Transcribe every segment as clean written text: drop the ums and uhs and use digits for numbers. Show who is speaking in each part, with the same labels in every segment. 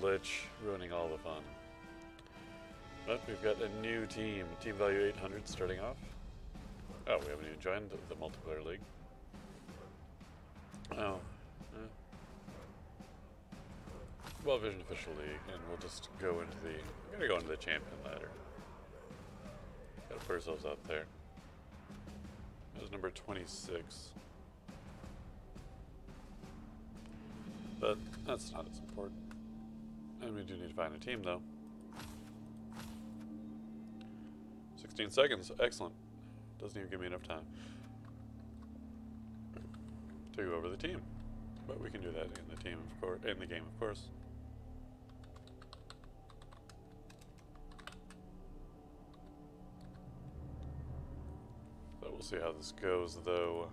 Speaker 1: glitch, ruining all the fun. But we've got a new team. Team value 800 starting off. Oh, we haven't even joined the multiplayer league. Oh. Well, Vision Official League, and we'll just go into the... We're gonna go into the champion ladder. Gotta put ourselves out there. That was number 26. But that's not as important. And we do need to find a team, though. 16 seconds. Excellent. Doesn't even give me enough time to go over the team. But we can do that in the team, of course, in the game, of course. So we'll see how this goes, though.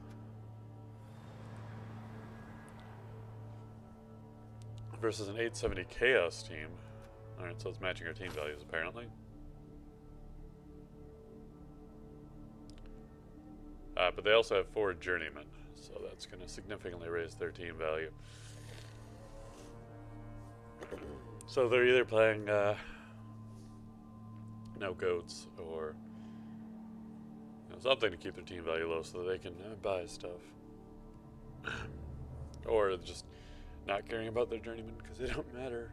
Speaker 1: Versus an 870 Chaos team. Alright, so it's matching our team values, apparently. But they also have 4 journeymen, so that's going to significantly raise their team value. So they're either playing no goats or something to keep their team value low so that they can buy stuff. Or just not caring about their journeymen because they don't matter.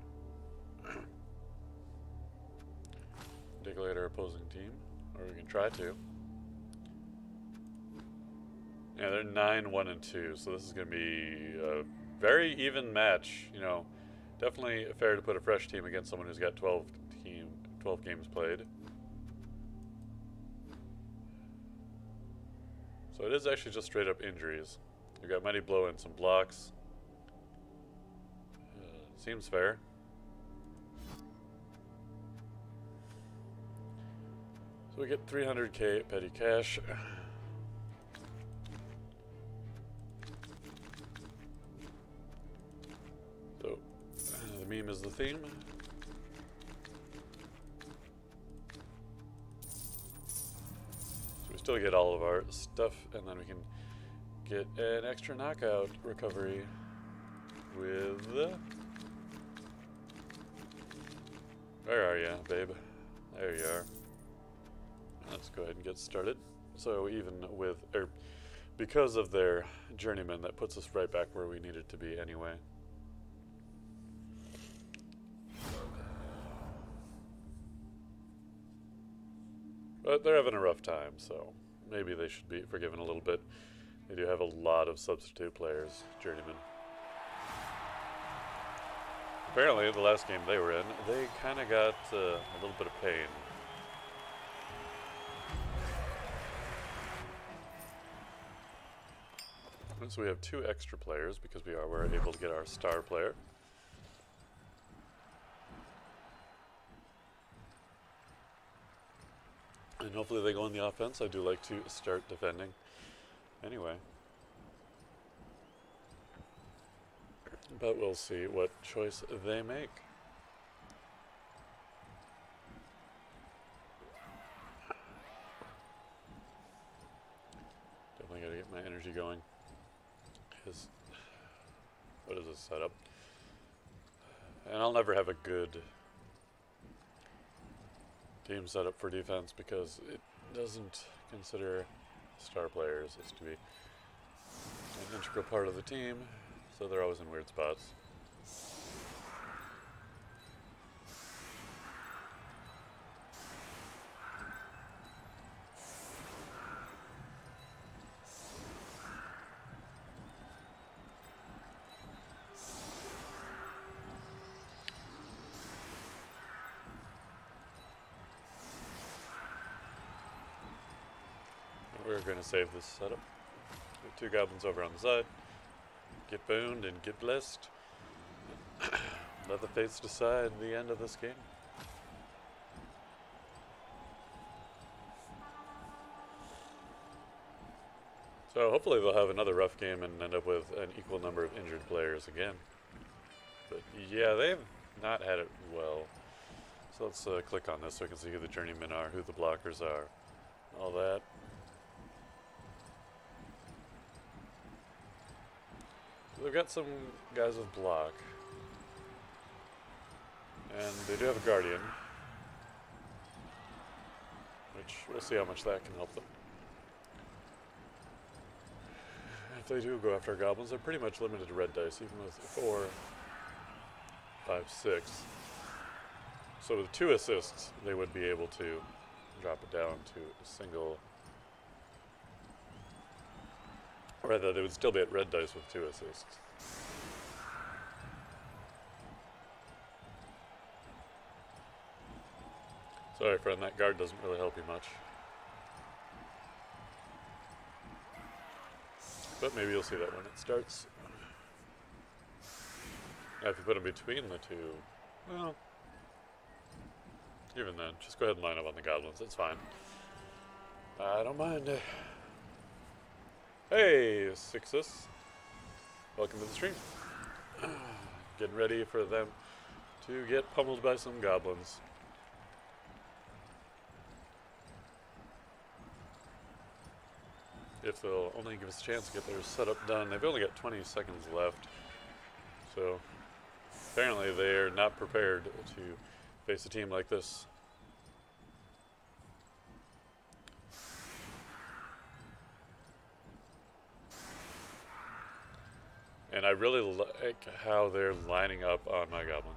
Speaker 1: Manipulate our opposing team, or we can try to. Yeah, they're 9, 1, and 2, so this is going to be a very even match. You know, definitely fair to put a fresh team against someone who's got 12 games played. So it is actually just straight up injuries. We've got Mighty Blow and some blocks. Seems fair. So we get 300k petty cash. So the meme is the theme. So we still get all of our stuff, and then we can get an extra knockout recovery with... Where are you, babe? There you are. Let's go ahead and get started. So even with, because of their journeyman, that puts us right back where we needed to be anyway. But they're having a rough time, so maybe they should be forgiven a little bit. They do have a lot of substitute players, journeymen. Apparently, the last game they were in, they kind of got a little bit of pain. And so we have 2 extra players because we're able to get our star player. And hopefully they go on the offense. I do like to start defending anyway. But we'll see what choice they make. Definitely gotta get my energy going. What is this setup? And I'll never have a good team setup for defense because it doesn't consider star players as to be an integral part of the team. So they're always in weird spots. We're going to save this setup. With 2 goblins over on the side. Get boned and get blessed. Let the fates decide the end of this game. So hopefully they'll have another rough game and end up with an equal number of injured players again. But yeah, they've not had it well. So let's click on this so we can see who the journeymen are, who the blockers are, all that. They've got some guys with block. they do have a Guardian, which we'll see how much that can help them. If they do go after Goblins, they're pretty much limited to red dice, even with 4, 5, 6. So with 2 assists, they would be able to drop it down to a single. Or rather, they would still be at red dice with 2 assists. Sorry, friend, that guard doesn't really help you much. But maybe you'll see that when it starts. Now, if you put them between the two, well, even then, just go ahead and line up on the Goblins. It's fine. I don't mind. Hey, Sixus. Welcome to the stream. Getting ready for them to get pummeled by some Goblins. If they'll only give us a chance to get their setup done. They've only got 20 seconds left. So apparently they're not prepared to face a team like this. And I really like how they're lining up on my Goblin.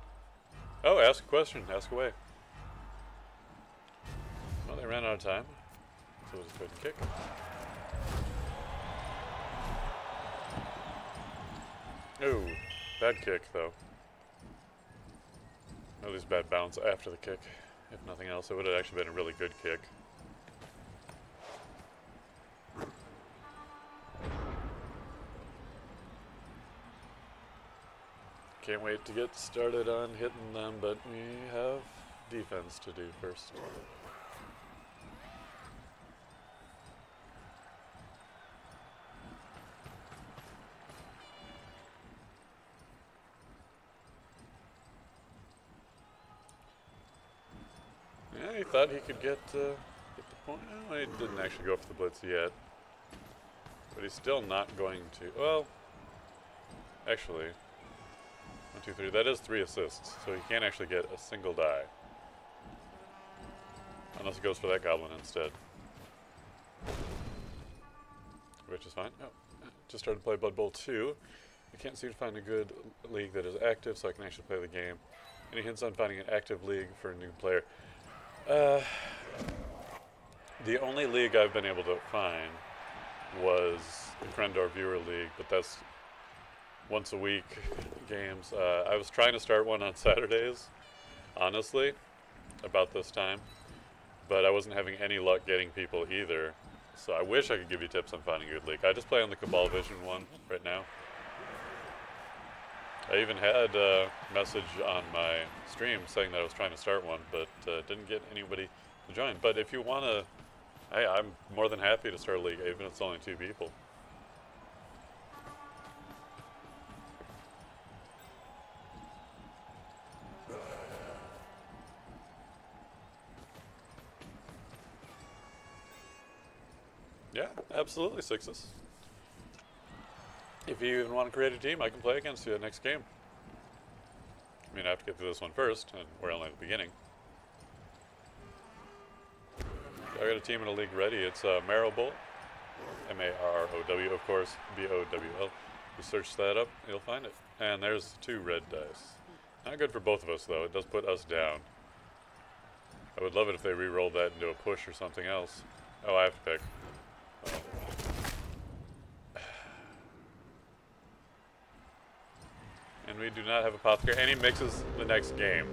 Speaker 1: Oh, ask a question. Ask away. Well, they ran out of time. So we'll just go ahead and kick. Ooh, bad kick though. At least bad bounce after the kick. If nothing else, it would have actually been a really good kick. Can't wait to get started on hitting them, but we have defense to do first. Yeah, he thought he could get the point. No, he didn't actually go for the blitz yet. But he's still not going to. Well, actually, 1, 2, 3. That is 3 assists, so he can't actually get a single die. Unless he goes for that Goblin instead. Which is fine. Oh, just started to play Blood Bowl 2. I can't seem to find a good league that is active so I can actually play the game. Any hints on finding an active league for a new player? The only league I've been able to find was the Friend or Viewer League, but that's once a week games. I was trying to start one on Saturdays, honestly, about this time, but I wasn't having any luck getting people either. So I wish I could give you tips on finding a good league. I just play on the Cabal Vision one right now. I even had a message on my stream saying that I was trying to start one, but didn't get anybody to join. But if you want to, hey, I'm more than happy to start a league, even if it's only 2 people. Yeah, absolutely, Sixes. If you even want to create a team, I can play against you next game. I mean, I have to get through this one first, and we're only at the beginning. I got a team in a league ready. It's Marrow, M-A-R-R-O-W, of course, B-O-W-L. You search that up, you'll find it. And there's 2 red dice. Not good for both of us, though. It does put us down. I would love it if they re-rolled that into a push or something else. Oh, I have to pick. Oh. And we do not have Apothecary, and he mixes the next game.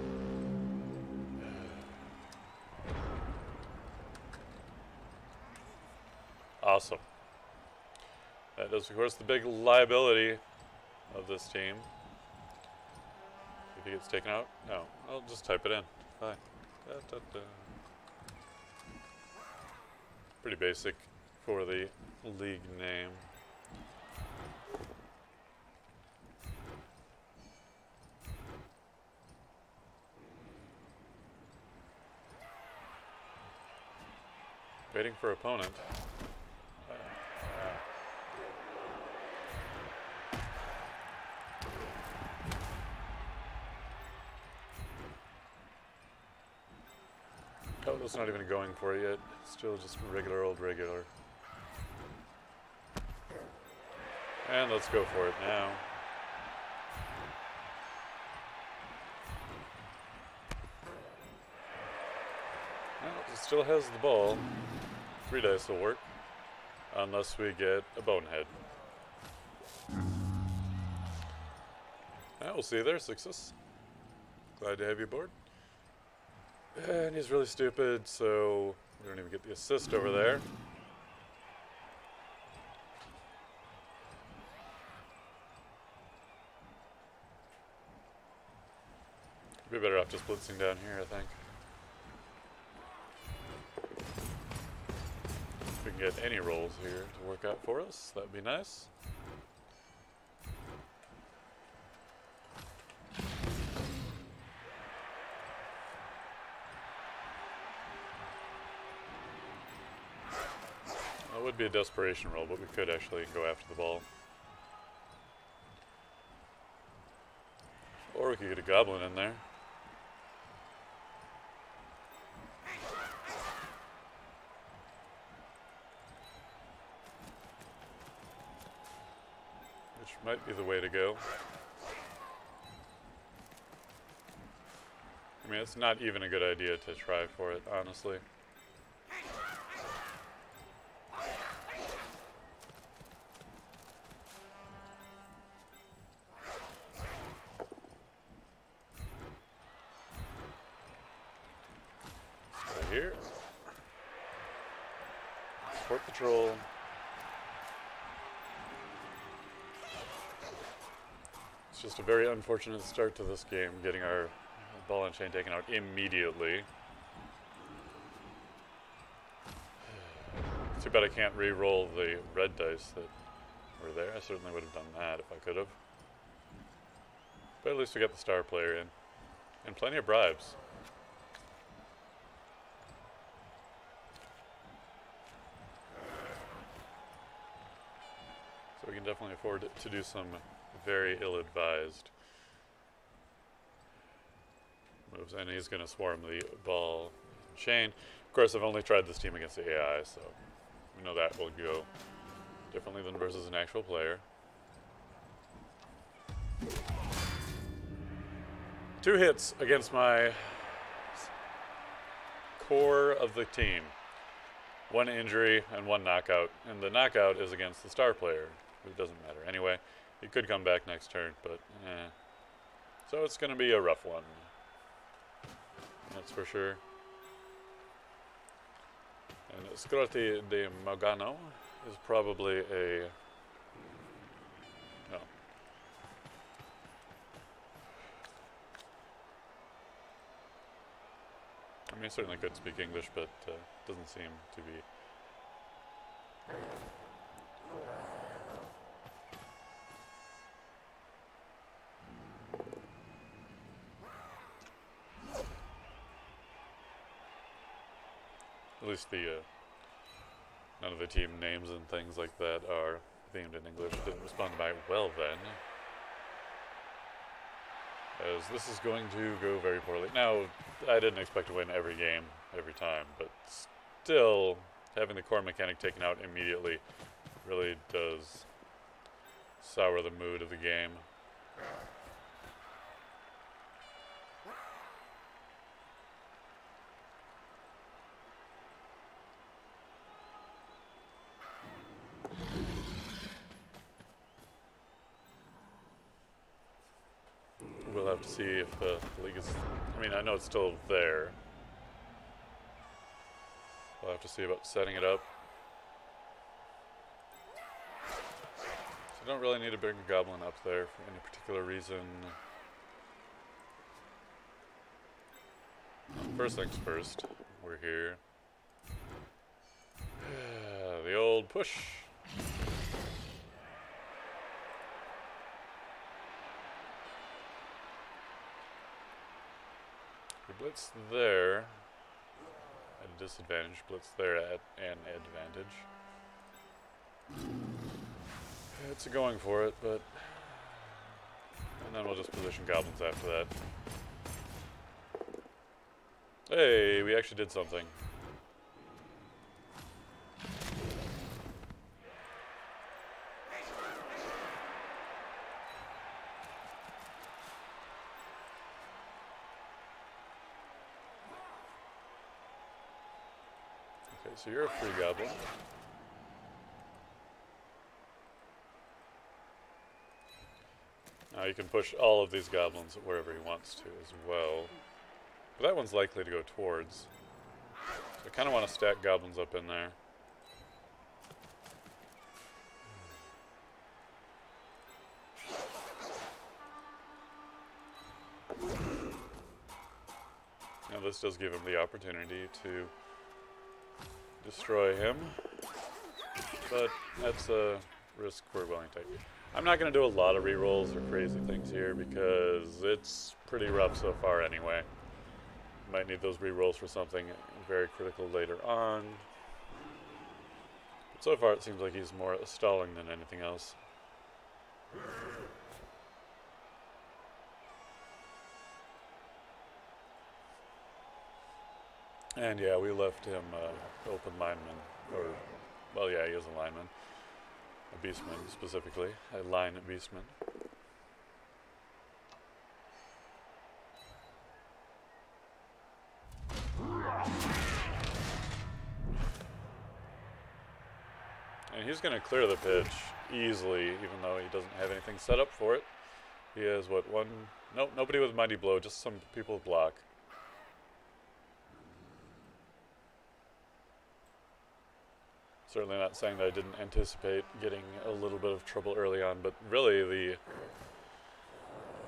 Speaker 1: Awesome. That is, of course, the big liability of this team. If he gets taken out, no. I'll just type it in. Fine. Da, da, da. Pretty basic for the league name. Waiting for opponent. Oh, that's not even going for it yet. Still just regular old regular. And let's go for it now. Well, it still has the ball. 3 dice will work. Unless we get a bonehead. We'll see there, success. Glad to have you aboard. And he's really stupid, so we don't even get the assist over there. We'd be better off just blitzing down here, I think. If we can get any rolls here to work out for us, that'd be nice. That would be a desperation roll, but we could actually go after the ball. Or we could get a goblin in there. Which might be the way to go. I mean, it's not even a good idea to try for it, honestly. Here. Support patrol. It's just a very unfortunate start to this game, getting our ball and chain taken out immediately. Too bad I can't re-roll the red dice that were there. I certainly would have done that if I could have. But at least we got the star player in. And plenty of bribes. So we can definitely afford to do some very ill-advised moves. And he's going to swarm the ball and chain. Of course, I've only tried this team against the AI, so we know that will go differently than versus an actual player. 2 hits against my core of the team. 1 injury and 1 knockout. And the knockout is against the star player. It doesn't matter. Anyway, he could come back next turn, but so it's going to be a rough one. That's for sure. And Scrotti de Mogano is probably a... no. I mean, he certainly could speak English, but doesn't seem to be. At least the none of the team names and things like that are themed in English. Didn't respond to my well then, as this is going to go very poorly. Now, I didn't expect to win every game every time, but still having the core mechanic taken out immediately really does sour the mood of the game. We'll have to see if the league is... I mean, I know it's still there. We'll have to see about setting it up. So I don't really need to bring a goblin up there for any particular reason. First things first, we're here. The old push. Blitz there at a disadvantage, blitz there at an advantage. It's going for it, but... and then we'll just position goblins after that. Hey, we actually did something. Okay, so you're a free goblin. Now you can push all of these goblins wherever he wants to as well. But that one's likely to go towards. So I kind of want to stack goblins up in there. Now this does give him the opportunity to destroy him. But that's a risk we're willing to take. I'm not going to do a lot of rerolls or crazy things here because it's pretty rough so far anyway. Might need those rerolls for something very critical later on. But so far it seems like he's more stalling than anything else. And yeah, we left him open lineman, or, well yeah, he is a lineman. A beastman, specifically. A line beastman. And he's going to clear the pitch easily, even though he doesn't have anything set up for it. He has, what, one... Nope, nobody with Mighty Blow, just some people with block. Certainly not saying that I didn't anticipate getting a little bit of trouble early on, but really the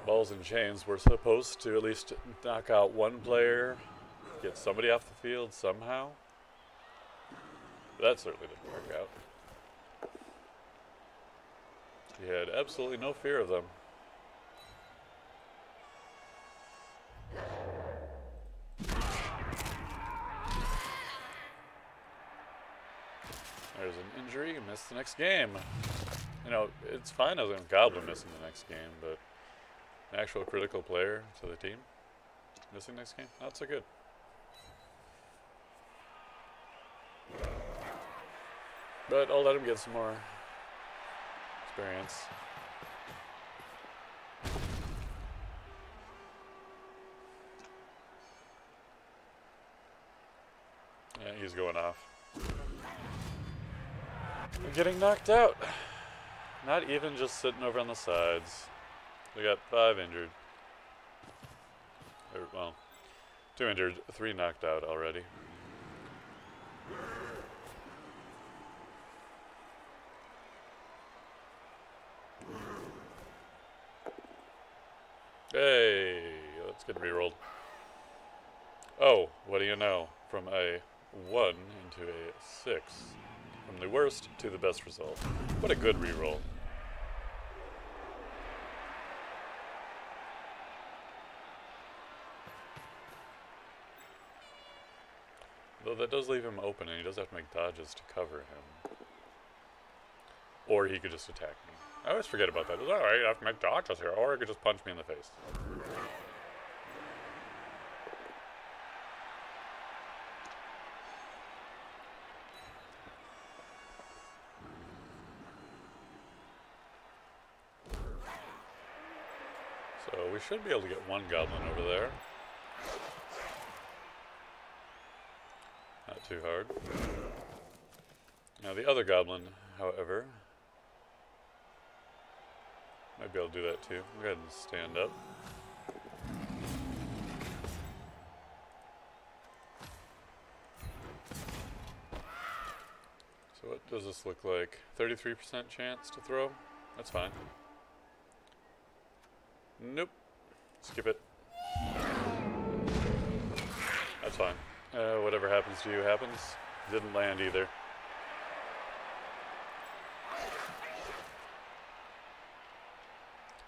Speaker 1: balls and chains were supposed to at least knock out one player, get somebody off the field somehow. But that certainly didn't work out. He had absolutely no fear of them. There's an injury, he missed the next game. You know, it's fine as a Goblin missing the next game, but an actual critical player to the team missing next game, not so good. But I'll let him get some more experience. Yeah, he's going off. We're getting knocked out. Not even just sitting over on the sides. We got 5 injured. Or, well, 2 injured, 3 knocked out already. Hey, let's get rerolled. Oh, what do you know? From a 1 into a 6. From the worst to the best result. What a good reroll. Though that does leave him open and he does have to make dodges to cover him. Or he could just attack me. I always forget about that. It's alright, I have to make dodges here. Or he could just punch me in the face. So we should be able to get one goblin over there. Not too hard. Now the other goblin, however, might be able to do that too. Go ahead and stand up. So what does this look like? 33% chance to throw? That's fine. Nope. Skip it. That's fine. Whatever happens to you happens. Didn't land either.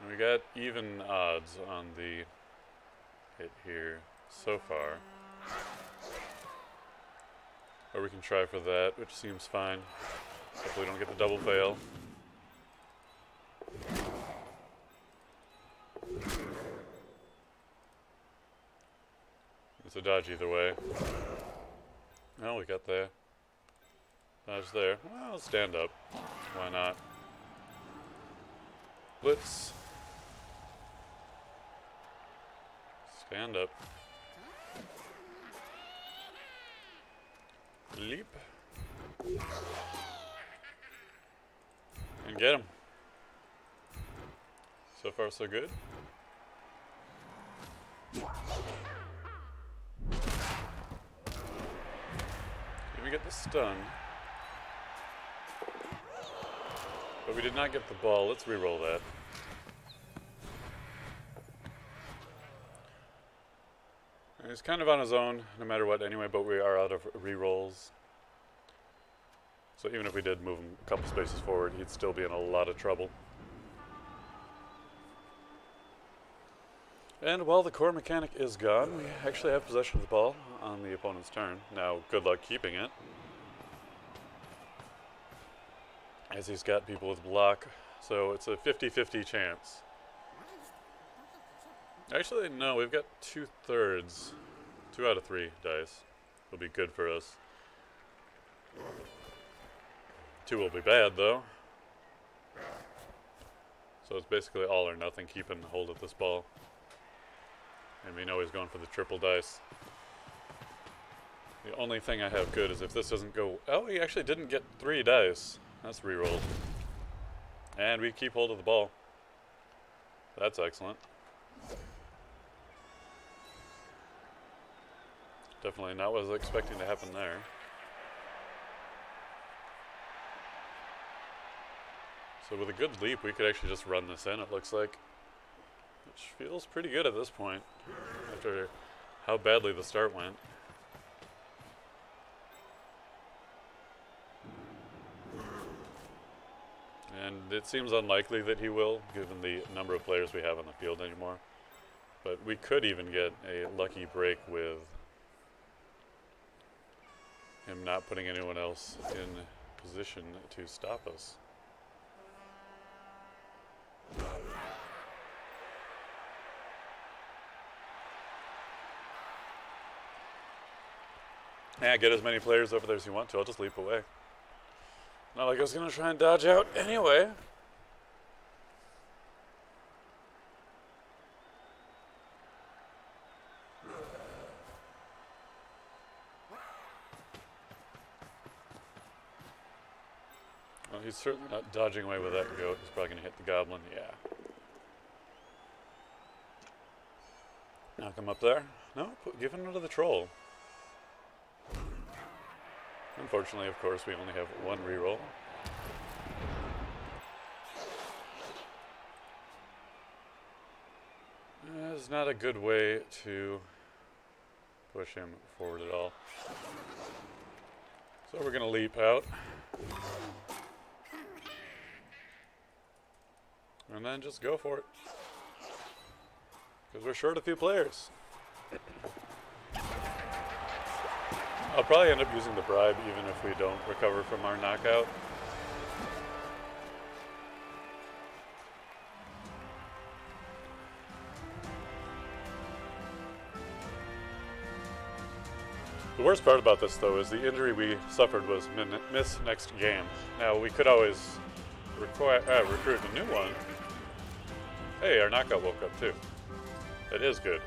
Speaker 1: We got even odds on the hit here so far. Or we can try for that, which seems fine. Hopefully we don't get the double fail. It's a dodge either way. Oh, we got the dodge there. Well, stand up. Why not? Blitz. Stand up. Leap. And get him. So far, so good. Did we get the stun? But we did not get the ball. Let's re-roll that. And he's kind of on his own, no matter what anyway, but we are out of re-rolls. So even if we did move him a couple spaces forward, he'd still be in a lot of trouble. And while the core mechanic is gone, we actually have possession of the ball on the opponent's turn. Now, good luck keeping it, as he's got people with block. So it's a 50-50 chance. Actually, no, we've got 2/3. 2 out of 3 dice will be good for us. 2 will be bad, though. So it's basically all or nothing keeping hold of this ball. And we know he's going for the triple dice. The only thing I have good is if this doesn't go... Oh, he actually didn't get 3 dice. That's re-rolled. And we keep hold of the ball. That's excellent. Definitely not what I was expecting to happen there. So with a good leap, we could actually just run this in, it looks like. Which feels pretty good at this point, after how badly the start went. And it seems unlikely that he will, given the number of players we have on the field anymore. But we could even get a lucky break with him not putting anyone else in position to stop us. Yeah, get as many players over there as you want to. I'll just leap away. Not like I was going to try and dodge out anyway. Well, he's certainly not dodging away with that goat. He's probably going to hit the goblin. Yeah. Now come up there. No, give him to the troll. Unfortunately, of course, we only have 1 reroll. It's not a good way to push him forward at all. So we're going to leap out. And then just go for it. Because we're short a few players. I'll probably end up using the bribe even if we don't recover from our knockout. The worst part about this, though, is the injury we suffered was miss next game. Now, we could always recruit a new one. Hey, our knockout woke up, too. That is good.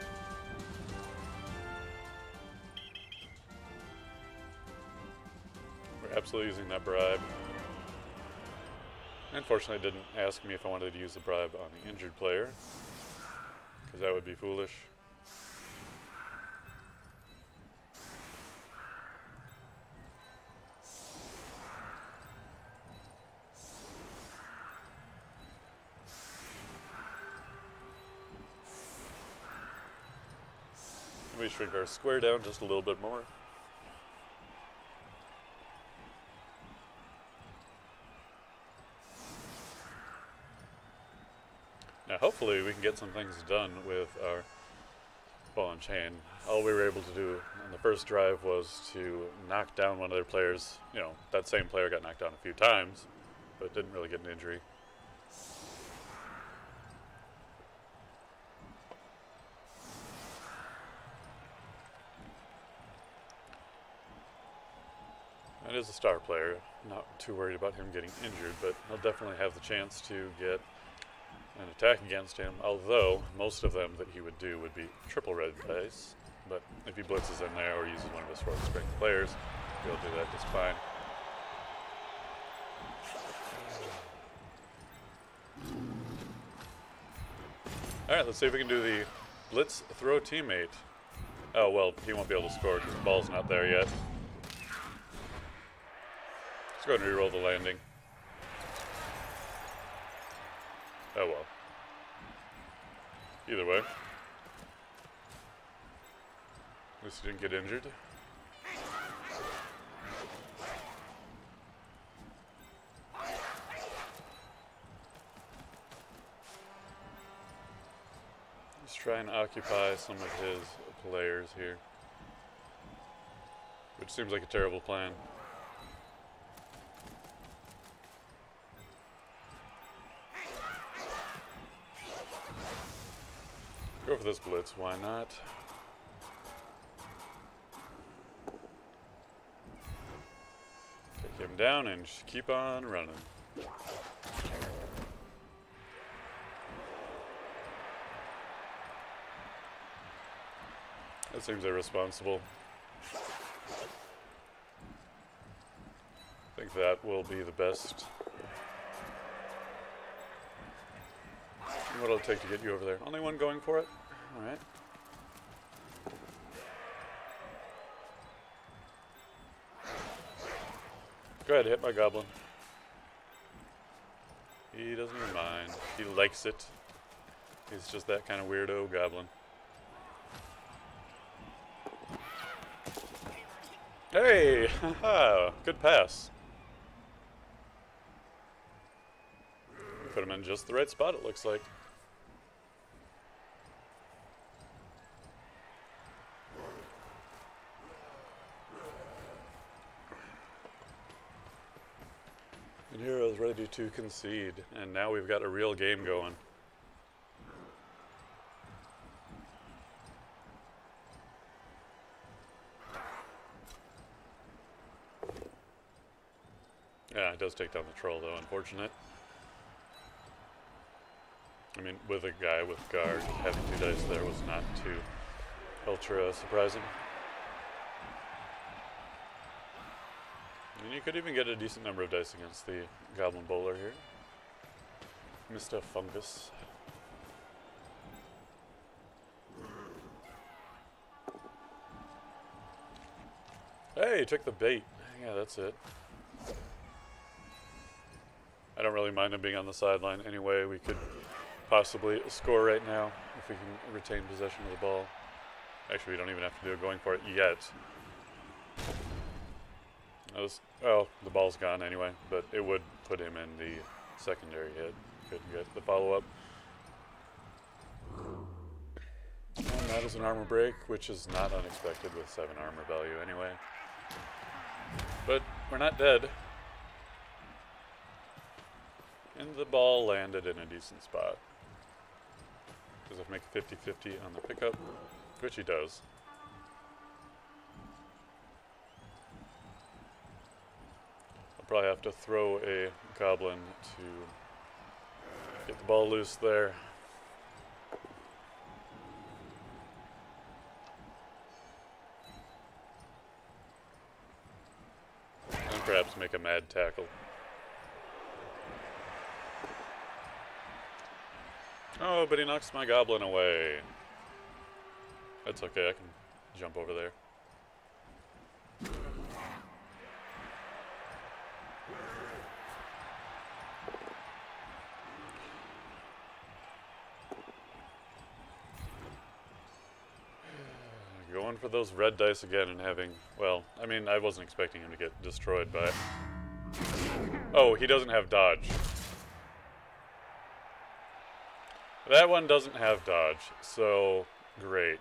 Speaker 1: We're absolutely using that bribe. Unfortunately, it didn't ask me if I wanted to use the bribe on the injured player, because that would be foolish. We shrink our square down just a little bit more. Now hopefully we can get some things done with our ball and chain. All we were able to do on the first drive was to knock down one of their players. You know, that same player got knocked down a few times, but didn't really get an injury. That is a star player. Not too worried about him getting injured, but he'll definitely have the chance to get an attack against him, although most of them that he would do would be triple red dice. But if he blitzes in there or uses one of his fourth strength players, he'll do that just fine. Alright, let's see if we can do the blitz throw teammate. Oh, well, he won't be able to score because the ball's not there yet. Let's go ahead and reroll the landing. Oh well. Either way. At least he didn't get injured. Let's try and occupy some of his players here. Which seems like a terrible plan. Go for this blitz, why not? Take him down and just keep on running. That seems irresponsible. I think that will be the best. What'll it take to get you over there? Only one going for it? Alright. Go ahead, hit my goblin. He doesn't even mind. He likes it. He's just that kind of weirdo goblin. Hey! Haha! Good pass. Put him in just the right spot, it looks like. And Hero's ready to concede, and now we've got a real game going. Yeah, it does take down the troll though, unfortunate. I mean, with a guy with guard, having 2 dice there was not too ultra surprising. And you could even get a decent number of dice against the Goblin Bowler here. Mr. Fungus. Hey, he took the bait. Yeah, that's it. I don't really mind him being on the sideline anyway. We could possibly score right now if we can retain possession of the ball. Actually, we don't even have to do it going for it yet. Oh, the ball's gone anyway, but it would put him in the secondary hit. Couldn't get the follow-up. And that is an armor break, which is not unexpected with 7 armor value anyway. But we're not dead. And the ball landed in a decent spot. Does it make 50-50 on the pickup? Which he does. I'll probably have to throw a goblin to get the ball loose there. And perhaps make a mad tackle. Oh, but he knocks my goblin away. That's okay, I can jump over there. Going for those red dice again and having, well, I mean, I wasn't expecting him to get destroyed by it. Oh, he doesn't have dodge. That one doesn't have dodge, so great.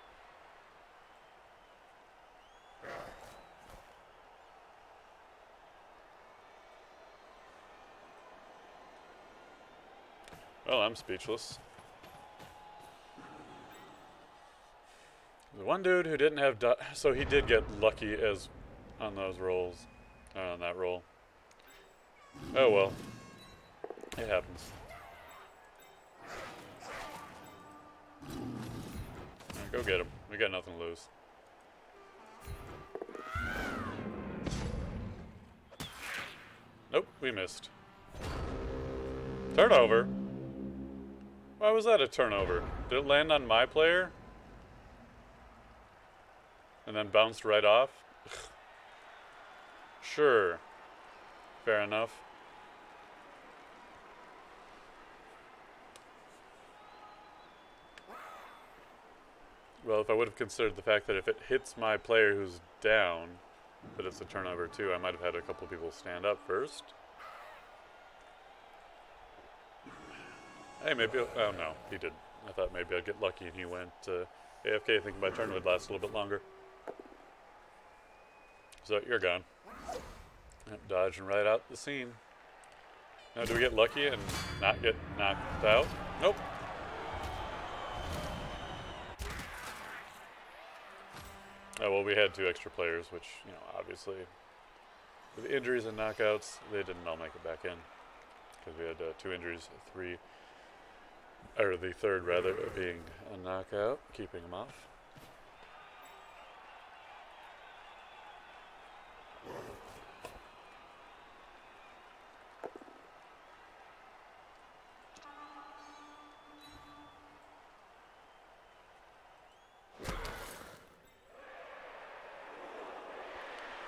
Speaker 1: Well, I'm speechless. The one dude who didn't have dodge, so he did get lucky as on those rolls. on that roll. Oh well. It happens. Right, go get him. We got nothing to lose. Nope, we missed. Turnover? Why was that a turnover? Did it land on my player? And then bounced right off? Sure. Fair enough. Well, if I would have considered the fact that if it hits my player who's down, that it's a turnover too, I might have had a couple people stand up first. Hey, maybe... Oh, no, he did. I thought maybe I'd get lucky and he went AFK, thinking my turn would last a little bit longer. So, you're gone. Yep, dodging right out the scene. Now, do we get lucky and not get knocked out? Nope. Oh, well, we had 2 extra players, which, you know, obviously, with injuries and knockouts, they didn't all make it back in. Because we had 2 injuries, 3... Or the third, rather, being a knockout, keeping him off.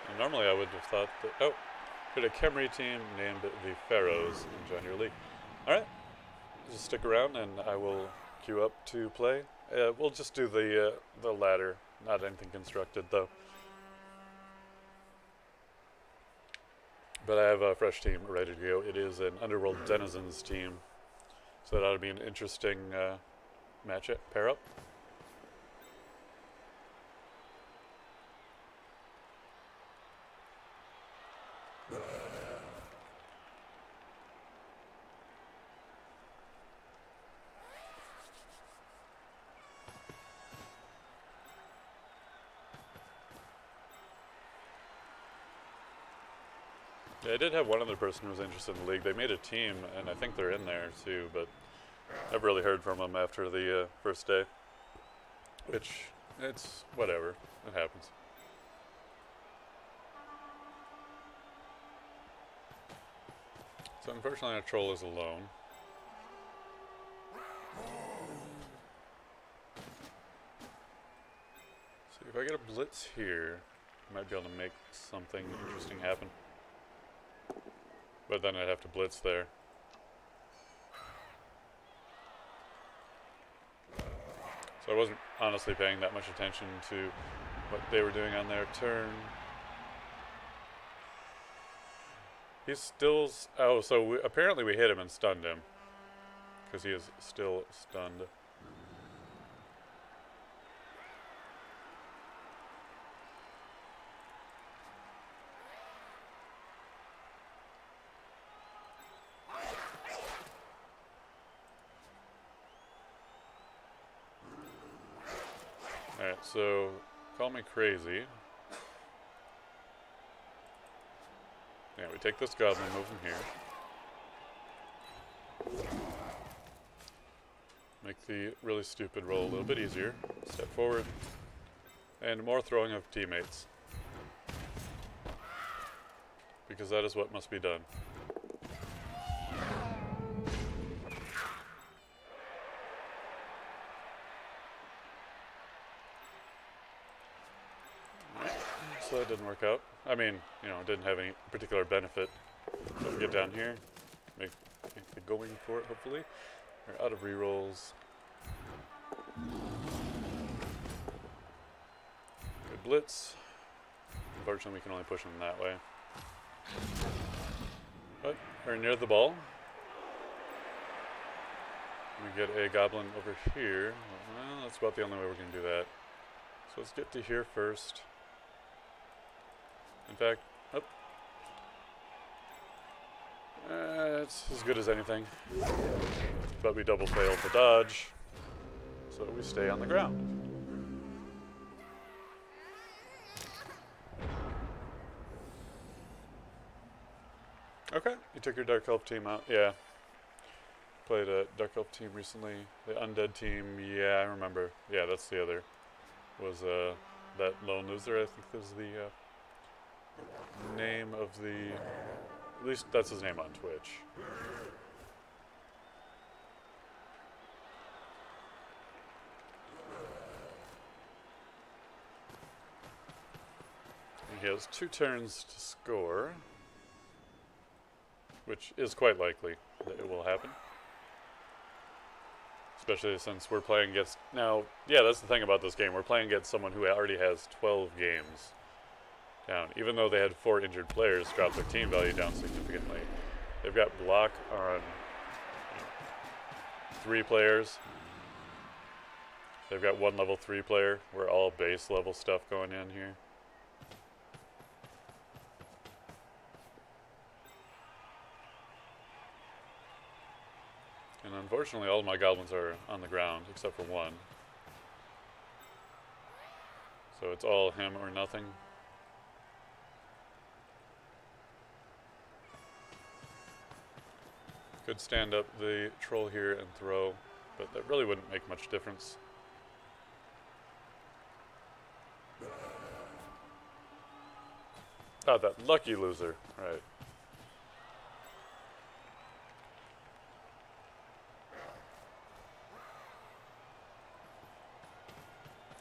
Speaker 1: And normally I would have thought that... Oh, we had a Khemri team named the Pharaohs in John League. Alright. Just stick around and I will queue up to play. We'll just do the ladder, not anything constructed though. But I have a fresh team ready to go. It is an Underworld Denizens team, so that ought to be an interesting matchup, pair up. Yeah, I did have one other person who was interested in the league. They made a team, and I think they're in there too, but I've really heard from them after the first day. Which, it's whatever. It happens. So unfortunately our troll is alone. See, if I get a blitz here, I might be able to make something interesting happen. But then I'd have to blitz there. So I wasn't honestly paying that much attention to what they were doing on their turn. He's still... Oh, so apparently we hit him and stunned him. Because he is still stunned. Alright, so call me crazy. Yeah, we take this goblin, move him here. Make the really stupid roll a little bit easier. Step forward. And more throwing of teammates. Because that is what must be done. So that didn't work out. I mean, you know, it didn't have any particular benefit. So we get down here, make the going for it, hopefully. We're out of rerolls. Good blitz. Unfortunately, we can only push them that way. But we're near the ball. We get a goblin over here. Well, that's about the only way we're going to do that. So let's get to here first. In fact, oh. It's as good as anything. But we double failed the dodge, so we stay on the ground. Okay, you took your Dark Elf team out. Yeah. Played a Dark Elf team recently. The Undead team, yeah, I remember. Yeah, that's the other. Was that Lone Loser, I think is the name of the... At least that's his name on Twitch. He has 2 turns to score, which is quite likely that it will happen. Especially since we're playing against... Now, yeah, that's the thing about this game. We're playing against someone who already has 12 games down. Even though they had 4 injured players, dropped their team value down significantly. They've got block on 3 players. They've got 1 level 3 player. We're all base level stuff going in here. And unfortunately, all of my goblins are on the ground, except for 1. So it's all him or nothing. Could stand up the troll here and throw, but that really wouldn't make much difference. Ah, that lucky loser, right.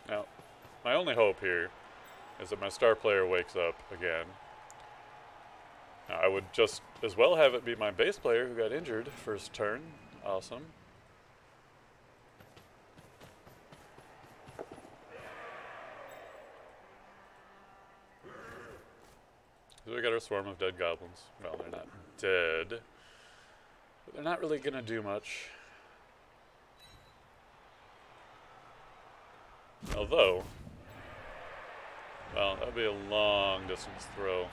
Speaker 1: Now, my only hope here is that my star player wakes up again. Now, I would just as well have it be my base player who got injured first turn. Awesome. So we got our swarm of dead goblins. Well, they're not dead, but they're not really going to do much. Although, well, that would be a long distance throw.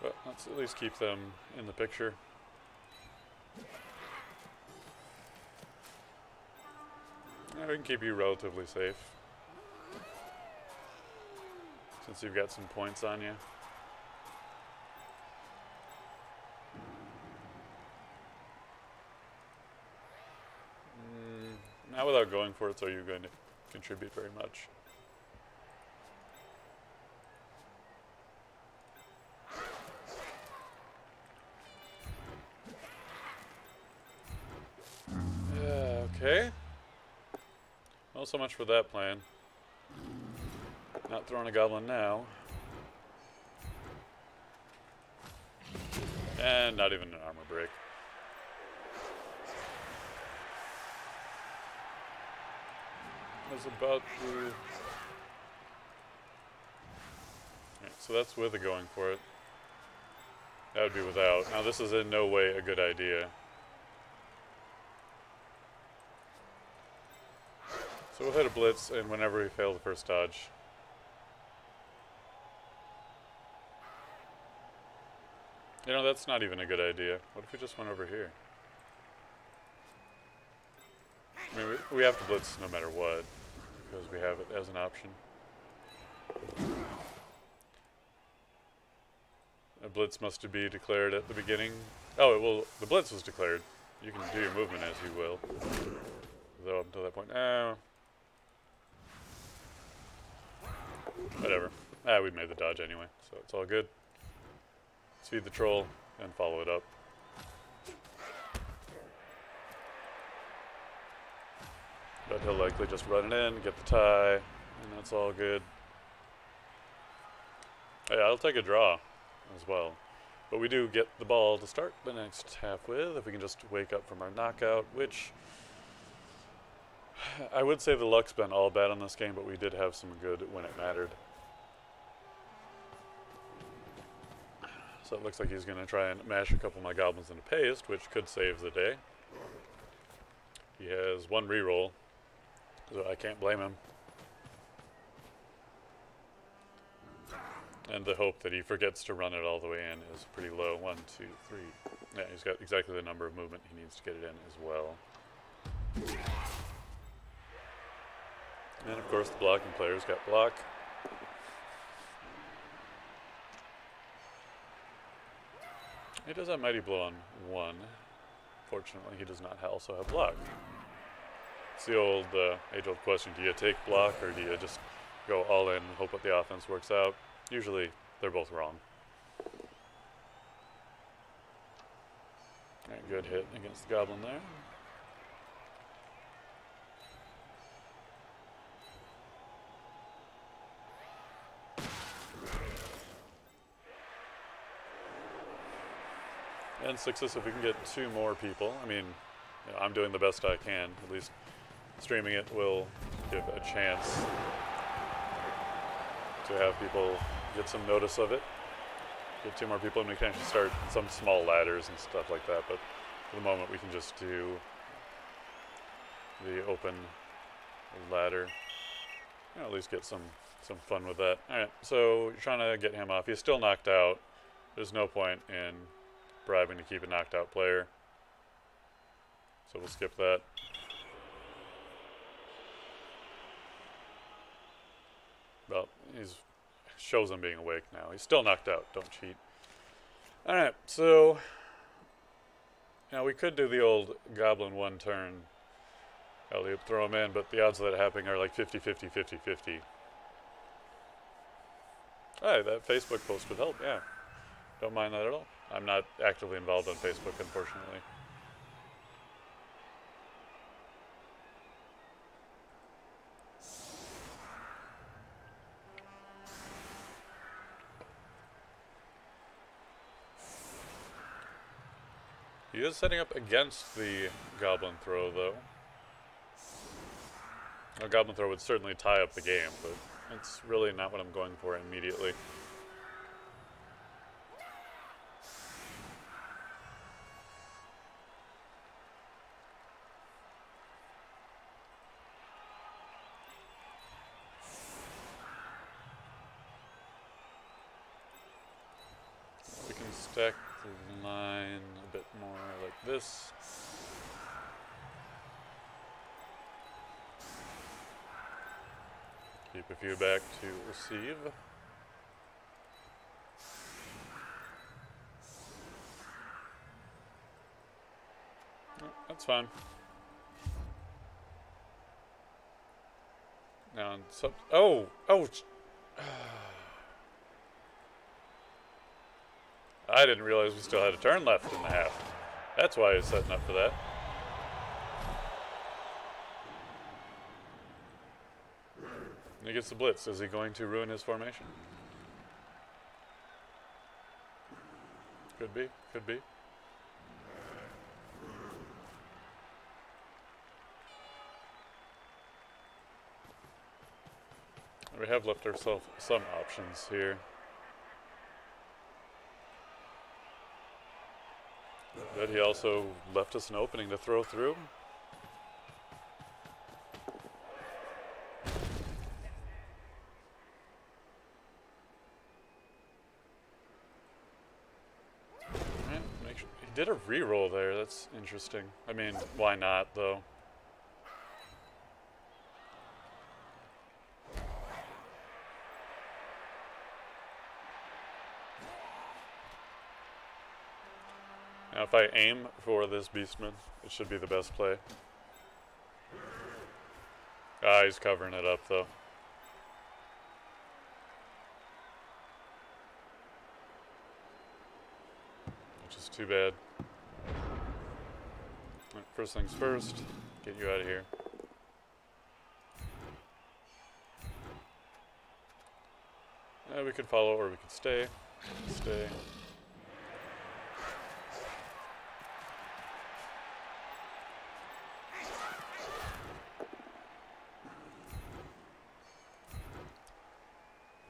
Speaker 1: But let's at least keep them in the picture. Yeah, we can keep you relatively safe, since you've got some points on you. Not without going for it, so you're going to contribute very much. Okay. Well, so much for that plan. Not throwing a goblin now. And not even an armor break. I was about to... Right, so that's with a going for it. That would be without. Now this is in no way a good idea. So we'll hit a blitz, and whenever we fail the first dodge. You know, that's not even a good idea. What if we just went over here? I mean, we have to blitz no matter what, because we have it as an option. A blitz must be declared at the beginning. Oh, it will. The blitz was declared. You can do your movement as you will. Though up until that point, whatever. We made the dodge anyway, so it's all good. Let's feed the troll and follow it up. But he'll likely just run it in, get the tie, and that's all good. Yeah, I'll take a draw as well. But we do get the ball to start the next half with, if we can just wake up from our knockout, which I would say the luck's been all bad on this game, but we did have some good when it mattered. So it looks like he's going to try and mash a couple of my goblins into paste, which could save the day. He has 1 reroll, so I can't blame him. And the hope that he forgets to run it all the way in is pretty low. 1, 2, 3. Yeah, he's got exactly the number of movement he needs to get it in as well. And of course the blocking player's got block. He does have Mighty Blow on 1. Fortunately, he does not also have block. It's the old, age-old question, do you take block or do you just go all in and hope that the offense works out? Usually, they're both wrong. Alright, good hit against the Goblin there. And success if we can get 2 more people. I mean, you know, I'm doing the best I can. At least streaming it will give a chance to have people get some notice of it. Get 2 more people and we can actually start some small ladders and stuff like that. But for the moment we can just do the open ladder. You know, at least get some fun with that. Alright, so you're trying to get him off. He's still knocked out. There's no point in bribing to keep a knocked out player. So we'll skip that. Well, he's shows him being awake now. He's still knocked out. Don't cheat. Alright, so now we could do the old Goblin 1 turn alley-oop, throw him in, but the odds of that happening are like 50-50, 50-50. Hey, that Facebook post would help, yeah. Don't mind that at all. I'm not actively involved on Facebook, unfortunately. He is setting up against the Goblin throw, though. A Goblin throw would certainly tie up the game, but it's really not what I'm going for immediately. We can stack the line a bit more like this. Keep a few back to receive. Oh, that's fine. Now, oh! I didn't realize we still had a turn left in the half. That's why he's setting up for that. He gets the blitz. Is he going to ruin his formation? Could be. Could be. We have left ourselves some options here. But he also left us an opening to throw through. He did a reroll there. That's interesting. I mean, why not, though? Now, if I aim for this Beastman, it should be the best play. Ah, he's covering it up, though. Which is too bad. Right, first things first, get you out of here. We could follow or we could stay. Stay.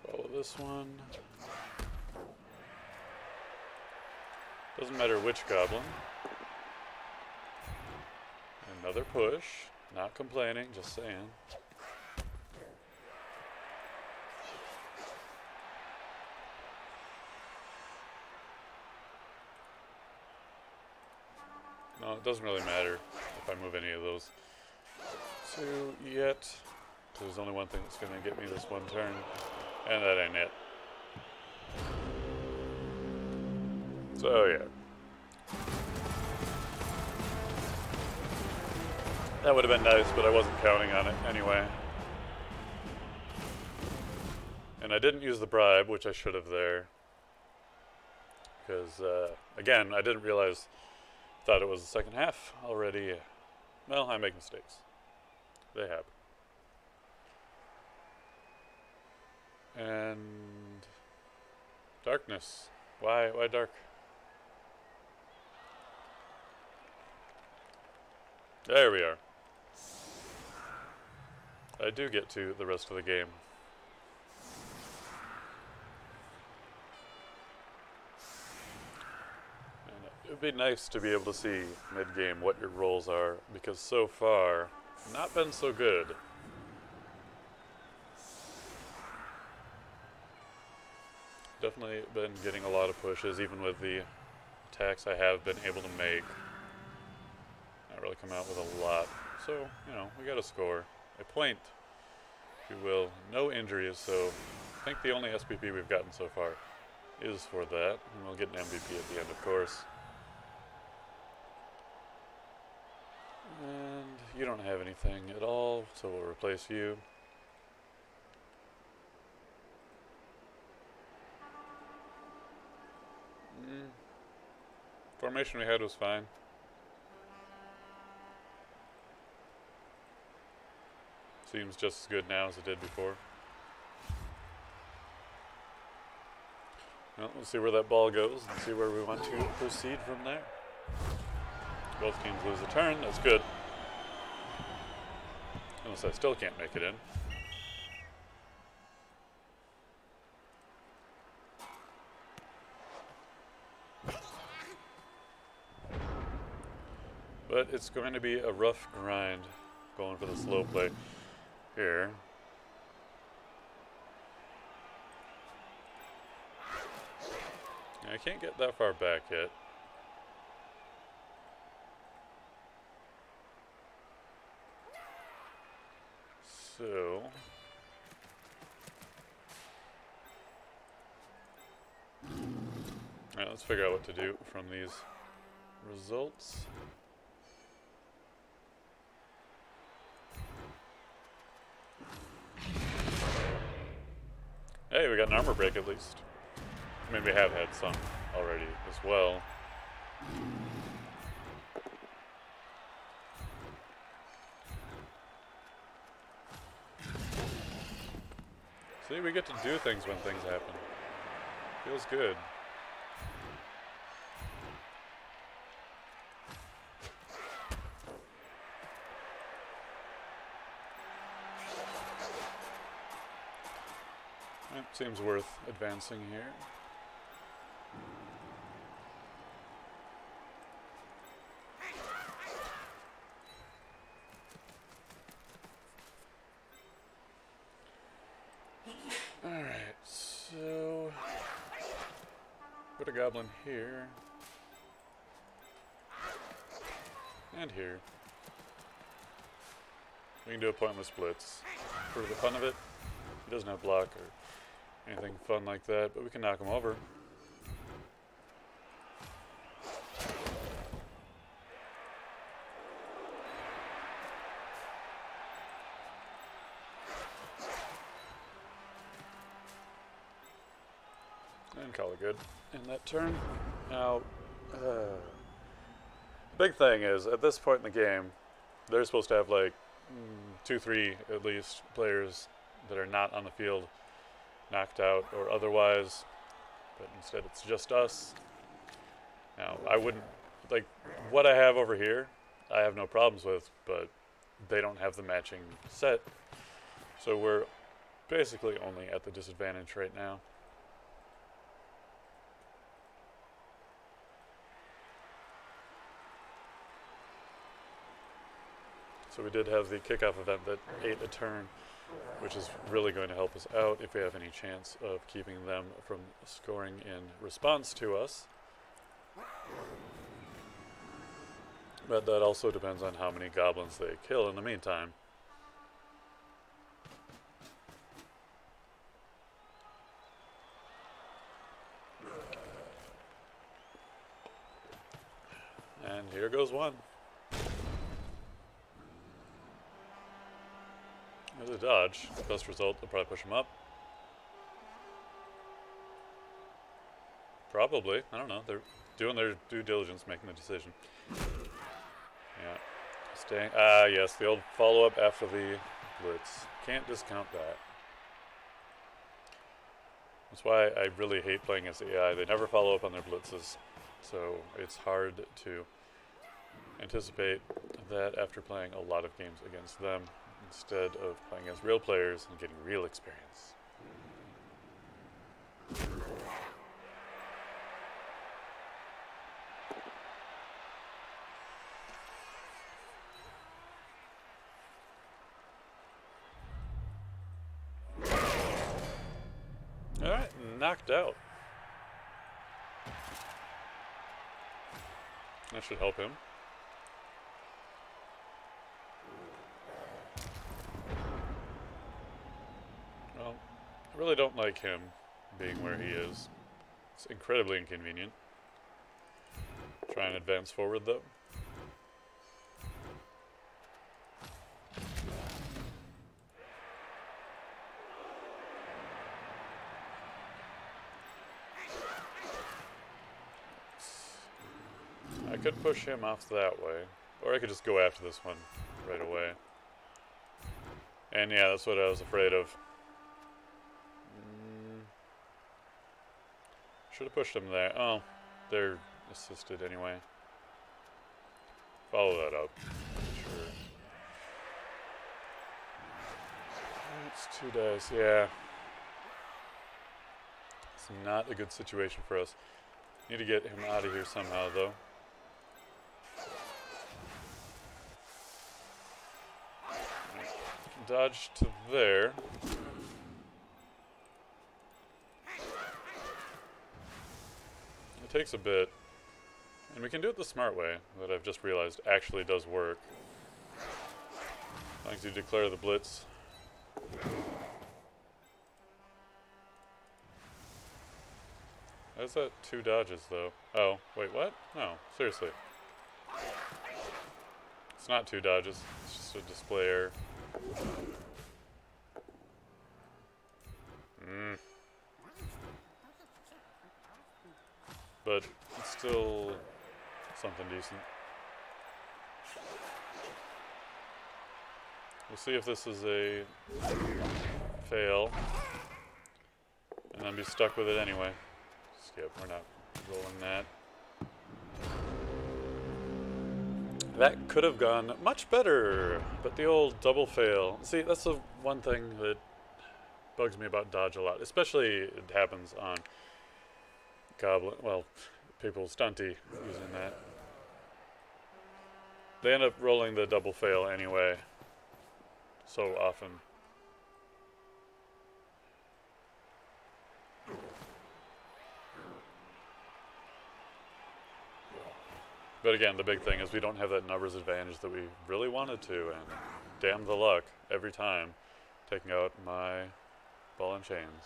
Speaker 1: Follow this one. Doesn't matter which goblin. Another push. Not complaining, just saying. No, it doesn't really matter if I move any of those two yet. There's only one thing that's going to get me this one turn, and that ain't it. So yeah. That would have been nice, but I wasn't counting on it anyway. And I didn't use the bribe, which I should have there. Because, again, I didn't realize, thought it was the second half already. Well, I make mistakes. They happen. And darkness. Why dark? There we are. I do get to the rest of the game. And it would be nice to be able to see mid-game what your roles are, because so far, not been so good. Definitely been getting a lot of pushes, even with the attacks I have been able to make. Not really come out with a lot. So, you know, we got a score. A point, if you will. No injuries, so I think the only SPP we've gotten so far is for that. And we'll get an MVP at the end, of course. And you don't have anything at all, so we'll replace you. Formation we had was fine. Seems just as good now as it did before. Well, we'll see where that ball goes and see where we want to proceed from there. Both teams lose a turn, that's good. Unless I still can't make it in. But it's going to be a rough grind going for the slow play here. I can't get that far back yet. So alright, let's figure out what to do from these results. Hey, we got an armor break at least. I mean, we have had some already as well. See, we get to do things when things happen. Feels good. It seems worth advancing here. Alright, so put a goblin here. And here. We can do a pointless splits. For the fun of it, he doesn't have block or anything fun like that, but we can knock him over. And call it good in that turn. Now, big thing is, at this point in the game, they're supposed to have like 2-3 at least players that are not on the field knocked out or otherwise, but instead it's just us. Now, I wouldn't, like, what I have over here, I have no problems with, but they don't have the matching set, so we're basically only at the disadvantage right now. So we did have the kickoff event that ate a turn, which is really going to help us out if we have any chance of keeping them from scoring in response to us. But that also depends on how many goblins they kill in the meantime. And here goes one. There's a dodge. Best result, they'll probably push him up. Probably. I don't know. They're doing their due diligence, making the decision. Yeah. Staying. Ah, yes. The old follow-up after the blitz. Can't discount that. That's why I really hate playing as AI. They never follow up on their blitzes. So it's hard to anticipate that after playing a lot of games against them instead of playing as real players and getting real experience. Alright, knocked out. That should help him. Well, I really don't like him being where he is. It's incredibly inconvenient. Try and advance forward though. I could push him off that way, or I could just go after this one right away. And yeah, that's what I was afraid of. Should have pushed him there. Oh, they're assisted anyway. Follow that up. Sure. It's 2 dice, yeah. It's not a good situation for us. Need to get him out of here somehow, though. Dodge to there. It takes a bit. And we can do it the smart way, that I've just realized actually does work. As long as you declare the blitz. How's that 2 dodges, though? Oh, wait, what? No, seriously. It's not 2 dodges, it's just a display error. But it's still something decent. We'll see if this is a fail, and then be stuck with it anyway. Skip, we're not rolling that. That could have gone much better, but the old double fail. See, that's the one thing that bugs me about dodge a lot, especially it happens on Goblin, well, people stunty using that. They end up rolling the double fail anyway, so often. But again, the big thing is we don't have that numbers advantage that we really wanted to, and damn the luck every time taking out my ball and chains.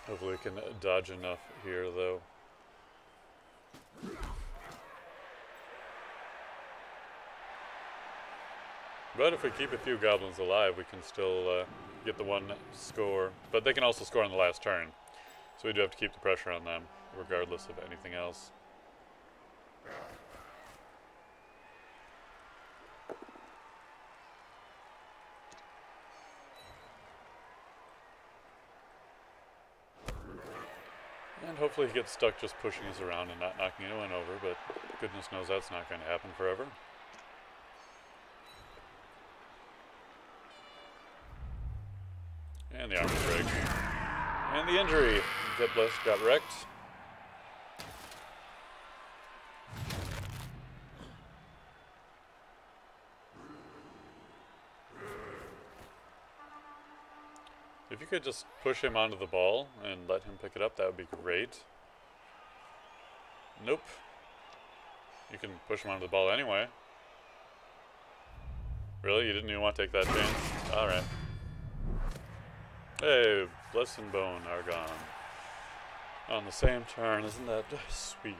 Speaker 1: Hopefully we can dodge enough here, though. But if we keep a few goblins alive, we can still get the 1 score. But they can also score on the last turn. So we do have to keep the pressure on them, regardless of anything else. And hopefully he gets stuck just pushing us around and not knocking anyone over, but goodness knows that's not going to happen forever. And the armor break. And the injury. Get blessed, got wrecked. If you could just push him onto the ball and let him pick it up, that would be great. Nope. You can push him onto the ball anyway. Really? You didn't even want to take that chance? Alright. Hey, Bless and Bone are gone. On the same turn, isn't that sweet?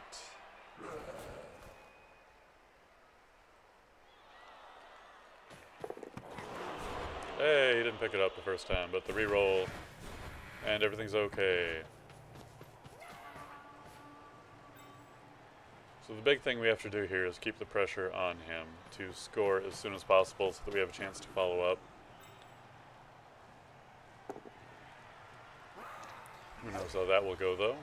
Speaker 1: Hey, he didn't pick it up the first time, but the reroll, and everything's okay. So the big thing we have to do here is keep the pressure on him to score as soon as possible so that we have a chance to follow up. Who knows how that will go, though.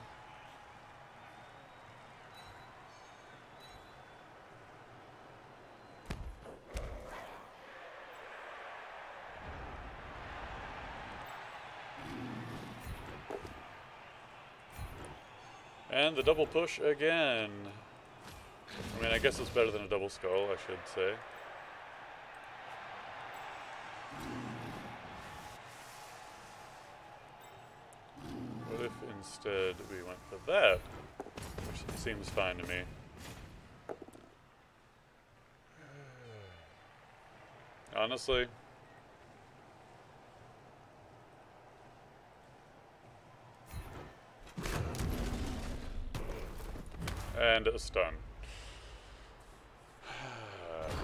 Speaker 1: And the double push again. I mean, I guess it's better than a double skull, I should say. What if instead we went for that? Which seems fine to me. Honestly. And a stun.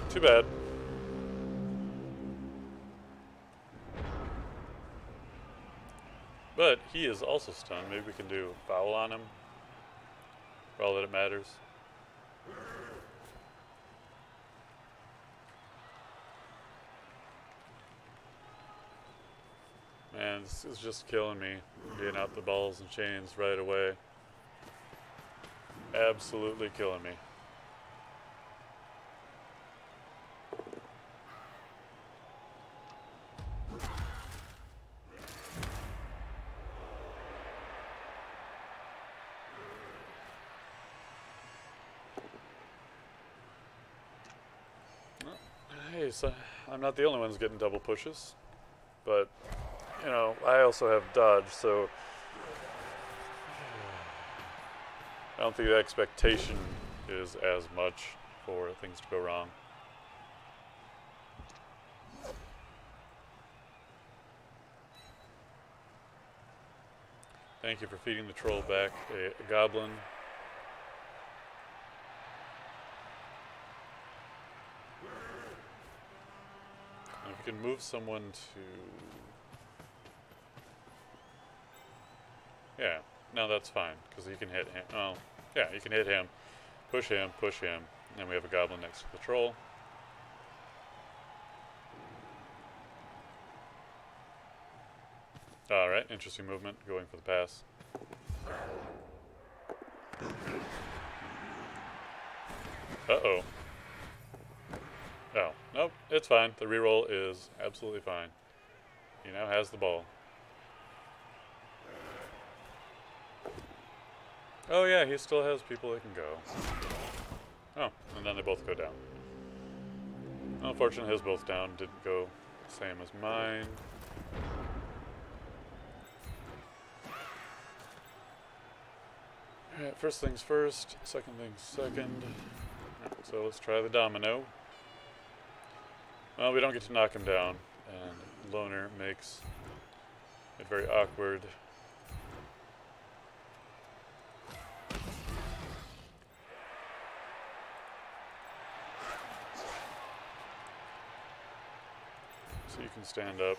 Speaker 1: Too bad. But he is also stunned. Maybe we can do a foul on him. For all that it matters. Man, this is just killing me. Getting out the balls and chains right away. Absolutely killing me. Hey, so I'm not the only one who's getting double pushes, but you know, I also have dodge, so I don't think the expectation is as much for things to go wrong. Thank you for feeding the troll back a goblin. And if you can move someone to... Yeah, no, that's fine, because you can hit him. Oh, yeah, you can hit him, push him, and then we have a goblin next to the troll. Alright, interesting movement, going for the pass. Uh-oh. Oh, nope, it's fine. The reroll is absolutely fine. He now has the ball. Oh yeah, he still has people that can go. Oh, and then they both go down. Unfortunately, his both down didn't go the same as mine. Alright, first things first, second things second. Right, so let's try the domino. Well, we don't get to knock him down, and Loner makes it very awkward. So you can stand up.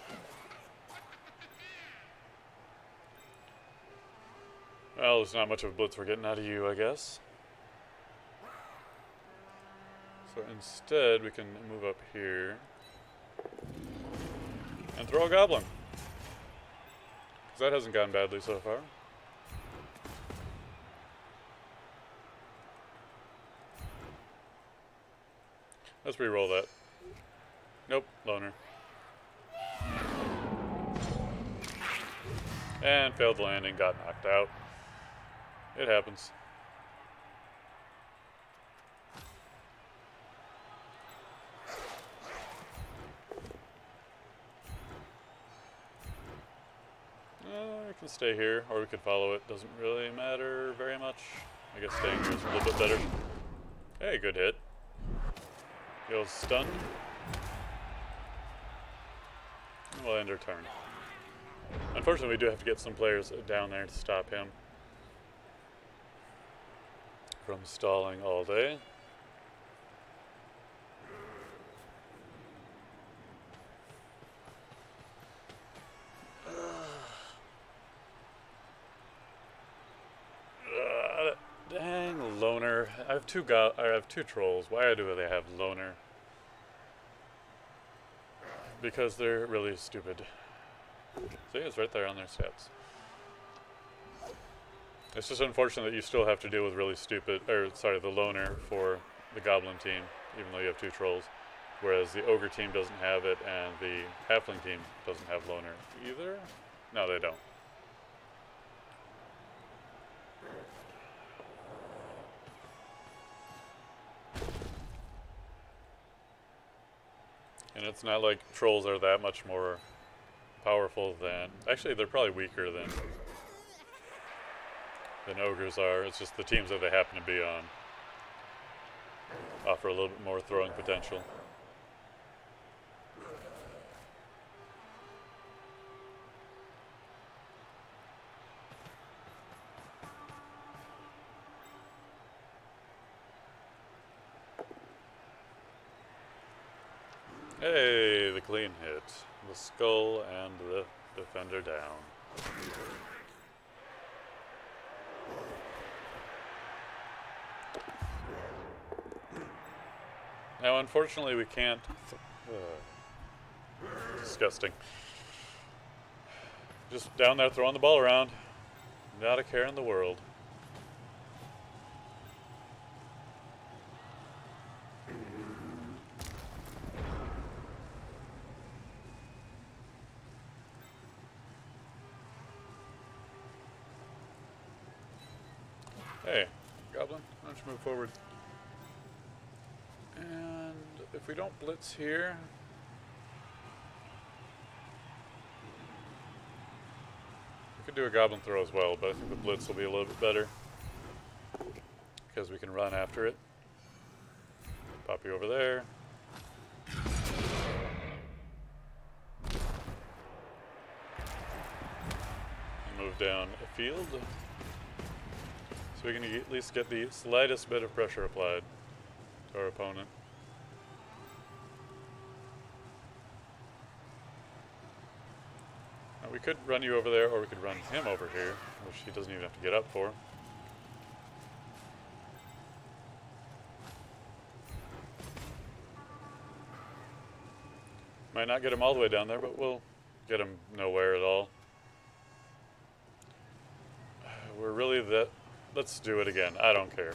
Speaker 1: Well, there's not much of a blitz we're getting out of you, I guess. So instead, we can move up here and throw a goblin. Because that hasn't gone badly so far. Let's re-roll that. Nope, Loner. And failed the landing, got knocked out. It happens. can stay here, or we could follow it. Doesn't really matter very much. I guess staying here is a little bit better. Hey, good hit. Feels stunned. We'll end our turn. Unfortunately, we do have to get some players down there to stop him from stalling all day. Dang, loner. I have two trolls. Why do they have loner? Because they're really stupid. See, it's right there on their stats. It's just unfortunate that you still have to deal with really stupid, the loner for the Goblin team, even though you have two trolls. Whereas the Ogre team doesn't have it, and the Halfling team doesn't have loner either. No, they don't. And it's not like trolls are that much more powerful than... Actually, they're probably weaker than ogres are. It's just the teams that they happen to be on offer a little bit more throwing potential. Hey, the clean hit. The skull and the defender down. Now, unfortunately, we can't... disgusting. Just down there throwing the ball around. Not a care in the world. Hey, Goblin, why don't you move forward? And if we don't blitz here... we could do a Goblin throw as well, but I think the blitz will be a little bit better. Because we can run after it. Pop you over there. And move down a field. So we can at least get the slightest bit of pressure applied to our opponent. Now we could run you over there, or we could run him over here, which he doesn't even have to get up for. Might not get him all the way down there, but we'll get him nowhere at all. We're really that... Let's do it again. I don't care.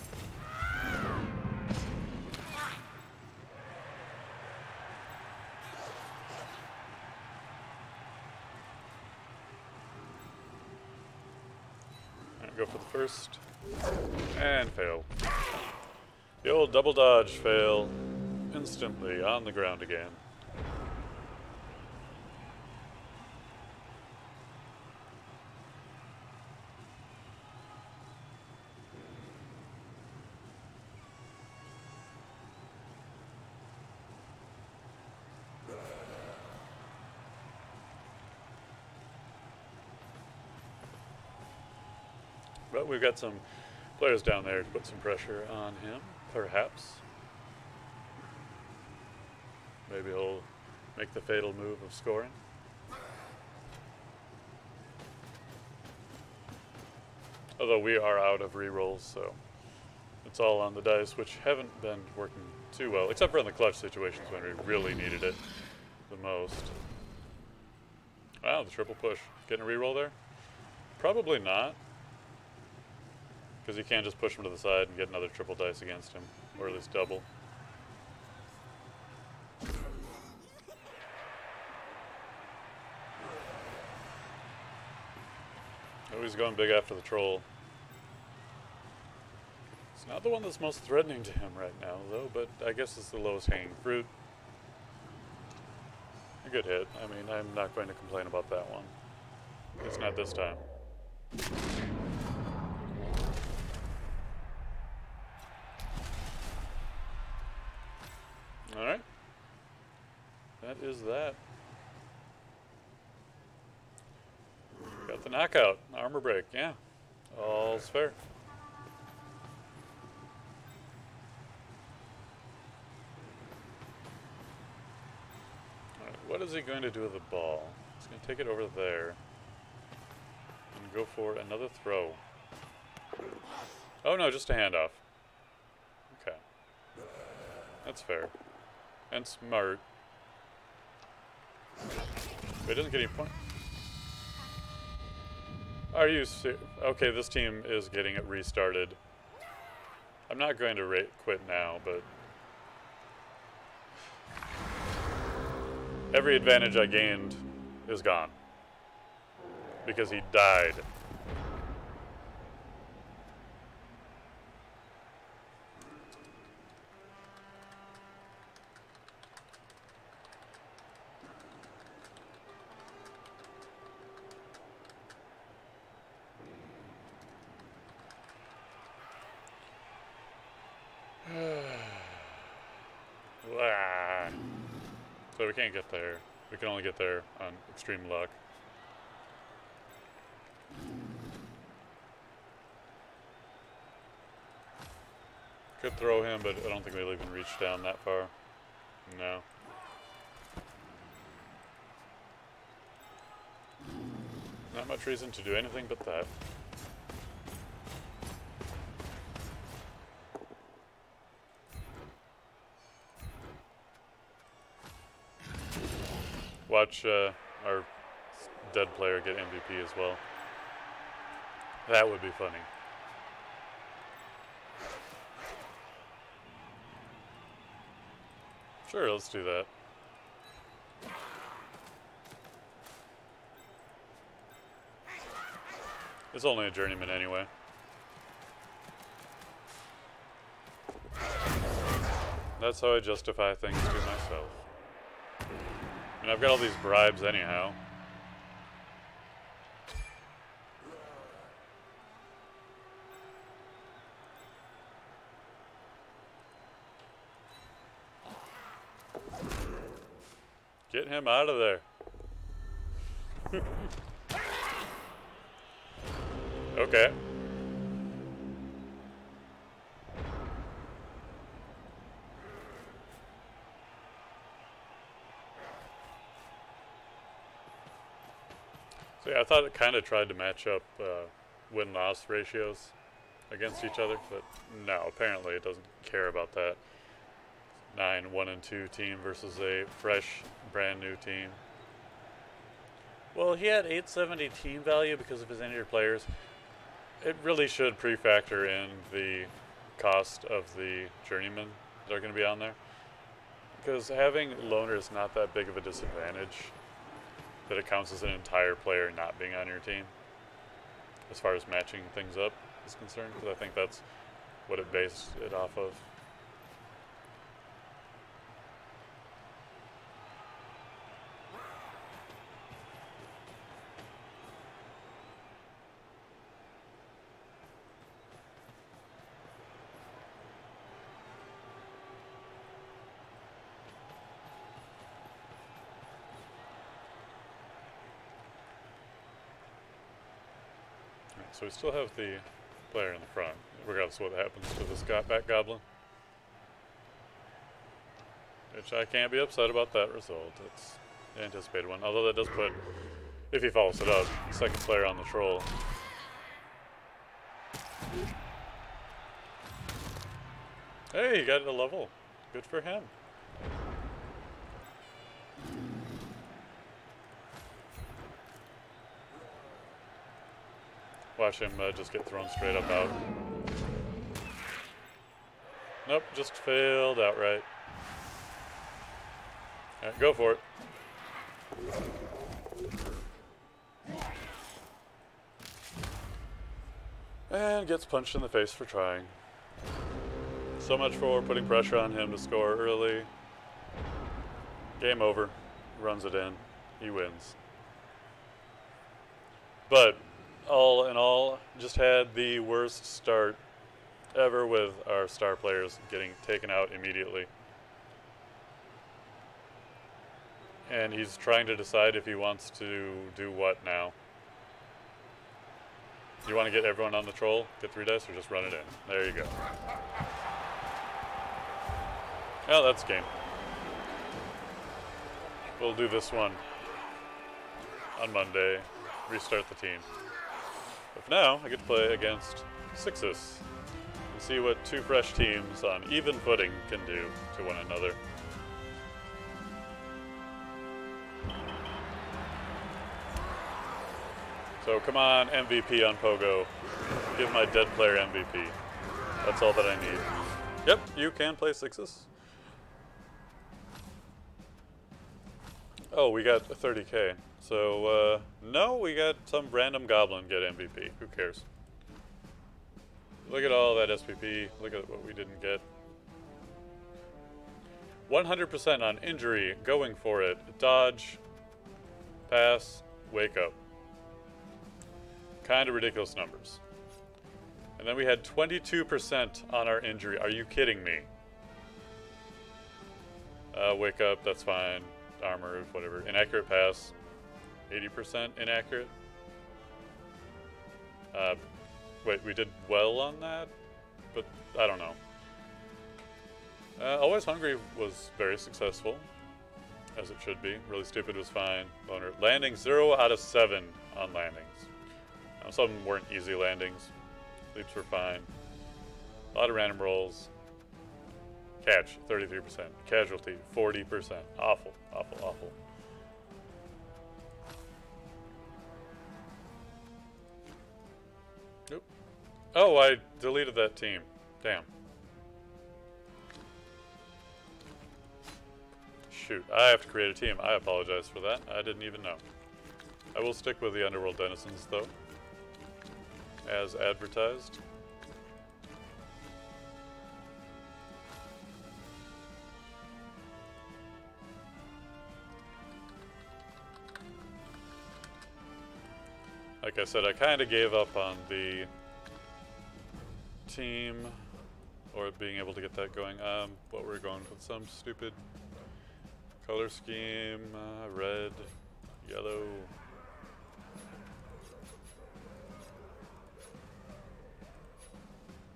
Speaker 1: Alright, go for the first. And fail. The old double dodge fail. Instantly on the ground again. But we've got some players down there to put some pressure on him, perhaps. Maybe he'll make the fatal move of scoring. Although we are out of rerolls, so it's all on the dice, which haven't been working too well, except for in the clutch situations when we really needed it the most. Wow, the triple push. Getting a reroll there? Probably not. Because you can't just push him to the side and get another triple dice against him, or at least double. Oh, he's going big after the troll. It's not the one that's most threatening to him right now, though, but I guess it's the lowest hanging fruit. A good hit. I mean, I'm not going to complain about that one. At least not this time. Alright. That is that. Got the knockout. Armor break, yeah. All's fair. Alright, what is he going to do with the ball? He's going to take it over there. And go for another throw. Oh no, just a handoff. Okay. That's fair. And smart. But it doesn't get any points. Are you serious? Okay, this team is getting it restarted. I'm not going to quit now, but every advantage I gained is gone. Because he died. So we can't get there. We can only get there on extreme luck. Could throw him, but I don't think we'll even reach down that far. No. Not much reason to do anything but that. Watch our dead player get MVP as well. That would be funny. Sure, let's do that. It's only a journeyman anyway. That's how I justify things to myself. And I've got all these bribes anyhow. Get him out of there. Okay. So yeah, I thought it kind of tried to match up win-loss ratios against each other, but no, apparently it doesn't care about that. 9, 1, and 2 team versus a fresh, brand new team. Well, he had 870 team value because of his injured players. It really should pre-factor in the cost of the journeymen that are going to be on there. Because having loner is not that big of a disadvantage that it counts as an entire player not being on your team as far as matching things up is concerned, because I think that's what it based it off of. So we still have the player in the front, regardless of what happens to this back Goblin. Which I can't be upset about that result. It's the anticipated one. Although that does put, if he follows it up, second player on the troll. Hey, he got a level. Good for him. Watch him just get thrown straight up out. Nope, just failed outright. Alright, go for it. And gets punched in the face for trying. So much for putting pressure on him to score early. Game over. Runs it in. He wins. But all in all, just had the worst start ever with our star players getting taken out immediately. And he's trying to decide if he wants to do what now. Do you want to get everyone on the troll, get 3 dice, or just run it in? There you go. Well, that's game. We'll do this one on Monday, restart the team. But for now, I get to play against Sixus and see what 2 fresh teams on even footing can do to one another. So come on, MVP on Pogo. Give my dead player MVP. That's all that I need. Yep, you can play Sixus. Oh, we got 30k. So, no, we got some random goblin get MVP. Who cares? Look at all that SPP. Look at what we didn't get. 100% on injury, going for it. Dodge, pass, wake up. Kind of ridiculous numbers. And then we had 22% on our injury. Are you kidding me? Wake up, that's fine. Armor, whatever. Inaccurate pass. 80% inaccurate. Wait, we did well on that? But, I don't know. Always Hungry was very successful. As it should be. Really Stupid was fine. Boner. Landing 0 out of 7 on landings. Some of them weren't easy landings. Leaps were fine. A lot of random rolls. Catch, 33%. Casualty, 40%. Awful, awful, awful. Oop. Oh, I deleted that team. Damn. Shoot, I have to create a team. I apologize for that. I didn't even know. I will stick with the Underworld Denizens, though. As advertised. Like I said, I kind of gave up on the team or being able to get that going. But we're going with some stupid color scheme, red, yellow.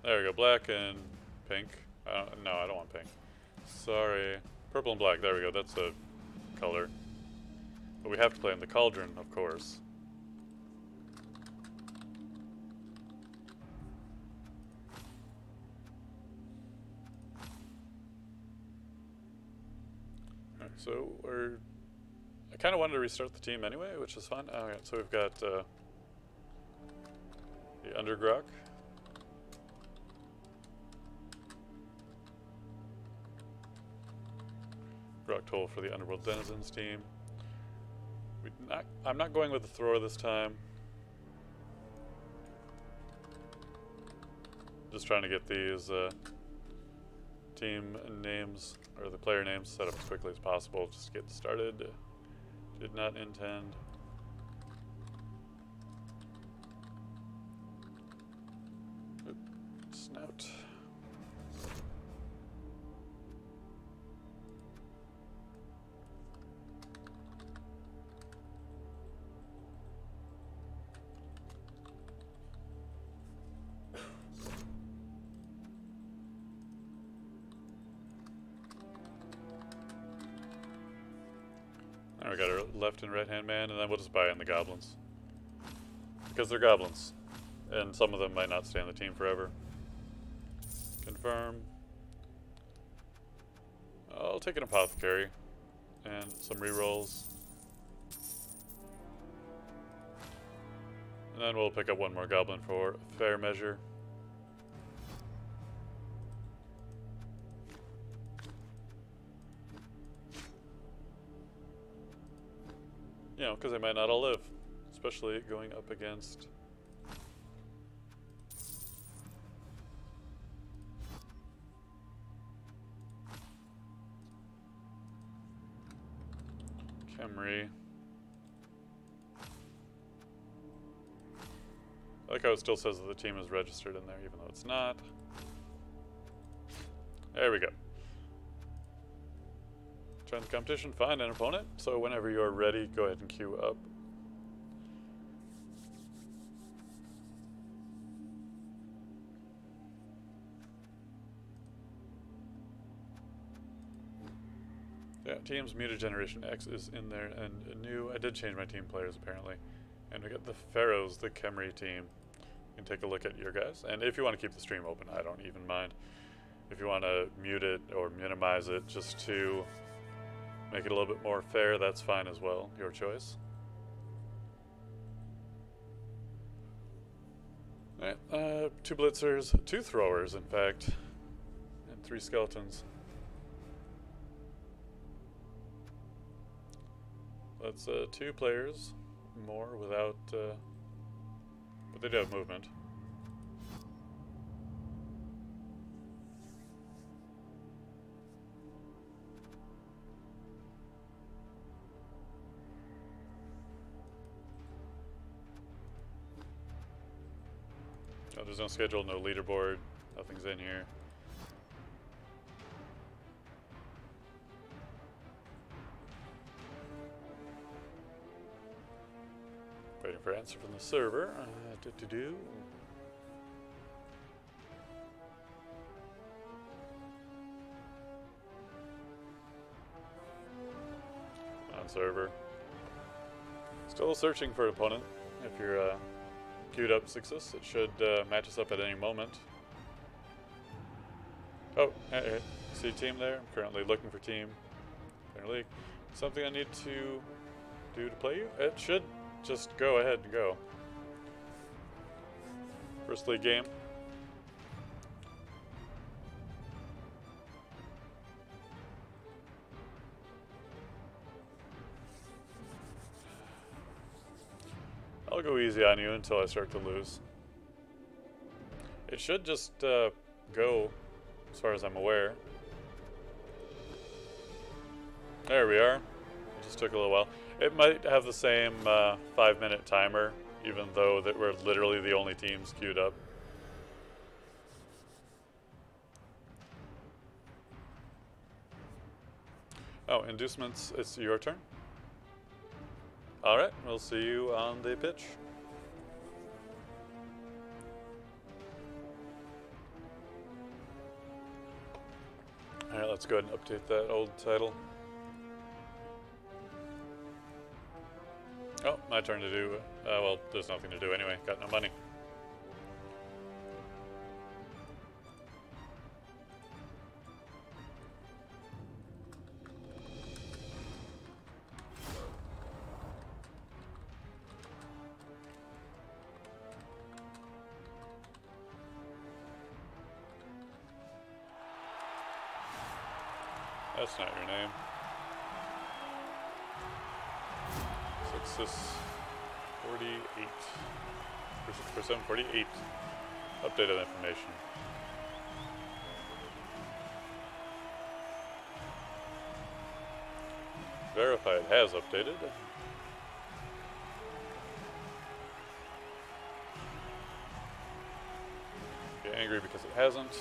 Speaker 1: There we go, black and pink. No, I don't want pink. Sorry. Purple and black, there we go, that's a color. But we have to play in the cauldron, of course. Alright, so I kind of wanted to restart the team anyway, which is fun. Alright, so we've got the Undergrok. Toll for the Underworld Denizens team. I'm not going with the thrower this time. Just trying to get these team names, or the player names, set up as quickly as possible. Just get started. Did not intend. Oop, snout. Now we got our left and right hand man, and then we'll just buy in the goblins. Because they're goblins. And some of them might not stay on the team forever. Confirm. I'll take an apothecary. And some rerolls. And then we'll pick up one more goblin for fair measure. You know, because they might not all live. Especially going up against... Camry. I like how it still says that the team is registered in there, even though it's not. There we go. Join the competition, find an opponent. So whenever you're ready, go ahead and queue up. Yeah, teams Muta Generation X is in there, and new. I did change my team players apparently, and we got the Pharaohs, the Khemri team. You can take a look at your guys, and if you want to keep the stream open, I don't even mind. If you want to mute it or minimize it just to make it a little bit more fair, that's fine as well. Your choice. Alright, 2 blitzers, 2 throwers, in fact, and 3 skeletons. That's 2 players more without, but they do have movement. Oh, there's no schedule, no leaderboard, nothing's in here. Waiting for answer from the server. On server. Still searching for an opponent. If you're queued up success, it should match us up at any moment. Oh, see team there? I'm currently looking for team. League. Something I need to do to play you? It should just go ahead and go. First league game. I'll go easy on you until I start to lose. It should just go, as far as I'm aware. There we are. It just took a little while. It might have the same 5-minute timer, even though that we're literally the only teams queued up. Oh, inducements, it's your turn. Alright, we'll see you on the pitch. Alright, let's go ahead and update that old title. Oh, my turn to do, well, there's nothing to do anyway, got no money. That's not your name. 648. For 748. Updated information. Verified has updated. Get angry because it hasn't.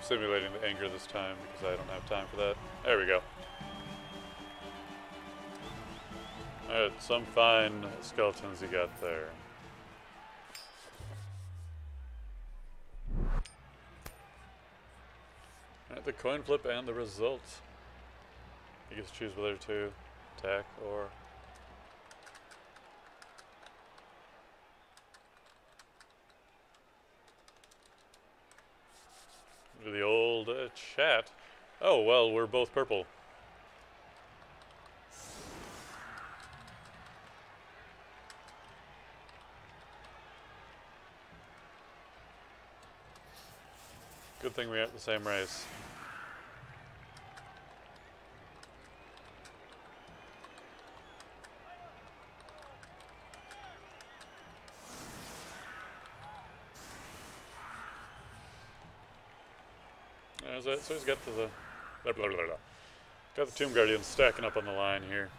Speaker 1: Simulating the anger this time because I don't have time for that. There we go. Alright, some fine skeletons you got there. Alright, the coin flip and the result. You get to choose whether to attack or... the old chat. Oh, well, we're both purple. Good thing we aren't the same race. So he's got the got the Tomb Guardians stacking up on the line here.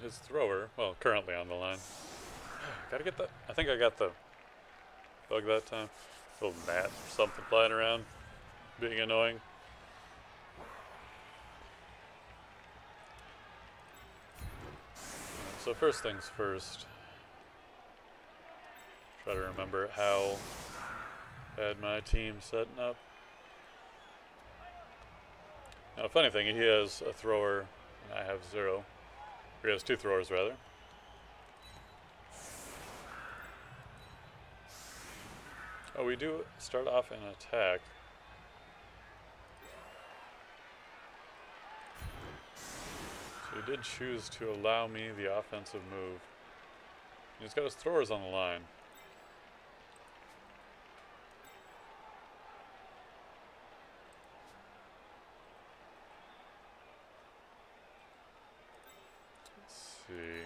Speaker 1: his thrower, well, currently on the line. Gotta get that. I think I got the bug that time. Little gnat or something flying around, being annoying. So first things first, try to remember how I had my team setting up. Now, funny thing, he has a thrower, and I have 0. Or he has 2 throwers, rather. Oh, we do start off in attack. So he did choose to allow me the offensive move. He's got his throwers on the line. Let's see.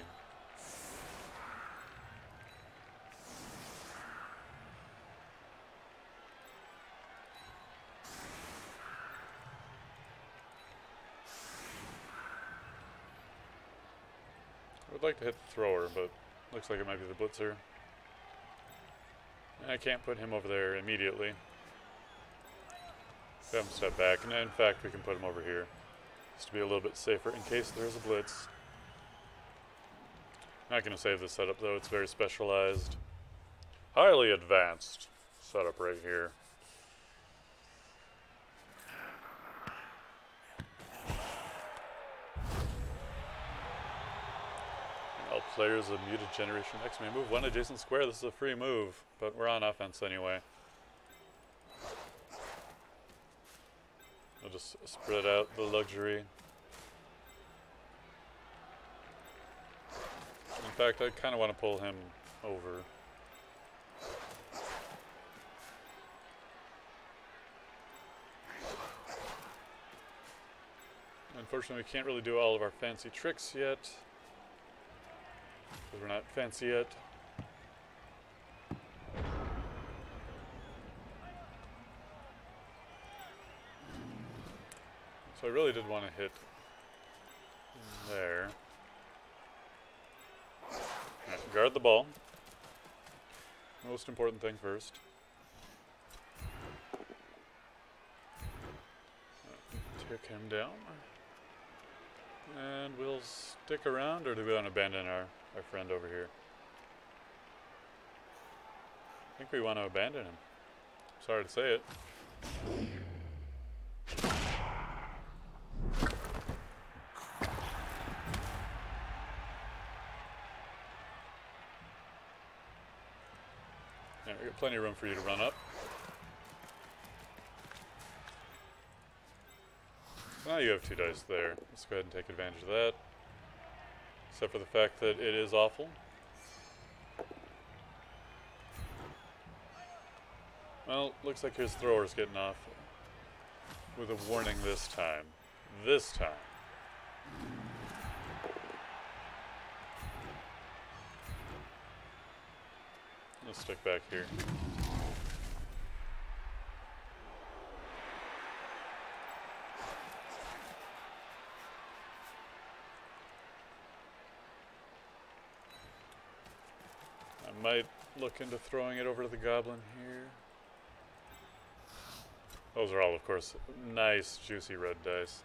Speaker 1: I would like to hit the thrower, but looks like it might be the blitzer. And I can't put him over there immediately. Have him step back, and in fact we can put him over here. Just to be a little bit safer in case there is a blitz. Not going to save this setup though, it's very specialized. Highly advanced setup right here. All players of muted Generation X may move 1 adjacent square. This is a free move, but we're on offense anyway. I'll just spread out the luxury. In fact, I kind of want to pull him over. Unfortunately, we can't really do all of our fancy tricks yet, because we're not fancy yet. So I really did want to hit there. Right, guard the ball. Most important thing first. Take him down. And we'll stick around, or do we want to abandon our friend over here? I think we want to abandon him. Sorry to say it. Yeah, we got plenty of room for you to run up. Now you have 2 dice there. Let's go ahead and take advantage of that. Except for the fact that it is awful. Well, looks like his thrower's getting off with a warning this time. This time. Let's stick back here. I might look into throwing it over to the Goblin here. Those are all, of course, nice, juicy red dice.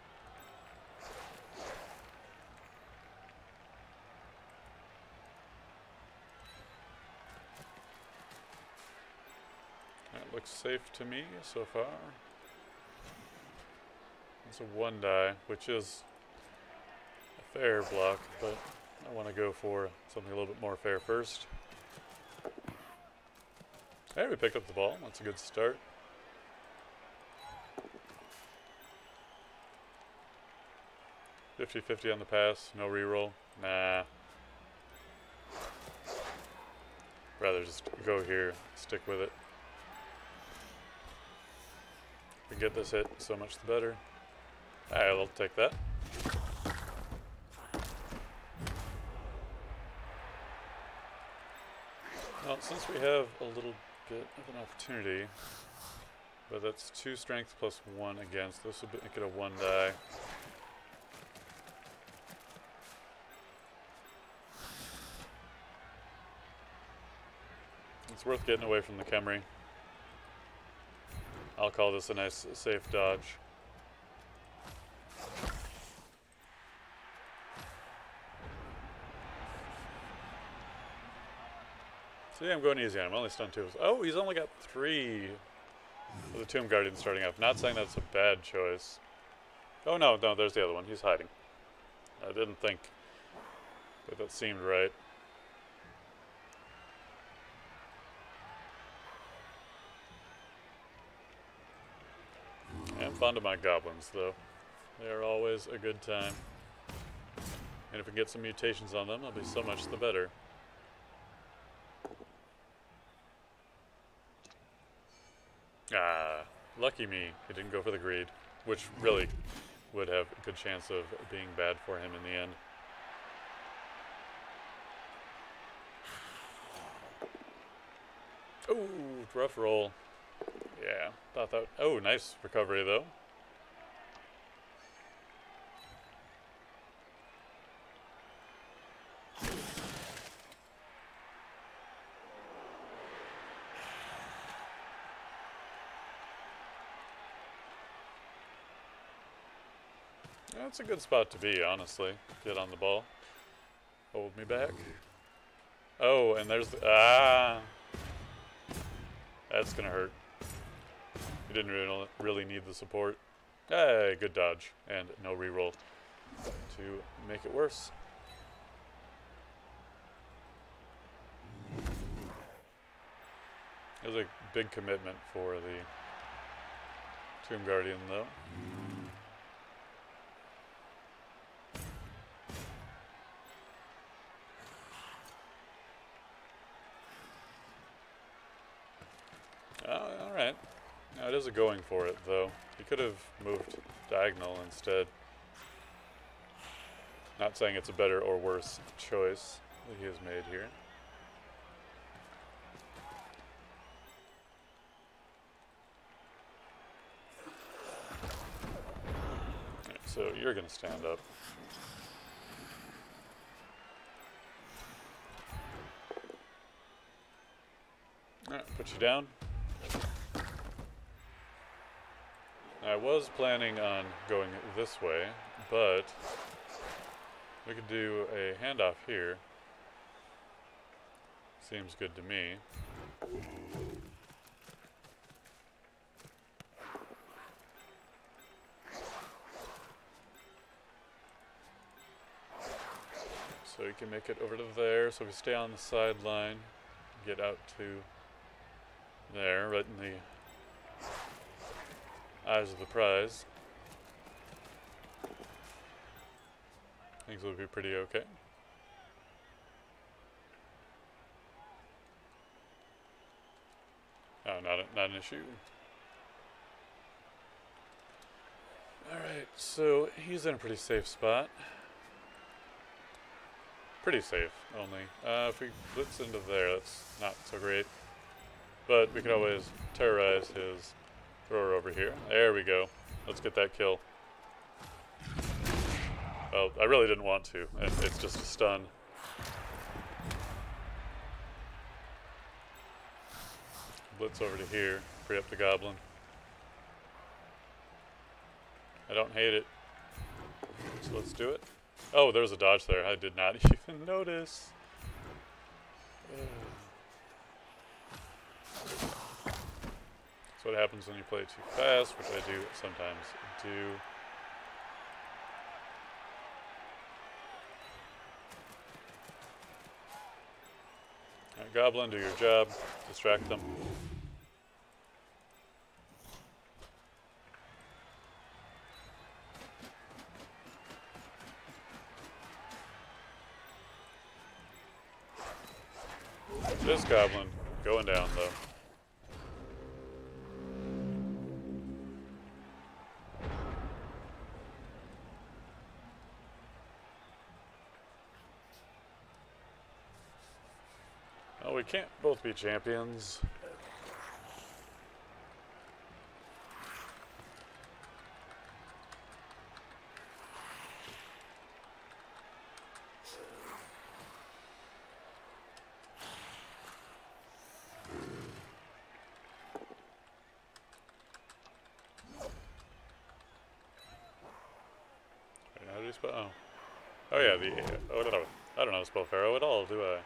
Speaker 1: That looks safe to me so far. It's a 1 die, which is a fair block, but I want to go for something a little bit more fair first. Hey, we picked up the ball. That's a good start. $50-50 on the pass. No reroll. Nah. Rather just go here. Stick with it. If we get this hit, so much the better. Alright, I'll take that. Well, since we have a little bit of an opportunity, but that's 2 strength plus 1 against. This will make it a 1 die. It's worth getting away from the Khemri. I'll call this a nice, safe dodge. So yeah, I'm going easy on him. I'm only stunned 2. Oh, he's only got 3 with the Tomb Guardian starting off. Not saying that's a bad choice. Oh no, there's the other one. He's hiding. I didn't think that seemed right. I'm fond of my goblins, though. They are always a good time. And if we can get some mutations on them, it'll be so much the better. Ah, lucky me. He didn't go for the greed, which really would have a good chance of being bad for him in the end. Ooh, rough roll. Yeah, thought that. Oh, nice recovery though. That's a good spot to be, honestly. Get on the ball. Hold me back. Oh, and there's the, that's gonna hurt. We didn't really need the support. Hey, good dodge. And no reroll to make it worse. It was a big commitment for the Tomb Guardian, though. Alright. Now it is a going for it, though. He could have moved diagonal instead. Not saying it's a better or worse choice that he has made here. Right, so you're going to stand up. Alright, put you down. I was planning on going this way, but we could do a handoff here. Seems good to me. So you can make it over to there. So we stay on the sideline, get out to there, right in the eyes of the prize. Things will be pretty okay. Oh, not an issue. Alright, so he's in a pretty safe spot. Pretty safe, only. If we blitz into there, that's not so great. But we can always terrorize his thrower over here. There we go. Let's get that kill. Well, I really didn't want to, and it's just a stun. Blitz over to here, free up the Goblin. I don't hate it. So let's do it. Oh, there's a dodge there. I did not even notice. That's what happens when you play too fast, which I do sometimes do. Alright, Goblin, do your job. Distract them. This Goblin going down, though. Oh, we can't both be champions. Oh. Oh yeah, the... Oh, no, I don't know how to spell Pharaoh at all, do I?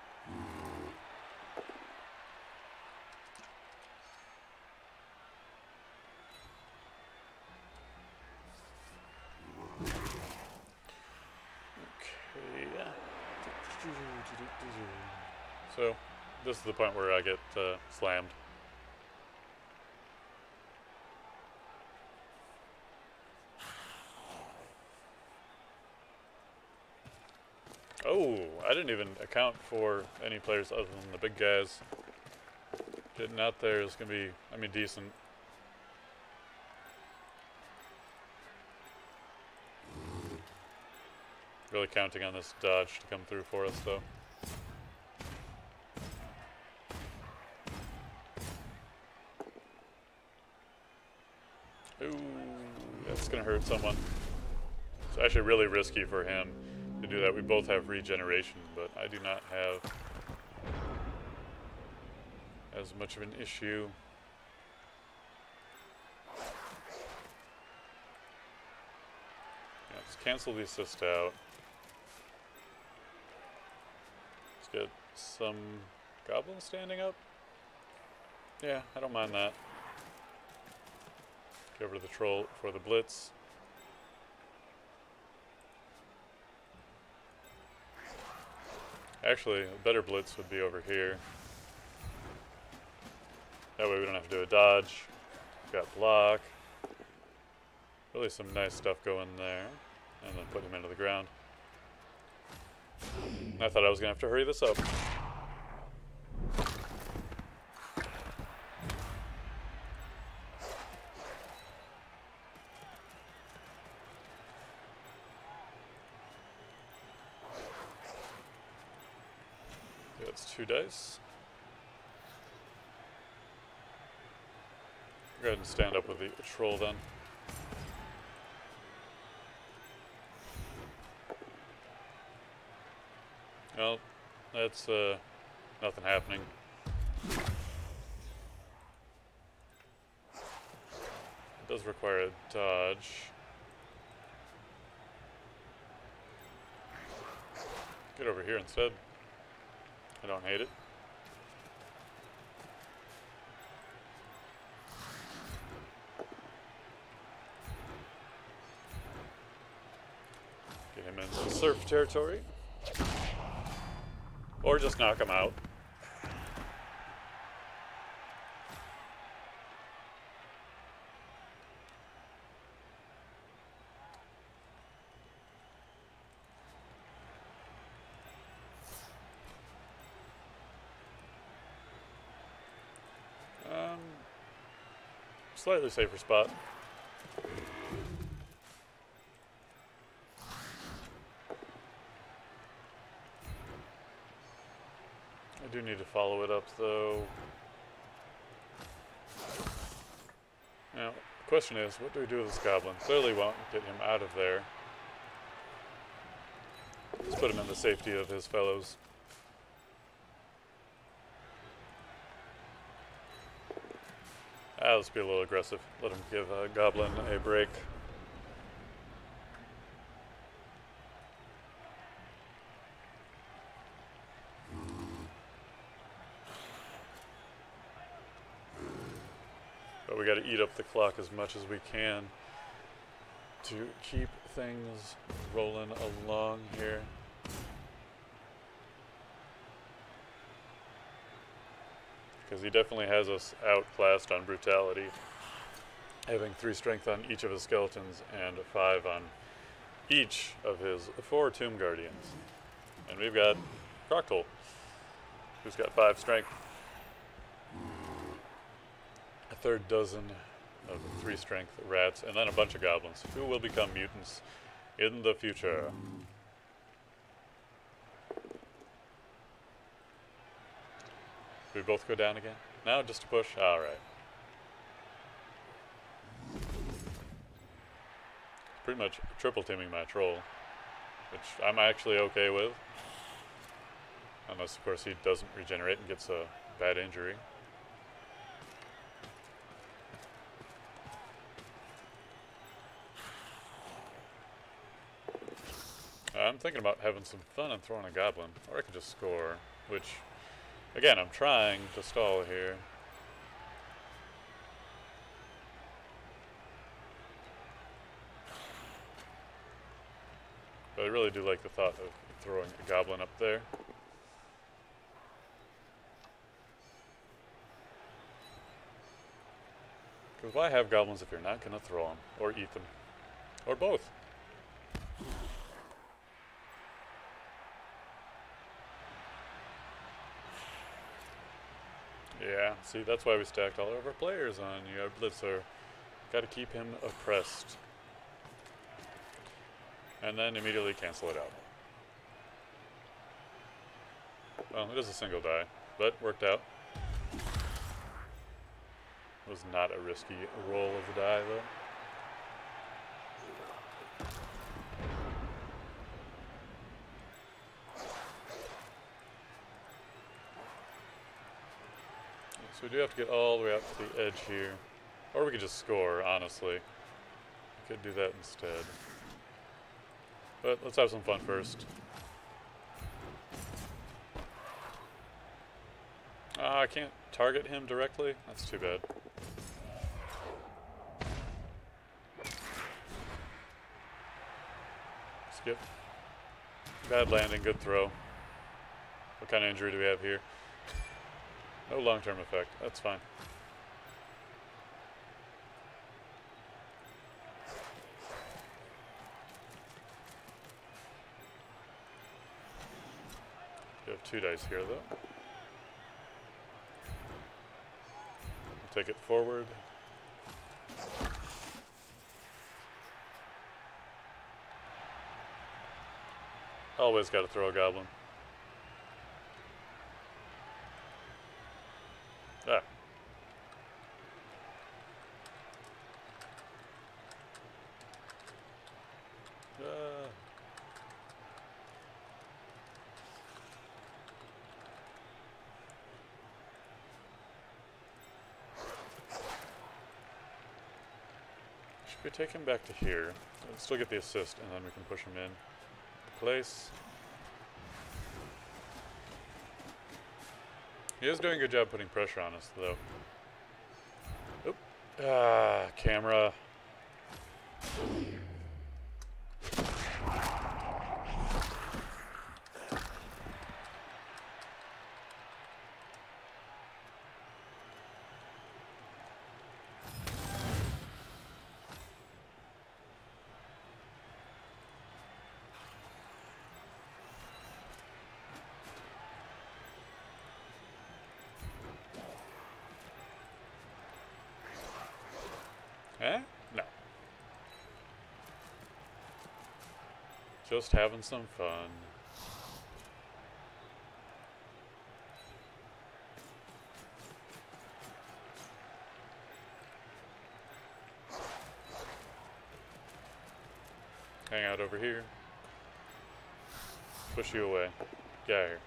Speaker 1: Okay. So, this is the point where I get slammed. Oh, I didn't even account for any players other than the big guys. Getting out there is going to be, I mean, decent. Really counting on this dodge to come through for us, though. Ooh, that's going to hurt someone. It's actually really risky for him to do that. We both have regeneration, but I do not have as much of an issue. Yeah, let's cancel the assist out. Let's get some goblins standing up. Yeah, I don't mind that. Get over to the troll for the blitz. Actually, a better blitz would be over here. That way we don't have to do a dodge. We've got block. Really some nice stuff going there. And then put him into the ground. I thought I was going to have to hurry this up. That's 2 dice. Go ahead and stand up with the troll then. Well, that's nothing happening. It does require a dodge. Get over here instead. I don't hate it. Get him into surf territory. Or just knock him out. Slightly safer spot. I do need to follow it up though. Now, the question is, what do we do with this goblin? Clearly won't get him out of there. Let's put him in the safety of his fellows. Let's be a little aggressive. Let him give Goblin a break. But we got to eat up the clock as much as we can to keep things rolling along here. Because he definitely has us outclassed on brutality, having 3 strength on each of his skeletons and 5 on each of his 4 Tomb Guardians. And we've got Croctole, who's got 5 strength. A 3rd dozen of 3 strength rats, and then a bunch of goblins, who will become mutants in the future. Do we both go down again? No, just a push? Alright. Pretty much triple teaming my troll, which I'm actually okay with. Unless, of course, he doesn't regenerate and gets a bad injury. I'm thinking about having some fun and throwing a Goblin. Or I could just score, which, again, I'm trying to stall here. But I really do like the thought of throwing a Goblin up there. Because why have Goblins if you're not going to throw them? Or eat them? Or both? Yeah, see, that's why we stacked all of our players on you. Our Blitzer. Got to keep him oppressed. And then immediately cancel it out. Well, it is a single die, but worked out. Was not a risky roll of the die, though. So we do have to get all the way out to the edge here. Or we could just score, honestly. We could do that instead. But let's have some fun first. I can't target him directly. That's too bad. Skip. Bad landing, good throw. What kind of injury do we have here? No long-term effect. That's fine. We have 2 dice here, though. Take it forward. Always got to throw a Goblin. Ah. Should we take him back to here? We'll still get the assist, and then we can push him in place. He is doing a good job putting pressure on us, though. Oop. Ah, camera. Eh? No. Just having some fun. Hang out over here. Push you away. Get out of here.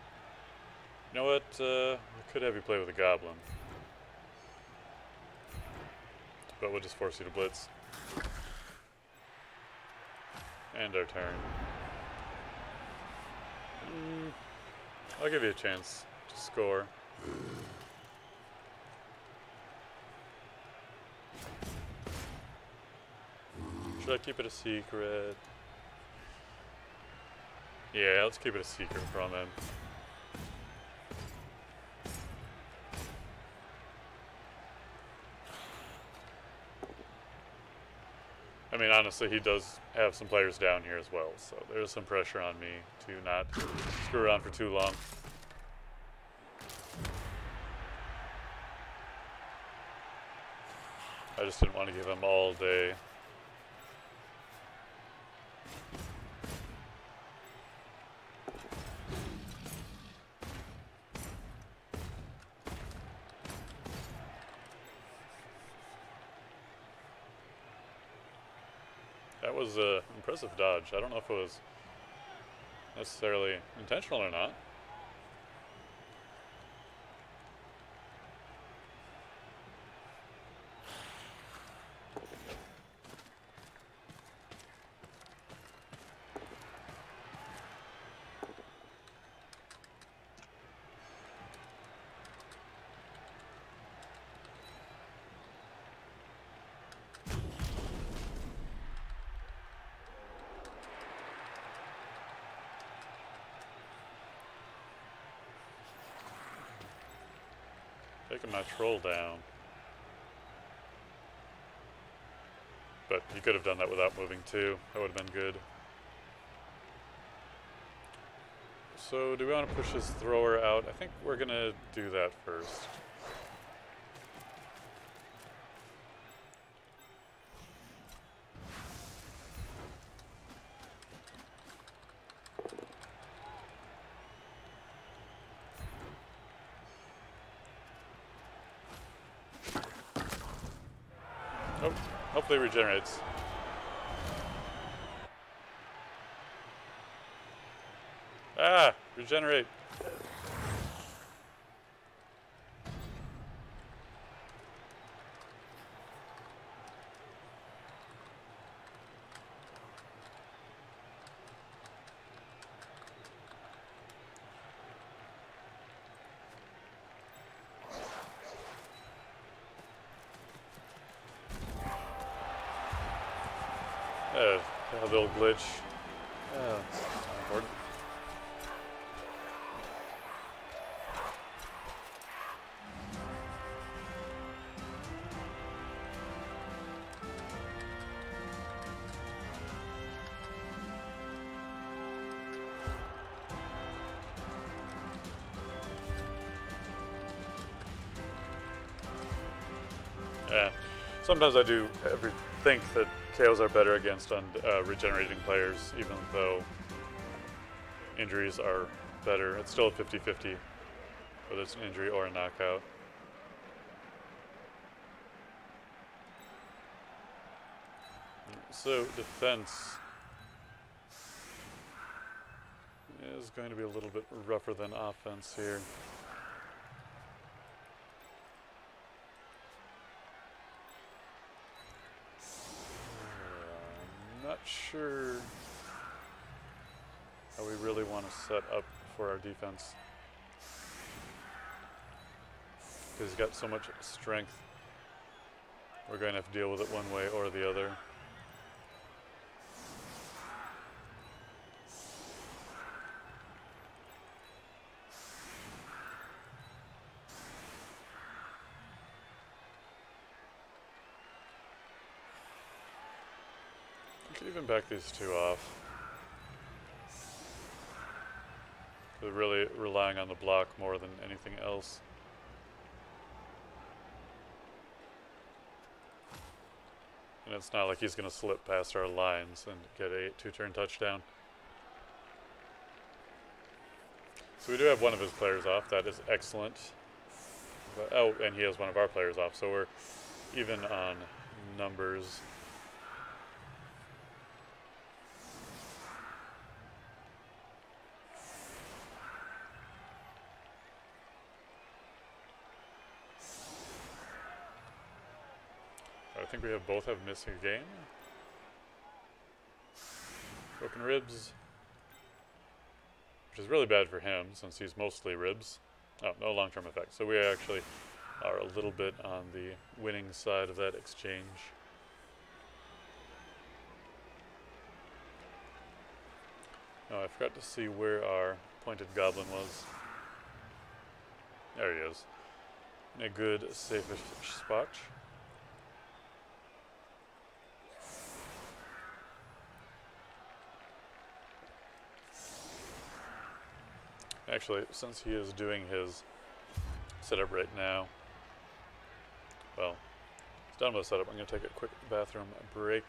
Speaker 1: You know what? I could have you play with a Goblin. But we'll just force you to blitz. And our turn. I'll give you a chance to score. Should I keep it a secret? Yeah, let's keep it a secret from him. I mean, honestly, he does have some players down here as well, so there's some pressure on me to not screw around for too long. I just didn't want to give him all day. That was an impressive dodge. I don't know if it was necessarily intentional or not. Taking my troll down. But he could have done that without moving too. That would have been good. So do we want to push his thrower out? I think we're going to do that first. Oh, hopefully it regenerates. Ah! Regenerate! A little glitch. It's not important. Yeah. Sometimes I do think that KOs are better against regenerating players, even though injuries are better. It's still a 50-50, whether it's an injury or a knockout. So defense is going to be a little bit rougher than offense here. Not sure how we really want to set up for our defense, because he's got so much strength. We're going to have to deal with it one way or the other. I could even back these two off. They're really relying on the block more than anything else. And it's not like he's going to slip past our lines and get a 2-turn touchdown. So we do have one of his players off. That is excellent. But, oh, and he has one of our players off. So we're even on numbers. I think we both have missing a game. Broken ribs. Which is really bad for him since he's mostly ribs. Oh, no long-term effect. So we actually are a little bit on the winning side of that exchange. Oh, I forgot to see where our pointed goblin was. There he is. In a good, safe spot. Actually, since he is doing his setup right now, well, he's done with the setup. I'm going to take a quick bathroom break.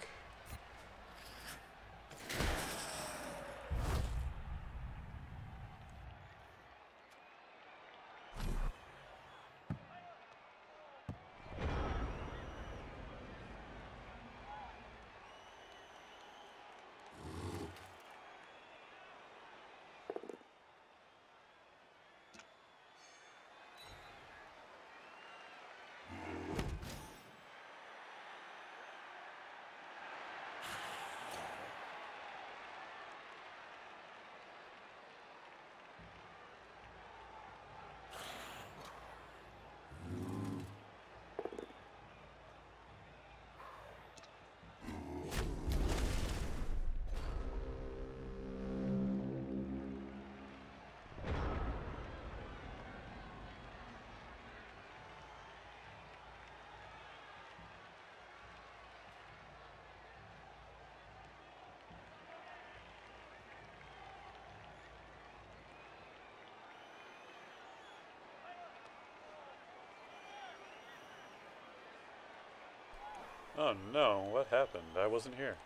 Speaker 1: Oh no, what happened? I wasn't here.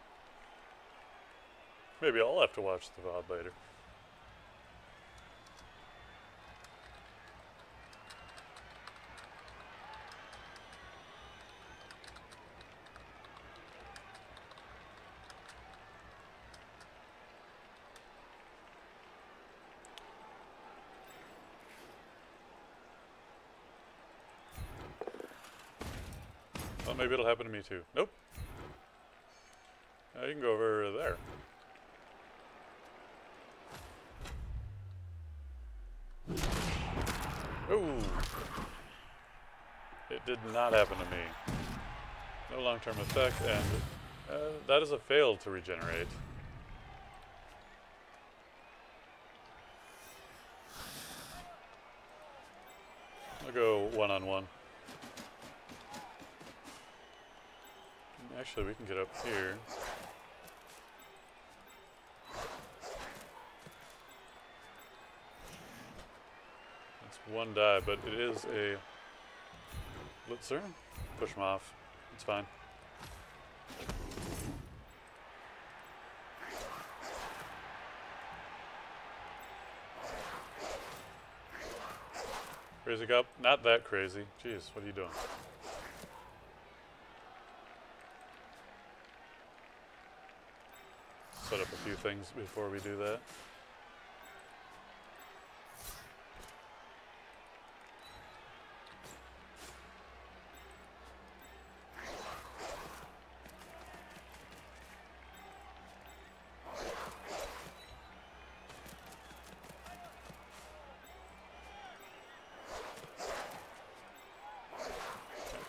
Speaker 1: Maybe I'll have to watch the VOD later. Well, maybe it'll happen to me too. Nope. You can go over there. Ooh. It did not happen to me. No long-term effect, and that is a fail to regenerate. I'll go one-on-one. Actually, we can get up here. That's one die, but it is a blitzer. Push him off. It's fine. Crazy Cop? Not that crazy. Jeez, what are you doing? Set up a few things before we do that.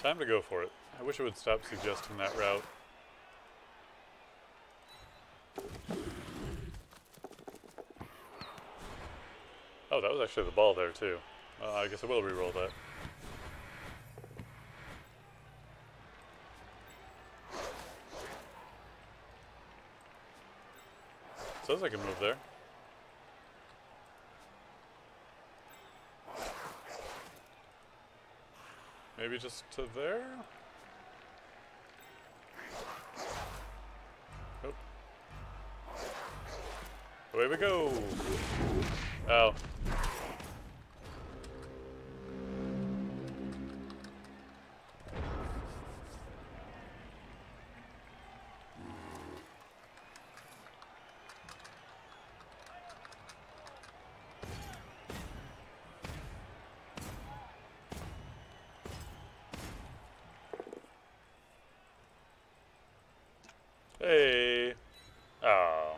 Speaker 1: Time to go for it. I wish it would stop suggesting that route. Oh, that was actually the ball there too. I guess I will re-roll that. Says I can move there. Maybe just to there? Oh. Away we go! Ow. Hey! Oh.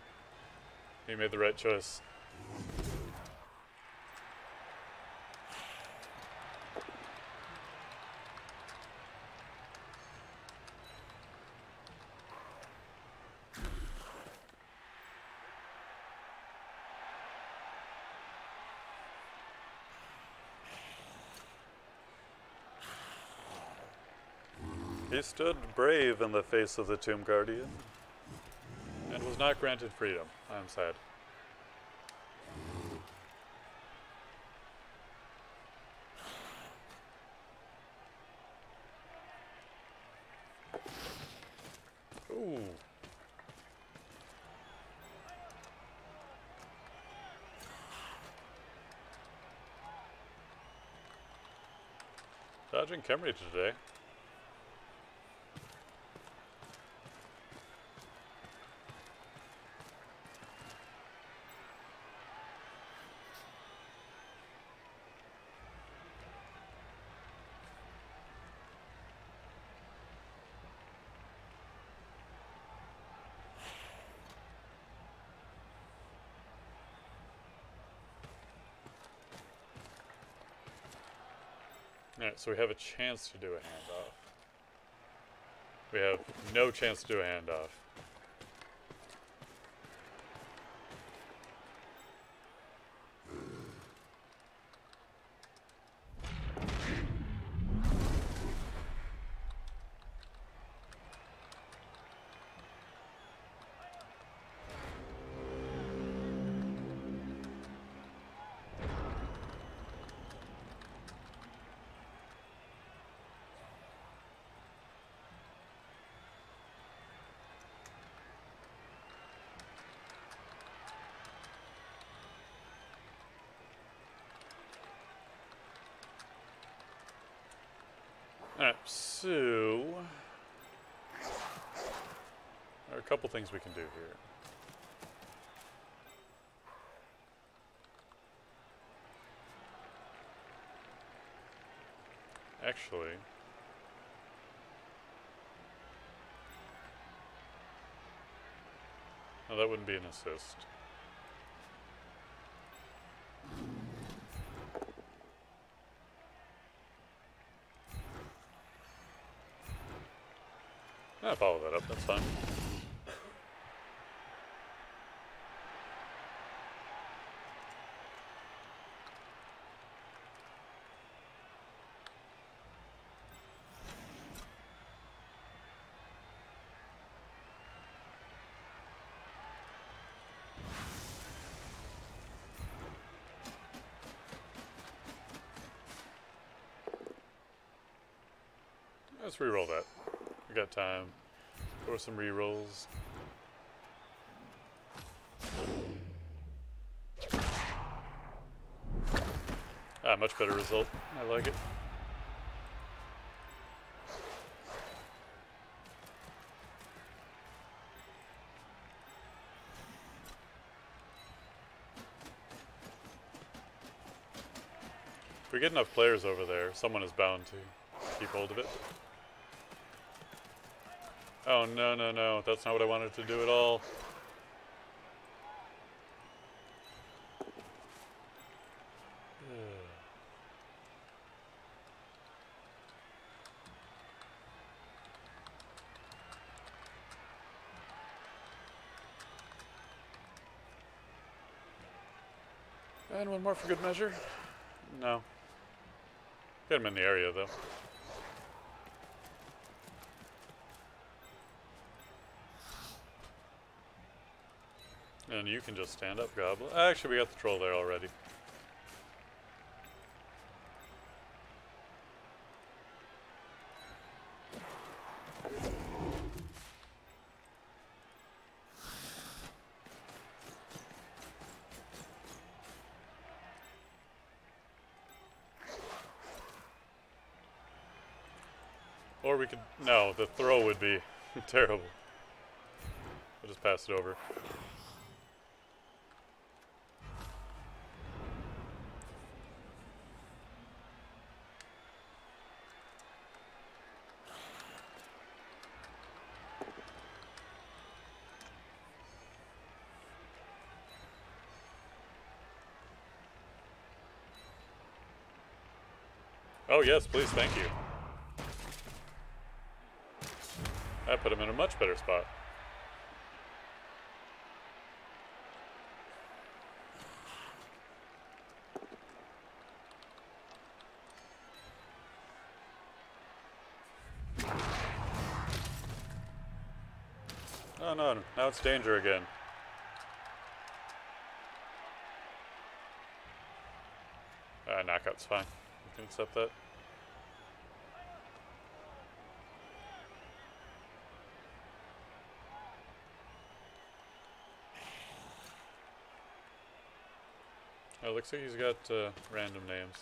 Speaker 1: He made the right choice. He stood brave in the face of the Tomb Guardian, and was not granted freedom. I'm sad. Ooh. Dodging Kemri today. Alright, so we have a chance to do a handoff. We have no chance to do a handoff. Alright, so there are a couple things we can do here. Actually, no, that wouldn't be an assist. I'll follow that up, that's fine. Let's reroll that. We got time for some rerolls. Ah, much better result. I like it. If we get enough players over there, someone is bound to keep hold of it. Oh, no, no, no. That's not what I wanted to do at all. And one more for good measure. No. Get him in the area, though. And you can just stand up, Goblin. Actually, we got the troll there already. Or we could... No, the throw would be terrible. We'll just pass it over. Oh yes, please, thank you. That put him in a much better spot. Oh no, now it's danger again. Knockout's fine. We can accept that. Oh, looks like he's got random names.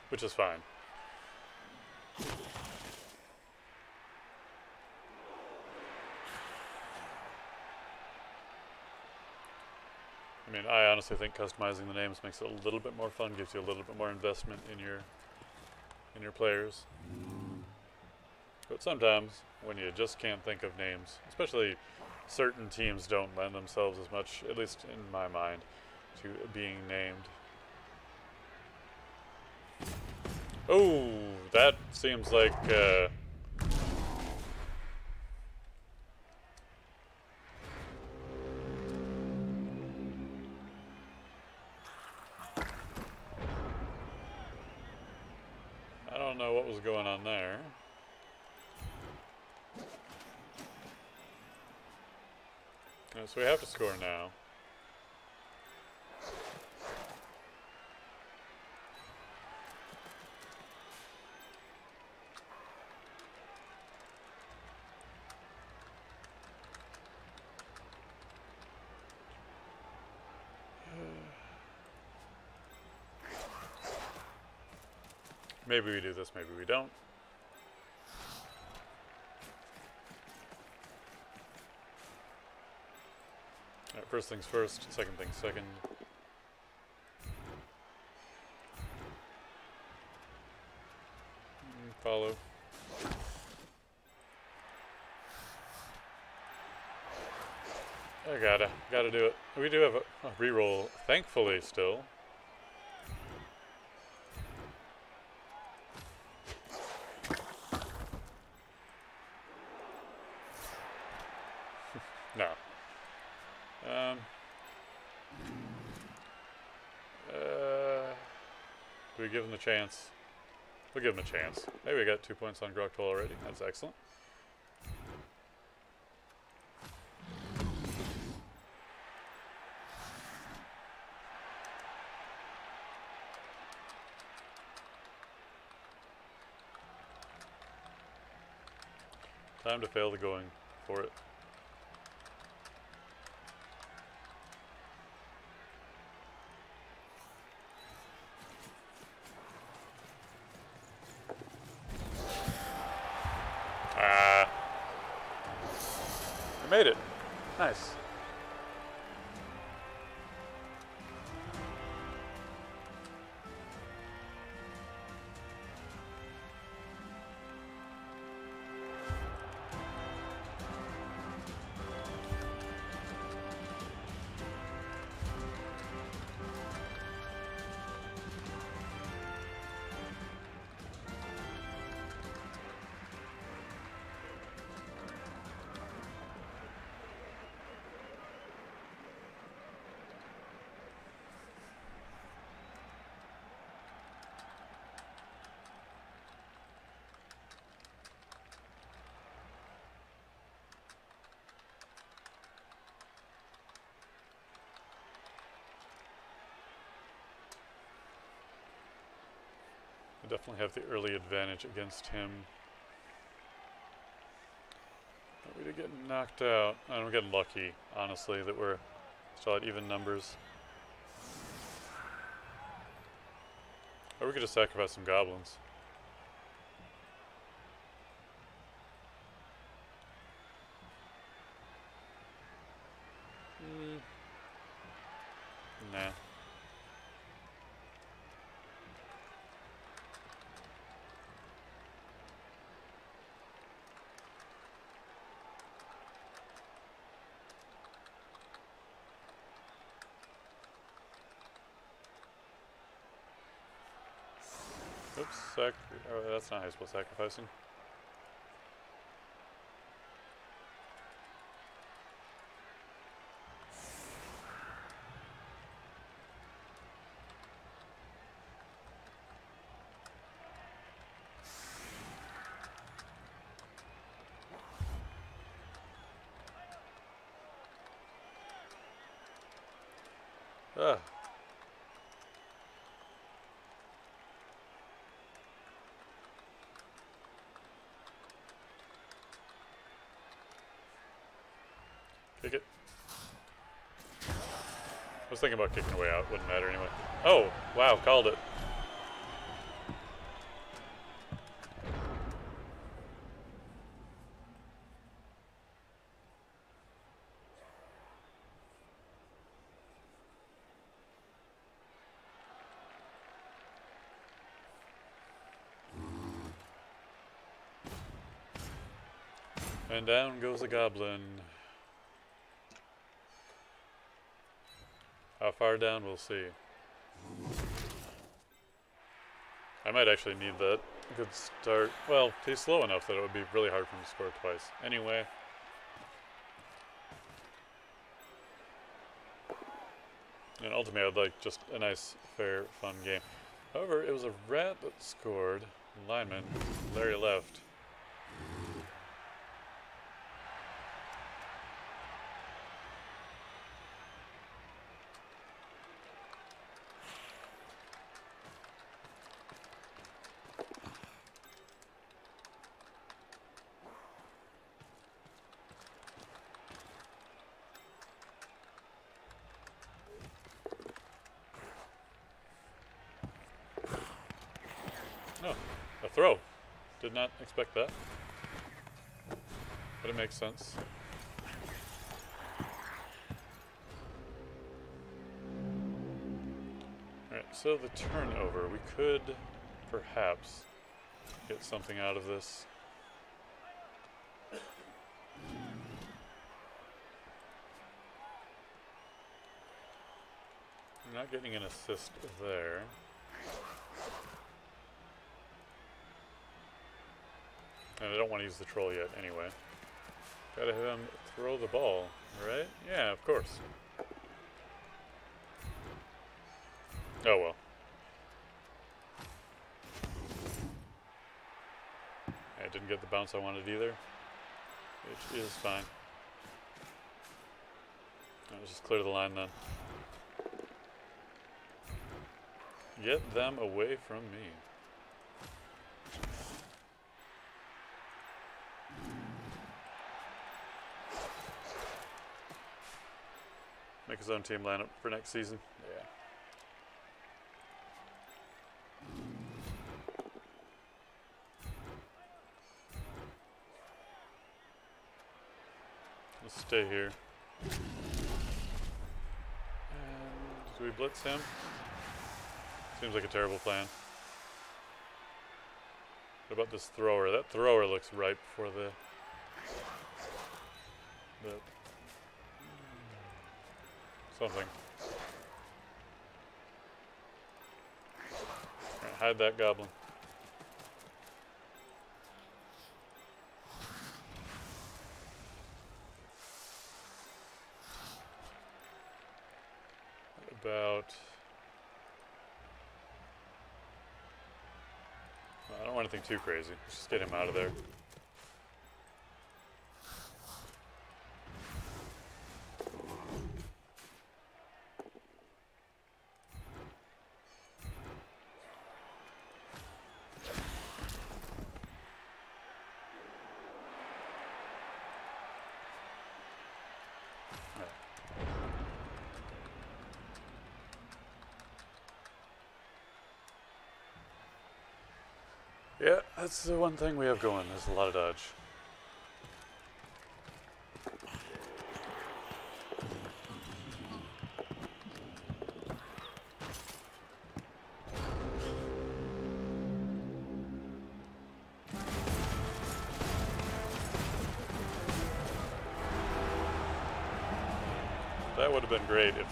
Speaker 1: Which is fine. I mean, I honestly think customizing the names makes it a little bit more fun, gives you a little bit more investment in your players. But sometimes, when you just can't think of names, especially certain teams don't lend themselves as much, at least in my mind, to being named. Oh, that seems like... I don't know what was going on there. So we have to score now. Maybe we do this, maybe we don't. Alright, first things first, second things second. Follow. I gotta do it. We do have a reroll, thankfully, still. No. Do we give him the chance? We'll give him a chance. Hey, we got 2 points on Groktoll already. That's excellent. Time to fail the going for it. I made it. Nice. We definitely have the early advantage against him. But we did get knocked out, and we're getting lucky, honestly, that we're still at even numbers. Or we could just sacrifice some goblins. Nah. Oops, oh, that's not how you're supposed to sacrificing. Ah. Kick it. I was thinking about kicking away out. Wouldn't matter anyway. Oh, wow, called it. And down goes the Goblin. How far down, we'll see. I might actually need that good start. Well, he's slow enough that it would be really hard for him to score twice. Anyway. And ultimately, I'd like just a nice, fair, fun game. However, it was a rat that scored. Lineman. Larry left. Oh, throw. Did not expect that. But it makes sense. Alright, so the turnover. We could perhaps get something out of this. We're not getting an assist there. And I don't want to use the troll yet anyway. Gotta have him throw the ball, right? Yeah, of course. Oh well. I didn't get the bounce I wanted either, which is fine. Let's just clear the line then. Get them away from me. Make his own team lineup for next season. Yeah. Let's stay here. And do we blitz him? Seems like a terrible plan. What about this thrower? That thrower looks ripe for the something. Right, hide that goblin. What about... I don't want anything too crazy. Let's just get him out of there. Yeah, that's the one thing we have going. There's a lot of dodge. That would have been great if...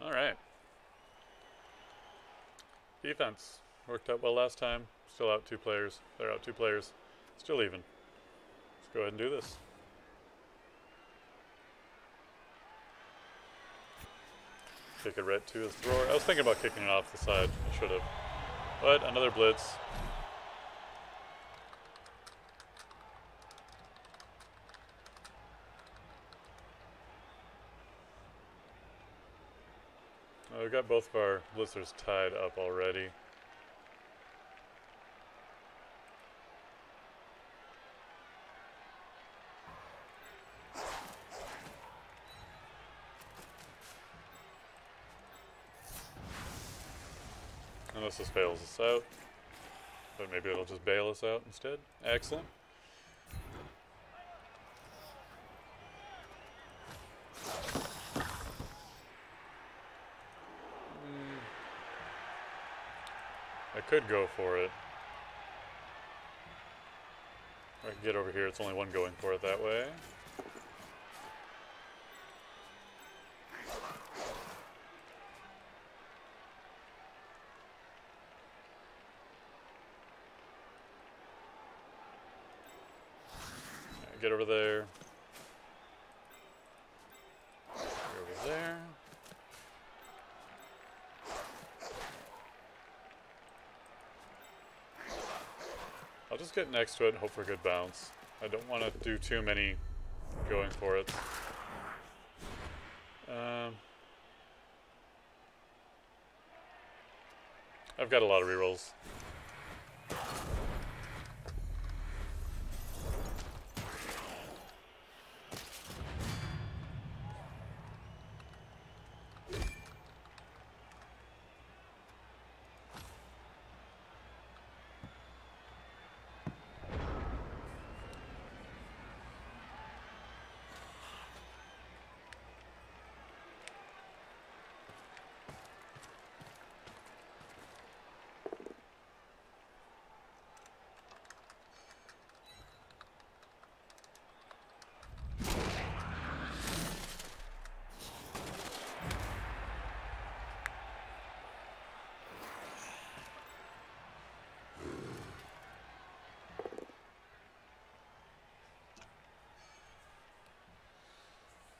Speaker 1: Alright. Defense. Worked out well last time. Still out 2 players. They're out 2 players. Still even. Let's go ahead and do this. Kick it right to his thrower. I was thinking about kicking it off the side. I should have. But another blitz. We've got both of our blitzers tied up already. Unless this bails us out. But maybe it'll just bail us out instead. Excellent. I could go for it. Or I can get over here. It's only one going for it that way. Get over there. Get over there. I'll just get next to it and hope for a good bounce. I don't want to do too many going for it. I've got a lot of rerolls.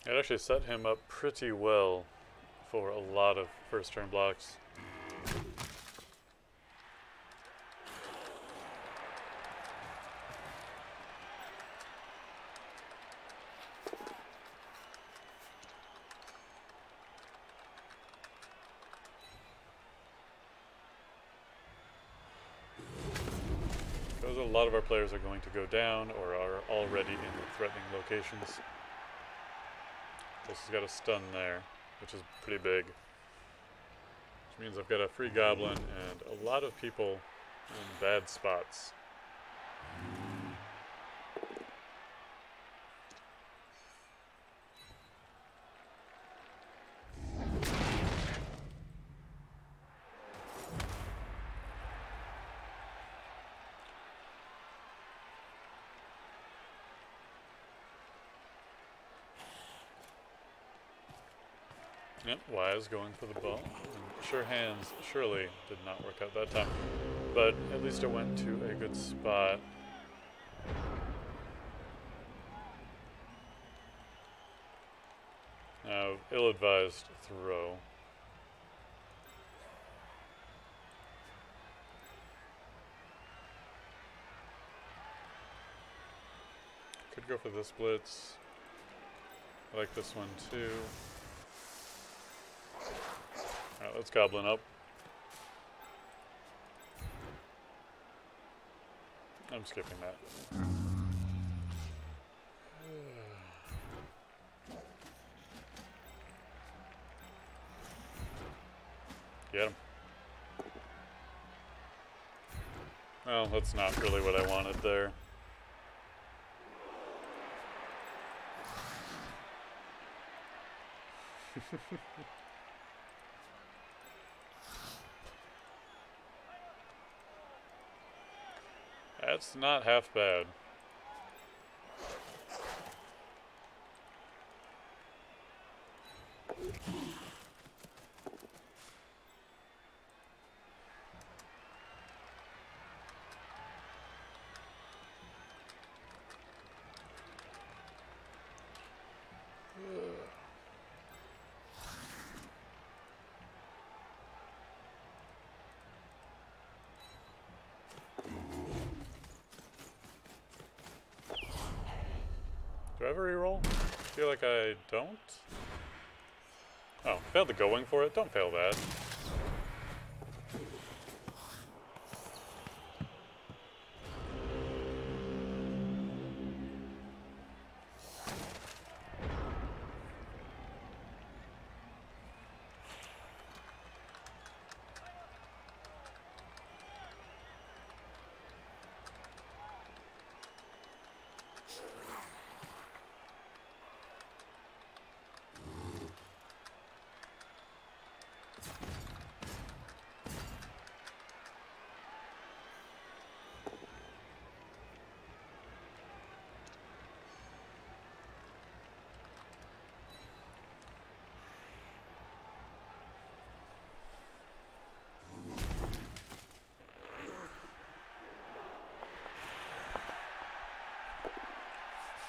Speaker 1: It actually set him up pretty well for a lot of first turn blocks. Because a lot of our players are going to go down or are already in threatening locations. This has got a stun there, which is pretty big. Which means I've got a free Goblin and a lot of people in bad spots. Yep, Wise going for the ball. And sure hands surely did not work out that time, but at least it went to a good spot. Now, ill-advised throw. Could go for this blitz. I like this one too. Alright, let's Goblin up. I'm skipping that. Get him. Well, that's not really what I wanted there. That's not half bad. Do I ever reroll? I feel like I don't. Oh, failed the going for it. Don't fail that.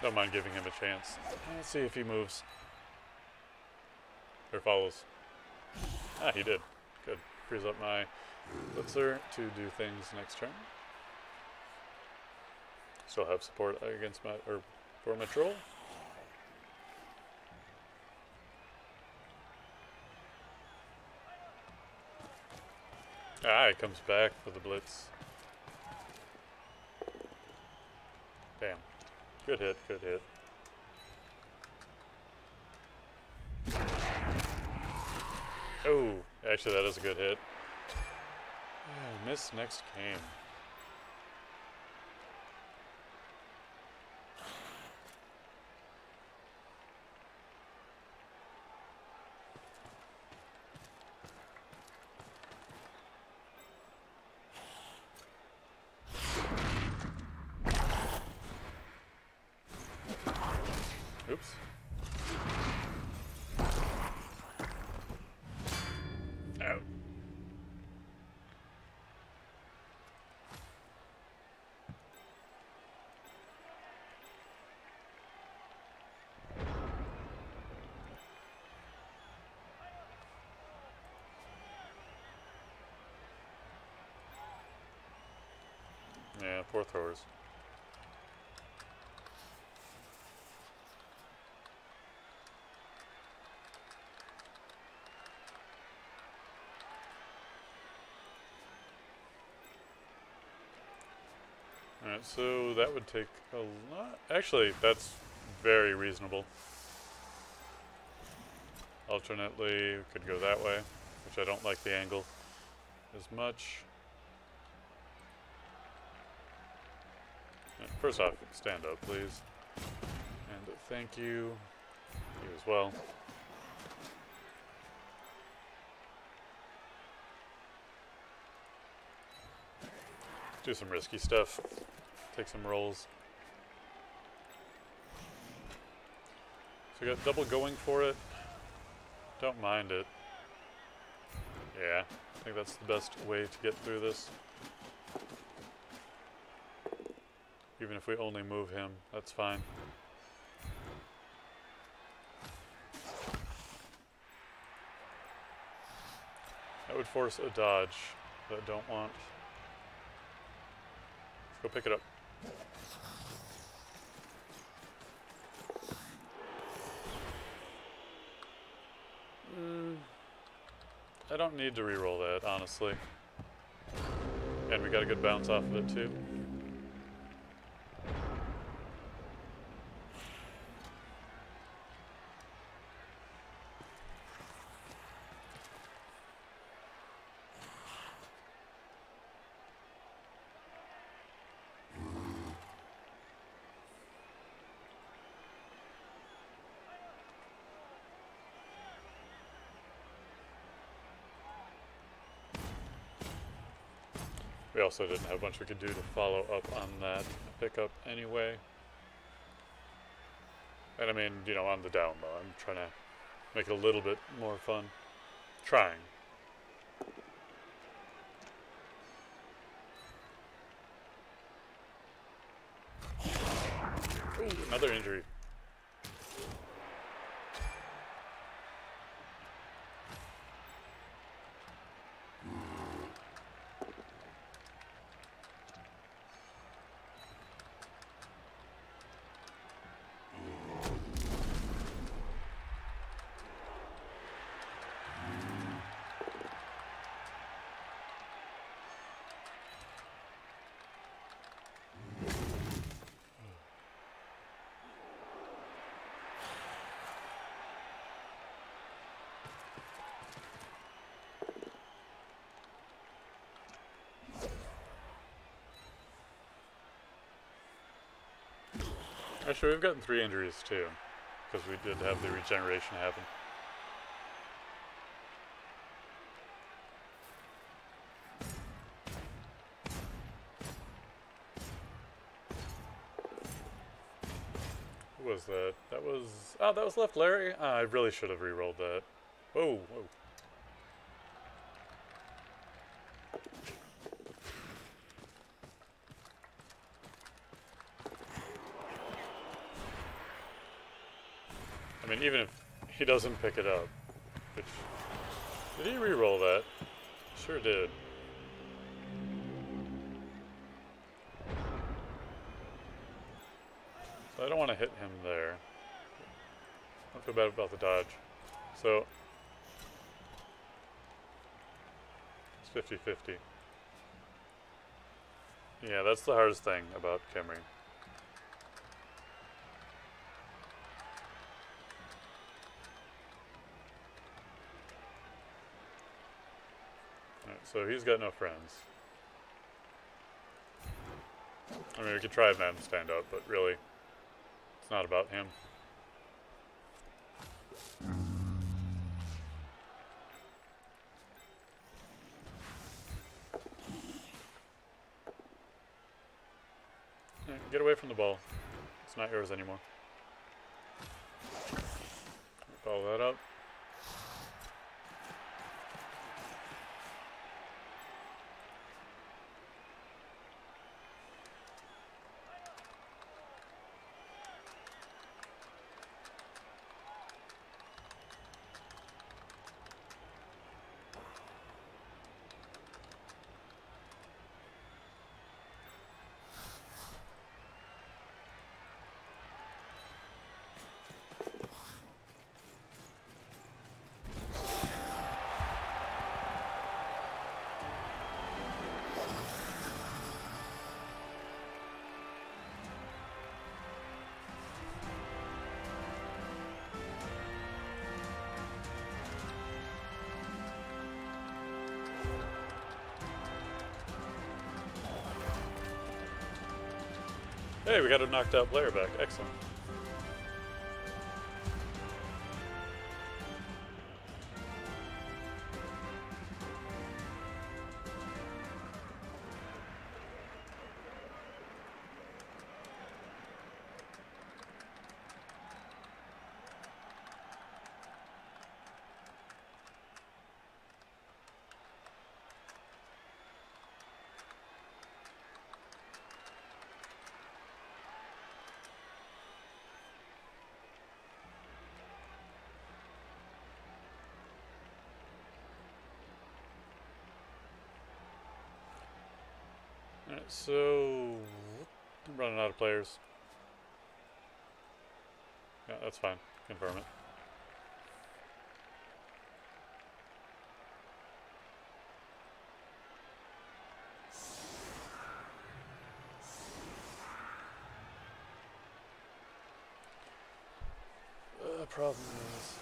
Speaker 1: Don't mind giving him a chance. Let's see if he moves. Or follows. Ah, he did. Good. Frees up my blitzer to do things next turn. Still have support against my, or for my troll. Ah, he comes back for the blitz. Damn. Good hit, good hit. Oh, actually that is a good hit. Miss next game. Oops. Out. Yeah, poor throwers. Alright, so that would take a lot. Actually, that's very reasonable. Alternately, we could go that way, which I don't like the angle as much. And first off, stand up, please. And thank you. You as well. Do some risky stuff. Take some rolls. So we got double going for it. Don't mind it. Yeah, I think that's the best way to get through this. Even if we only move him, that's fine. That would force a dodge that I don't want. Let's go pick it up. I don't need to re-roll that, honestly. And we got a good bounce off of it, too. We also didn't have much we could do to follow up on that pickup anyway. And I mean, you know, on the down low, I'm trying to make it a little bit more fun. Trying. Ooh, another injury. Actually, we've gotten 3 injuries too, because we did have the regeneration happen. Who was that? That was... Oh, that was Left Larry? Oh, I really should have re-rolled that. Whoa, whoa. I mean, even if he doesn't pick it up, which... Did he re-roll that? Sure did. So I don't want to hit him there. I don't feel bad about the dodge. So... It's 50-50. Yeah, that's the hardest thing about Khemri. Alright, so he's got no friends. I mean, we could try and have him stand out, but really, it's not about him. Right, get away from the ball. It's not yours anymore. Follow that up. Hey, we got a knocked out player back. Excellent. Alright, so I'm running out of players. Yeah, that's fine. Confirm it. The problem is...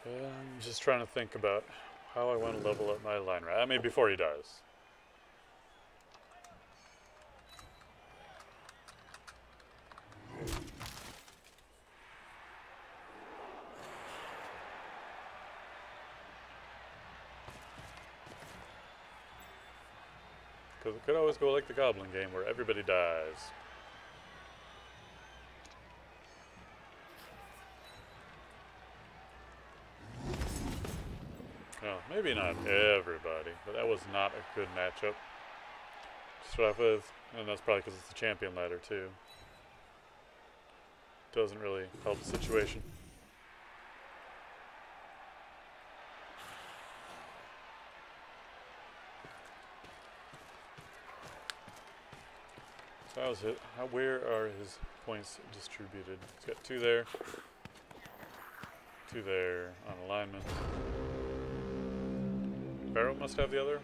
Speaker 1: I'm just trying to think about how I want to level up my line rat. I mean, before he dies. Because it could always go like the Goblin game where everybody dies. Well, maybe not everybody, but that was not a good matchup to start off with. And that's probably because it's a champion ladder too. Doesn't really help the situation. So how's it? Where are his points distributed? He's got 2 there, 2 there on alignment. Barrow must have the other.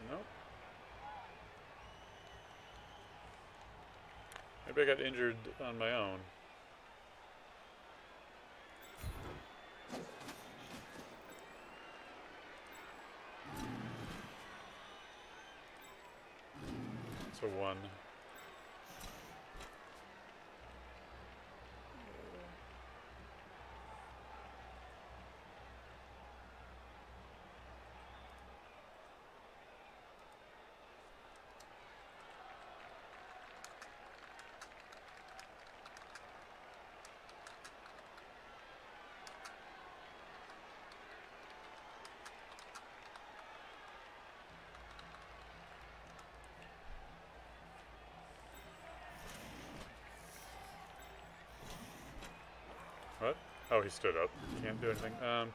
Speaker 1: Nope. Maybe I got injured on my own. So 1. What? Oh, he stood up. Can't do anything. I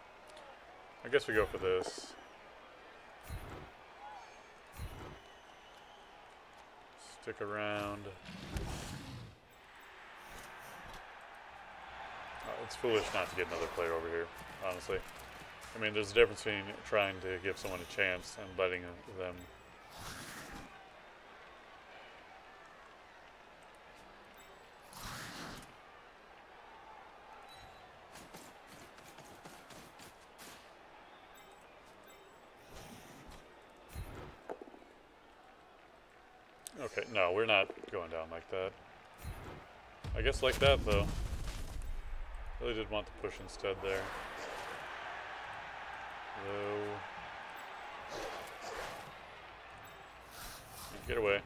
Speaker 1: guess we go for this. Stick around. It's foolish not to get another player over here, honestly. I mean, there's a difference between trying to give someone a chance and letting them. Okay, no, we're not going down like that. I guess like that, though. Really did want to push instead there. Though. Get away.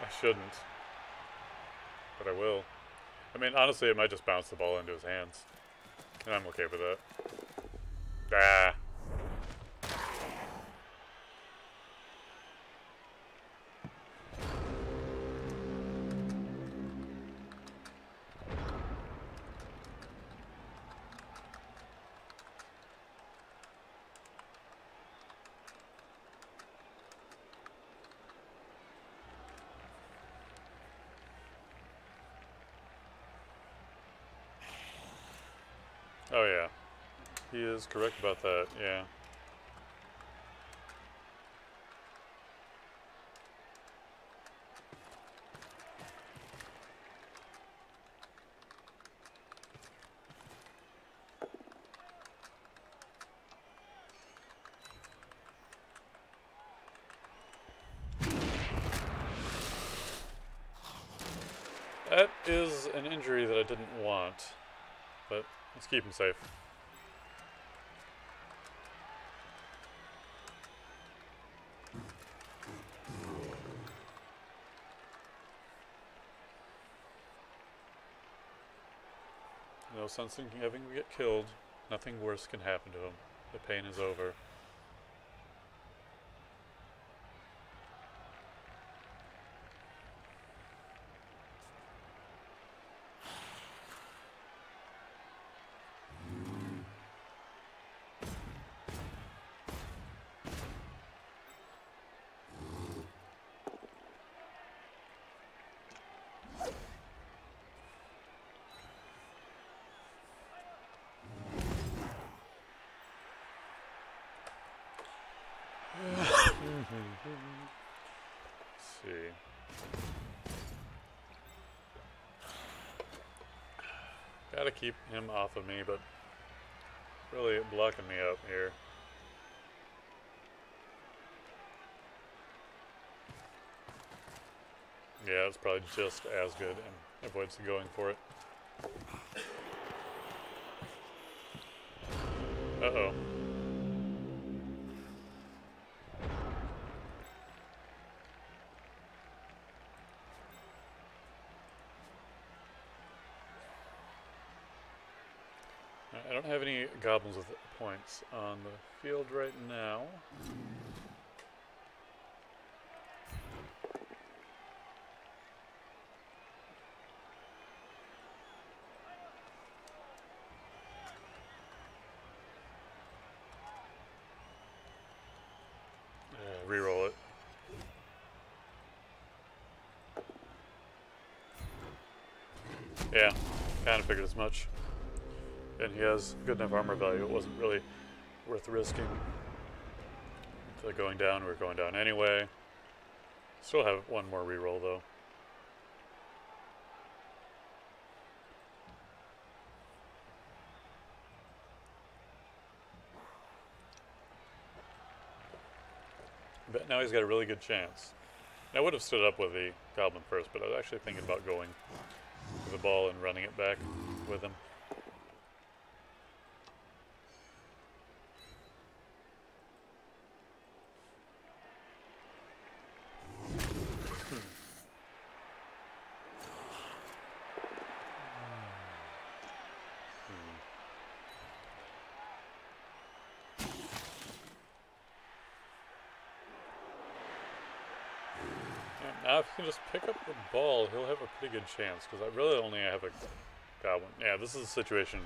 Speaker 1: I shouldn't. But I will. I mean, honestly, it might just bounce the ball into his hands. And I'm okay with that. Ah. Oh yeah, he is correct about that, yeah. That is an injury that I didn't want, but let's keep him safe. No sense in having him get killed. Nothing worse can happen to him. The pain is over. Let's see. Gotta keep him off of me, but really blocking me up here. Yeah, it's probably just as good and avoids going for it. Uh-oh. I don't have any goblins with points on the field right now. Reroll it. Yeah, kind of figured as much. And he has good enough armor value, it wasn't really worth risking. So going down, we're going down anyway. Still have one more reroll though. But now he's got a really good chance. I would have stood up with the Goblin first, but I was actually thinking about going with the ball and running it back with him. Now if he can just pick up the ball, he'll have a pretty good chance, because I really only have a Goblin. Yeah, this is a situation.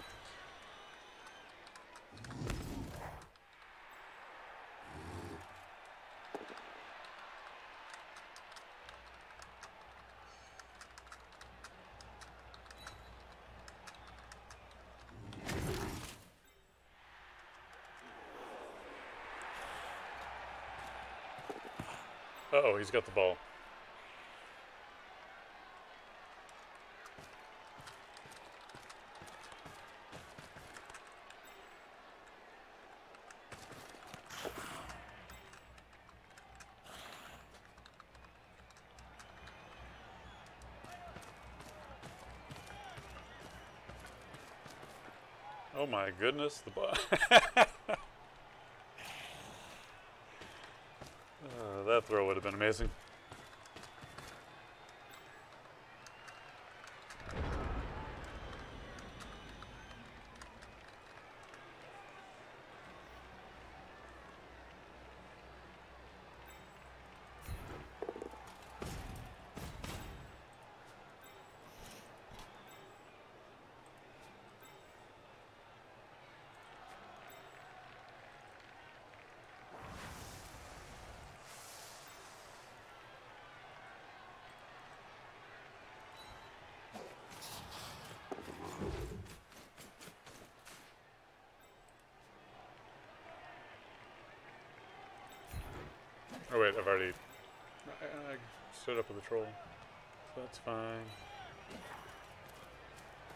Speaker 1: Uh-oh, he's got the ball. Oh my goodness, the ball. That throw would have been amazing. Oh wait, I've already I stood up with the troll, so that's fine.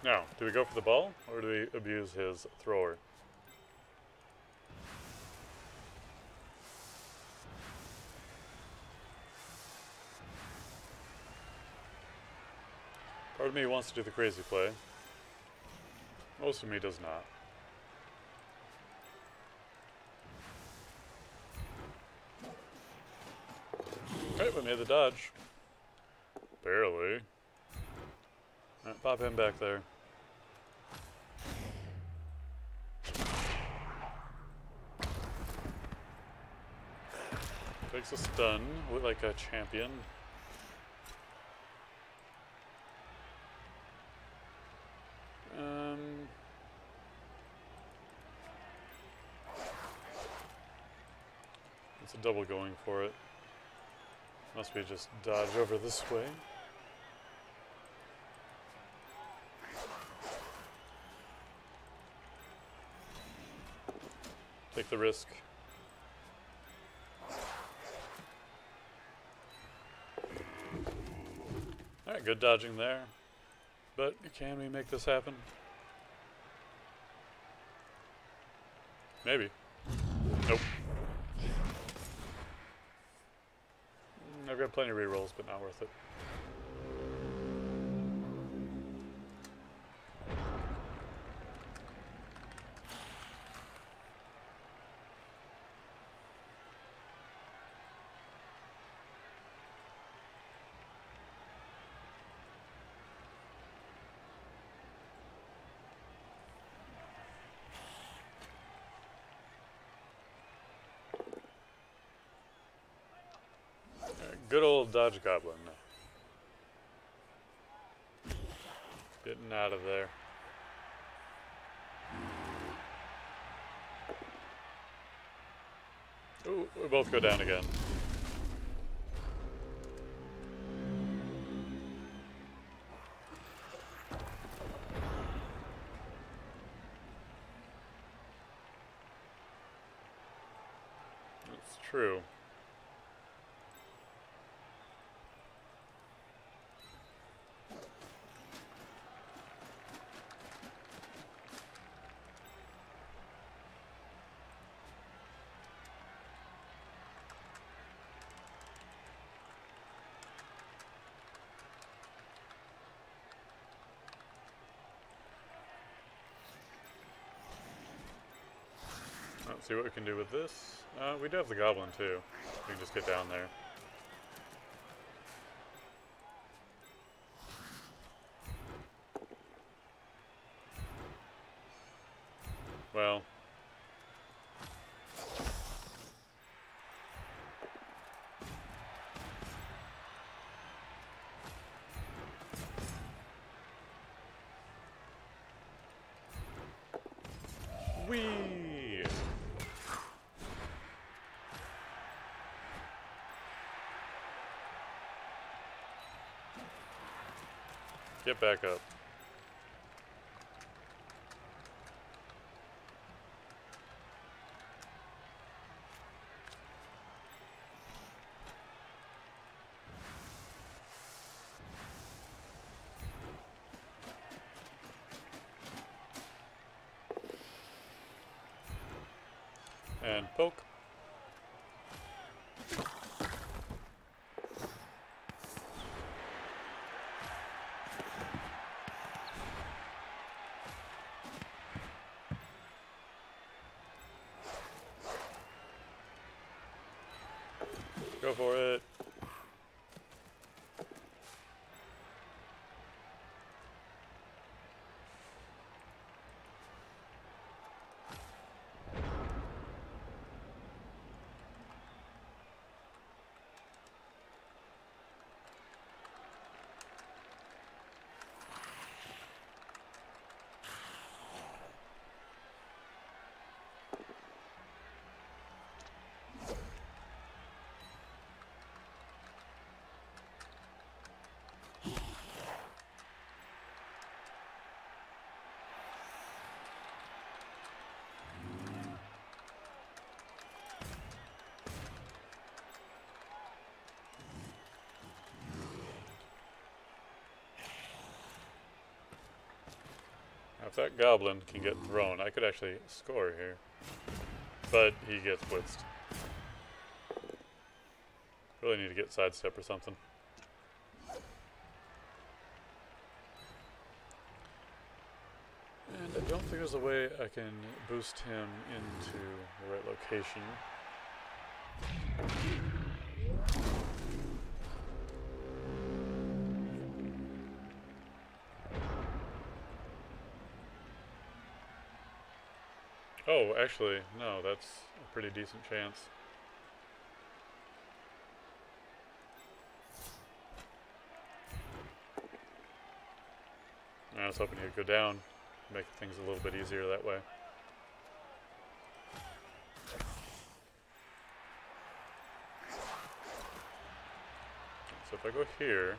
Speaker 1: Now, do we go for the ball, or do we abuse his thrower? Part of me wants to do the crazy play. Most of me does not. Okay, we made the dodge. Barely. Alright, pop him back there. Takes a stun with like a champion. It's a double going for it. Must be just dodge over this way. Take the risk. Alright, good dodging there. But can we make this happen? Maybe. Nope. I've got plenty of rerolls, but not worth it. Good old dodge goblin. Getting out of there. Ooh, we both go down again. That's true. Let's see what we can do with this. We do have the Goblin too. We can just get down there. Well. Whee! Get back up. And poke. Go for it. Now if that Goblin can get thrown, I could actually score here. But he gets blitzed. Really need to get sidestep or something. And I don't think there's a way I can boost him into the right location. Oh, actually, no, that's a pretty decent chance. I was hoping he'd go down, make things a little bit easier that way. So if I go here,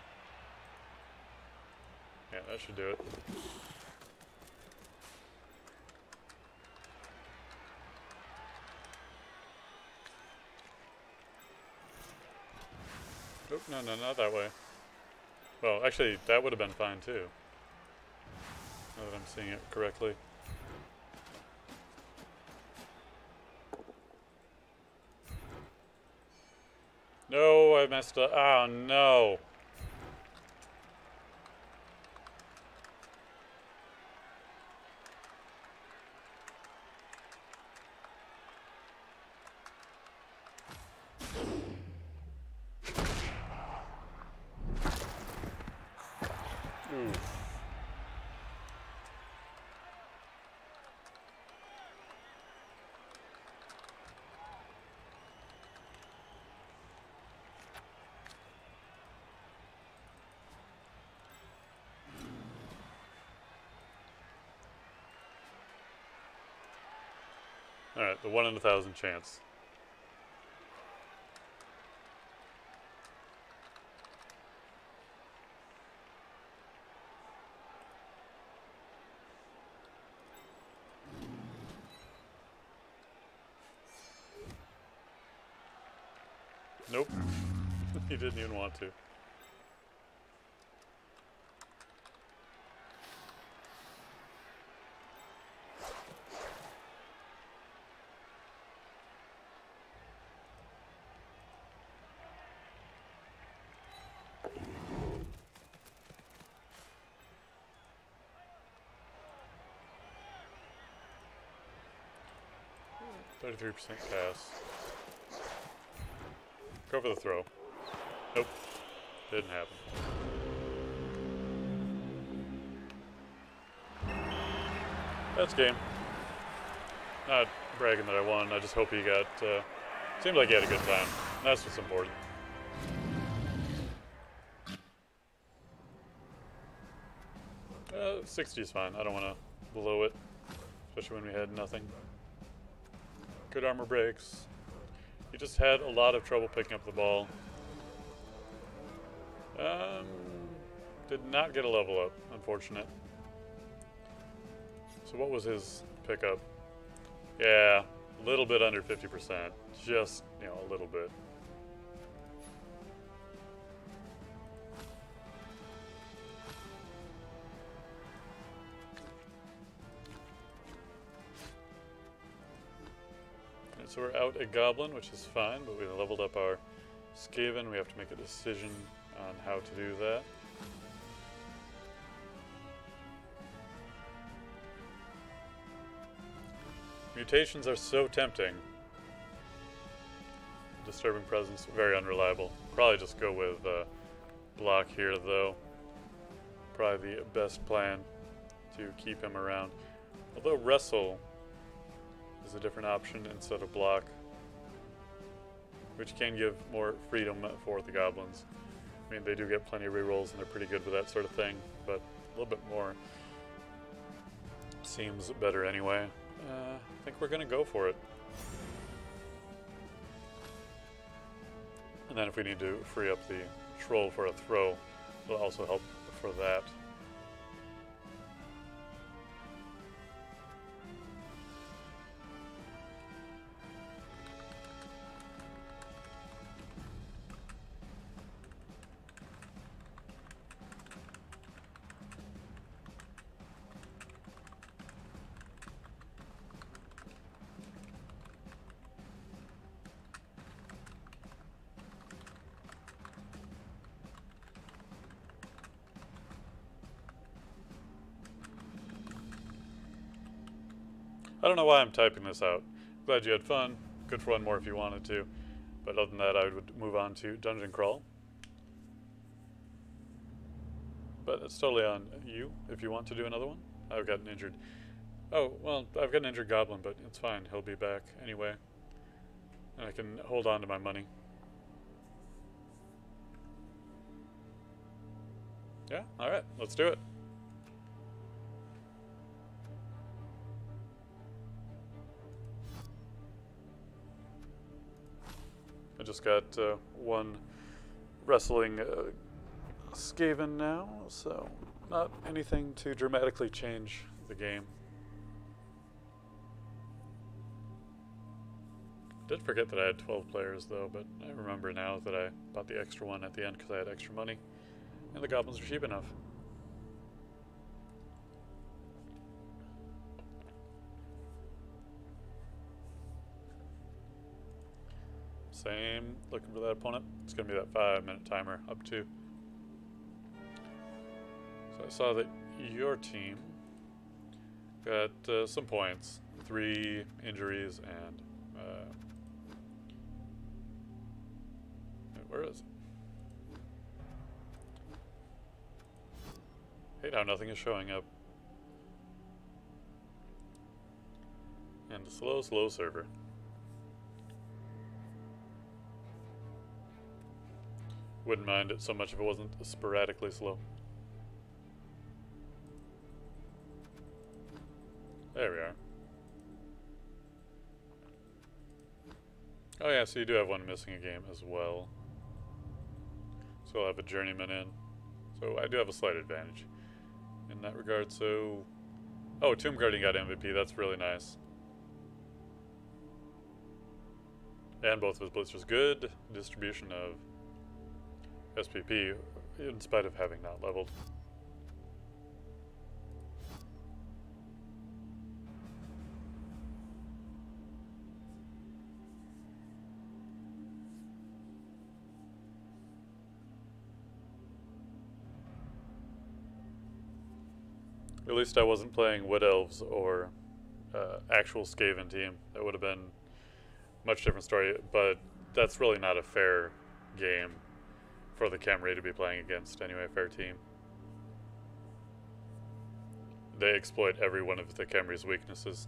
Speaker 1: yeah, that should do it. Oh, no, not that way. Well, actually, that would have been fine too. Now that I'm seeing it correctly. No, I messed up. Oh, no. Ooh. Alright, the 1 in 1,000 chance. Nope. He didn't even want to. 33% pass. Go for the throw. Nope. Didn't happen. That's game. Not bragging that I won. I just hope he got... seemed like he had a good time. That's what's important. Uh, 60 is fine. I don't want to blow it. Especially when we had nothing. Good armor breaks. He just had a lot of trouble picking up the ball. Did not get a level up, unfortunate. So what was his pickup? Yeah, a little bit under 50%. Just, you know, a little bit. And so we're out a Goblin, which is fine, but we leveled up our Skaven. We have to make a decision on how to do that. Mutations are so tempting. Disturbing presence, very unreliable. Probably just go with block here though. Probably the best plan to keep him around. Although wrestle is a different option instead of block, which can give more freedom for the goblins. I mean, they do get plenty of rerolls and they're pretty good with that sort of thing, but a little bit more seems better anyway. I think we're going to go for it. And then if we need to free up the troll for a throw, it'll also help for that. I don't know why I'm typing this out. Glad you had fun. Good for one more if you wanted to. But other than that, I would move on to Dungeon Crawl. But it's totally on you if you want to do another one. I've got an injured... Oh, well, I've got an injured Goblin, but it's fine. He'll be back anyway. And I can hold on to my money. Yeah? Alright, let's do it. I just got one wrestling Skaven now, so not anything to dramatically change the game. Did forget that I had 12 players though, but I remember now that I bought the extra one at the end because I had extra money, and the goblins were cheap enough. Same, looking for that opponent. It's going to be that 5-minute timer up to. So I saw that your team got some points, 3 injuries, and where is it? Hate how nothing is showing up. And a slow server. Wouldn't mind it so much if it wasn't sporadically slow. There we are. Oh yeah, so you do have one missing a game as well. So I'll have a journeyman in. So I do have a slight advantage in that regard, so... Oh, Tomb Guardian got MVP, that's really nice. And both of his blitzers. Good distribution of SPP, in spite of having not leveled. At least I wasn't playing Wood Elves or actual Skaven team. That would have been Much different story, but that's really not a fair game for the Khemri to be playing against anyway, fair team. They exploit every one of the Khemri's weaknesses.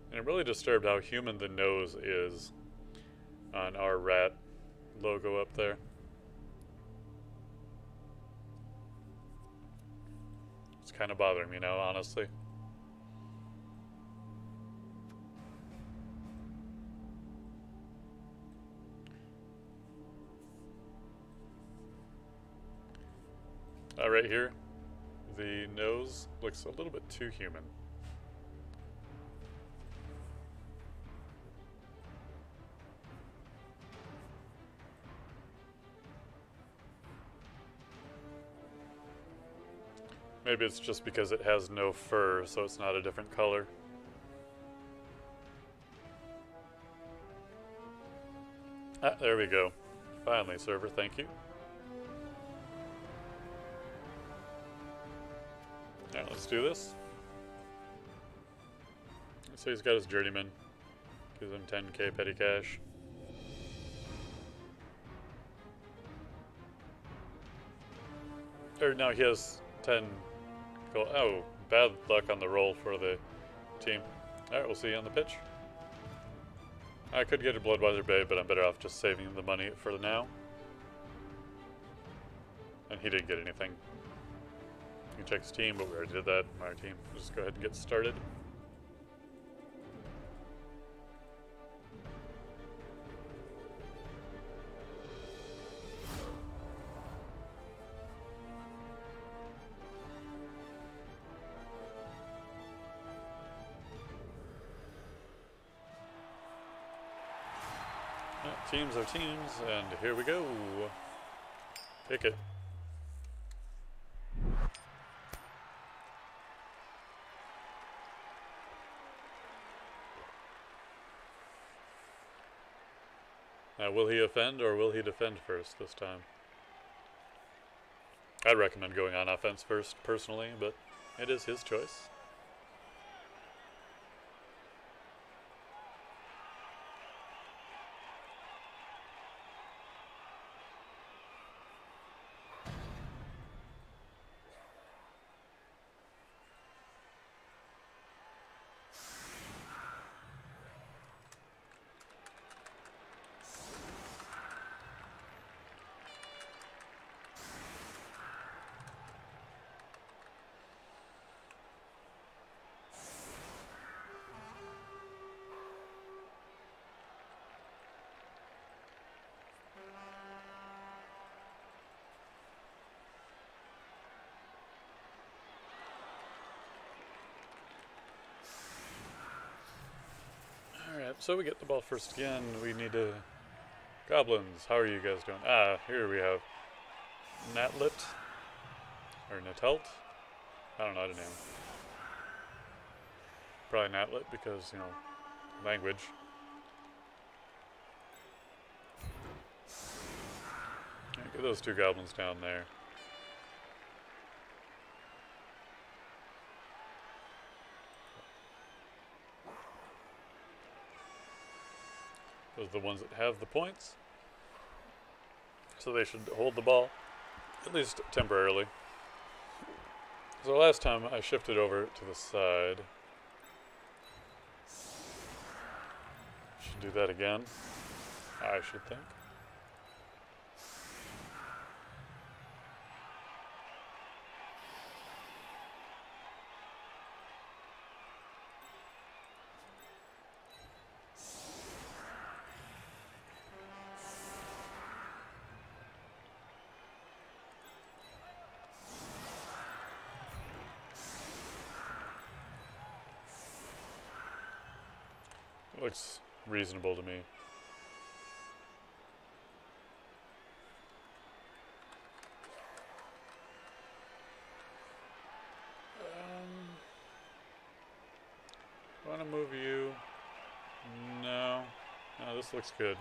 Speaker 1: And I'm really disturbed how human the nose is on our rat logo up there. It's kind of bothering me now, honestly. Right here, the nose looks a little bit too human. Maybe it's just because it has no fur, so it's not a different color. Ah, there we go. Finally, server, thank you. Alright, let's do this. So he's got his journeyman. Gives him 10k petty cash. Or no, he has 10 gold. Oh, bad luck on the roll for the team. Alright, we'll see you on the pitch. I could get a Bloodweiser Bay, but I'm better off just saving the money for now. And he didn't get anything. You can check his team, but we already did that. My team. We'll just go ahead and get started. Teams are teams, and here we go. Pick it. Now, will he offend or will he defend first this time? I'd recommend going on offense first, personally, but it is his choice. So we get the ball first again. We need to... Goblins, how are you guys doing? Ah, here we have Natlet. Or Natelt. I don't know how to name him. Probably Natlet because, you know, language. Yeah, get those two goblins down there. Those are the ones that have the points. So they should hold the ball, at least temporarily. So last time I shifted over to the side. Should do that again, I should think. Looks reasonable to me. I want to move you. No. No, this looks good.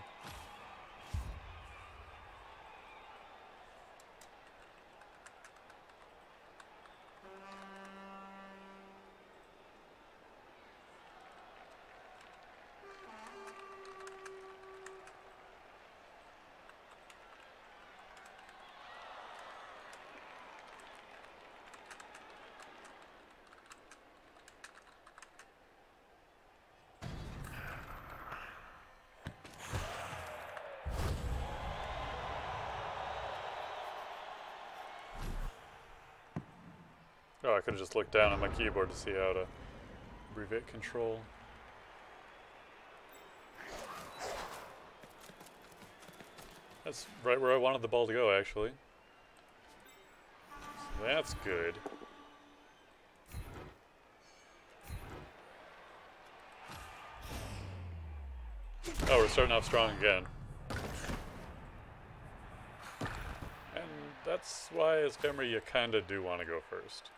Speaker 1: Oh, I could have just looked down on my keyboard to see how to abbreviate control. That's right where I wanted the ball to go, actually. So that's good. Oh, we're starting off strong again. And that's why, as camera, you kind of do want to go first.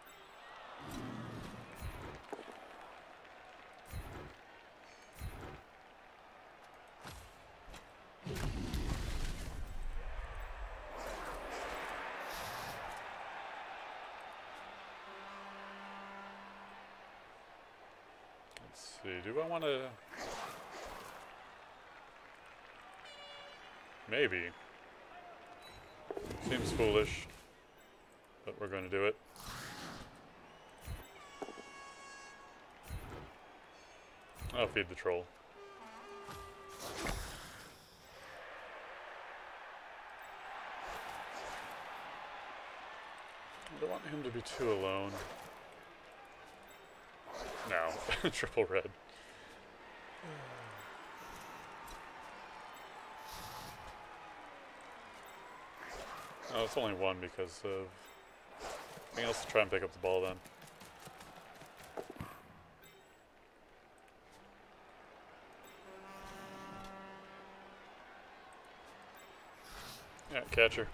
Speaker 1: Let's see, do I want to... Maybe. Seems foolish, but we're going to do it. I'll feed the troll. I don't want him to be too alone. No, triple red. Oh, it's only one because of... I think I'll try and pick up the ball then. Yeah, catcher.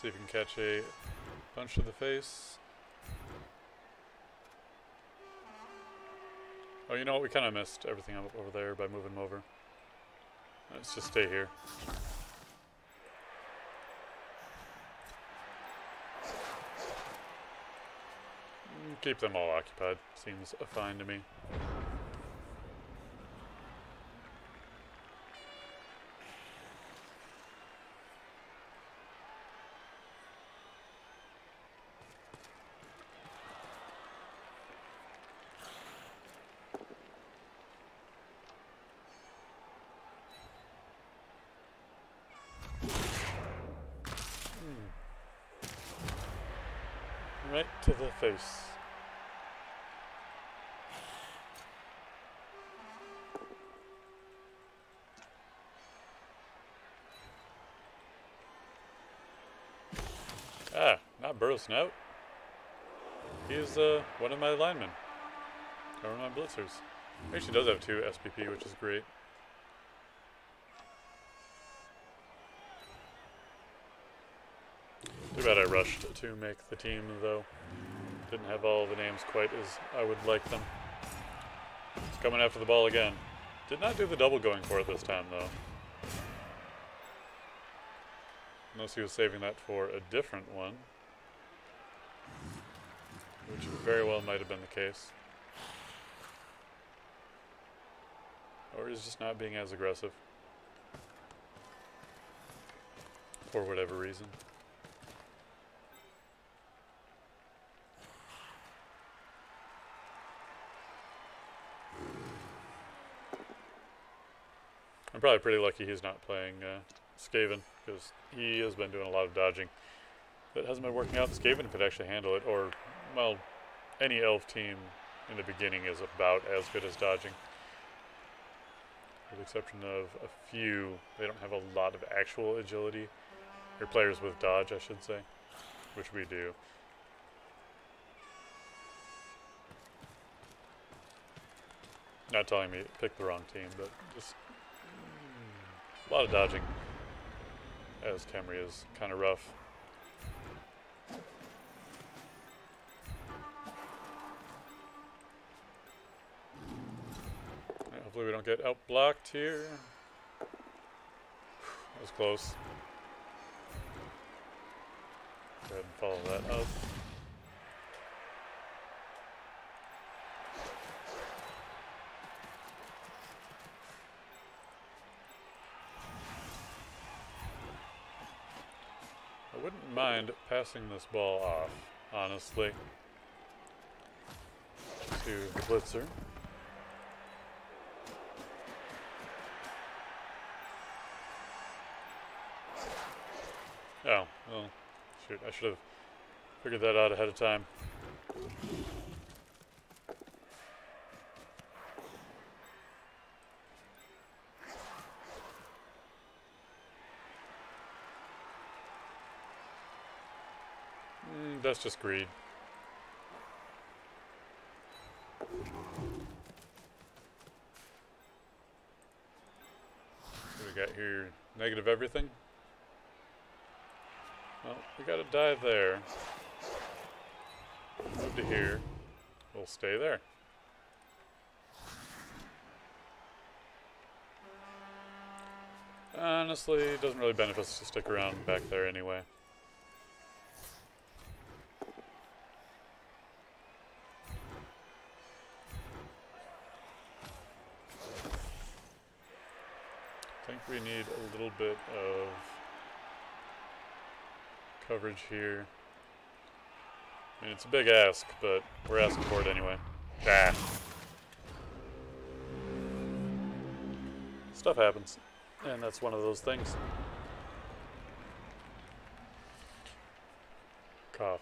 Speaker 1: See if you can catch a punch to the face. Oh, you know what? We kind of missed everything up over there by moving him over. Let's just stay here. Keep them all occupied. Seems fine to me. Right to the face. Ah, not Burrow Snout. He's one of my linemen. Or one of my blitzers. He actually does have 2 SPP, which is great. Too bad I rushed to make the team, though. Didn't have all the names quite as I would like them. He's coming after the ball again. Did not do the double going for it this time, though. Unless he was saving that for a different one. Which very well might have been the case. Or he's just not being as aggressive. For whatever reason. I'm probably pretty lucky he's not playing Skaven, because he has been doing a lot of dodging. That hasn't been working out. Skaven could actually handle it, or, well, any elf team in the beginning is about as good as dodging. With the exception of a few, they don't have a lot of actual agility. Or players with dodge, I should say, which we do. Not telling me pick the wrong team, but just a lot of dodging, as Camry is kind of rough. Hopefully we don't get outblocked here. That was close. Go ahead and follow that up. I wouldn't mind passing this ball off, honestly, to the blitzer. Oh, well, shoot, I should have figured that out ahead of time. That's just greed. What do we got here? Negative everything? Well, we got a die there. Move to here. We'll stay there. Honestly, it doesn't really benefit us to stick around back there anyway. I think we need a little bit of coverage here. I mean, it's a big ask, but we're asking for it anyway. Ah. Stuff happens, and that's one of those things. Cough.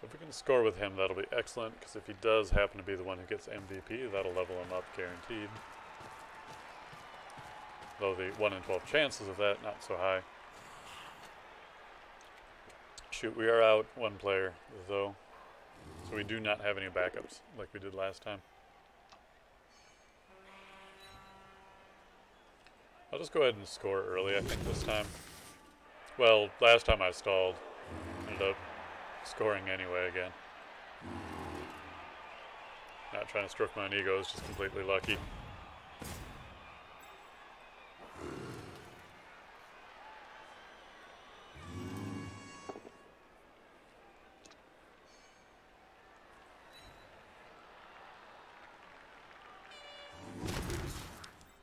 Speaker 1: So if we can score with him, that'll be excellent, because if he does happen to be the one who gets MVP, that'll level him up guaranteed. Though the 1 in 12 chances of that, not so high. Shoot, we are out one player, though, so we do not have any backups like we did last time. I'll just go ahead and score early, I think, this time. Well, last time I stalled. Ended up scoring anyway again. Not trying to stroke my own ego, it's just completely lucky.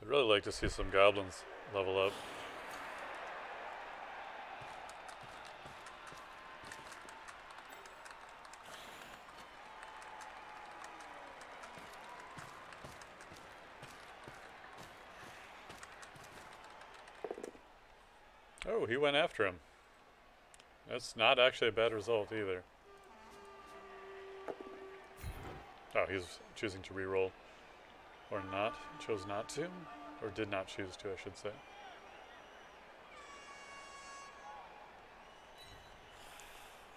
Speaker 1: I'd really like to see some goblins level up. Oh, he went after him. That's not actually a bad result either. Oh, he's choosing to reroll. Or not. Chose not to. Or did not choose to, I should say.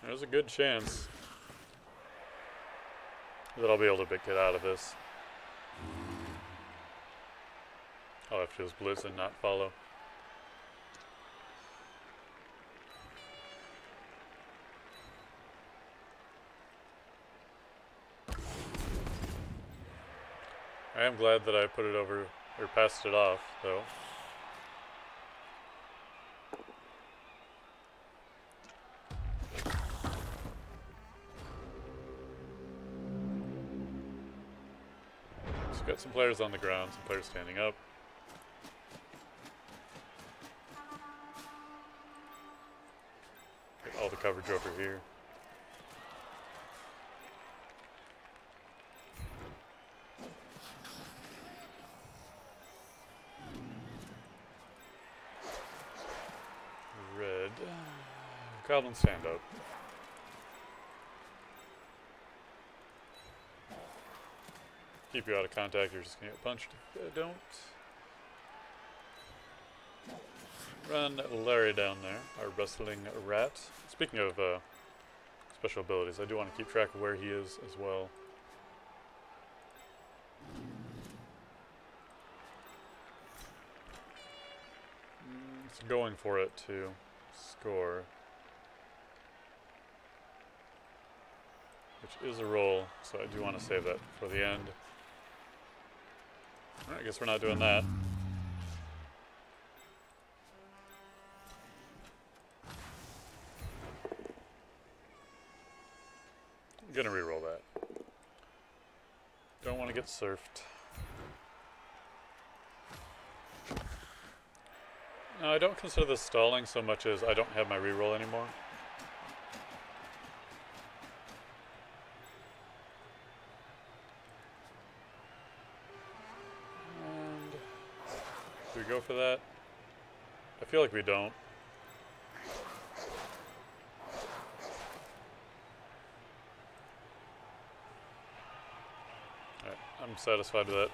Speaker 1: There's a good chance that I'll be able to get out of this. I'll have to just blitz and not follow. I am glad that I put it over, or passed it off, though. So got some players on the ground, some players standing up. Get all the coverage over here. Red. Goblin stand up. Keep you out of contact, you're just gonna get punched if you don't. Run Larry down there, our rustling rat. Speaking of special abilities, I do want to keep track of where he is as well. It's going for it to score, which is a roll, so I do want to save that for the end. Alright, I guess we're not doing that. I'm gonna reroll that. Don't want to get surfed. No, I don't consider this stalling so much as I don't have my reroll anymore. And we go for that? I feel like we don't. Alright, I'm satisfied with that.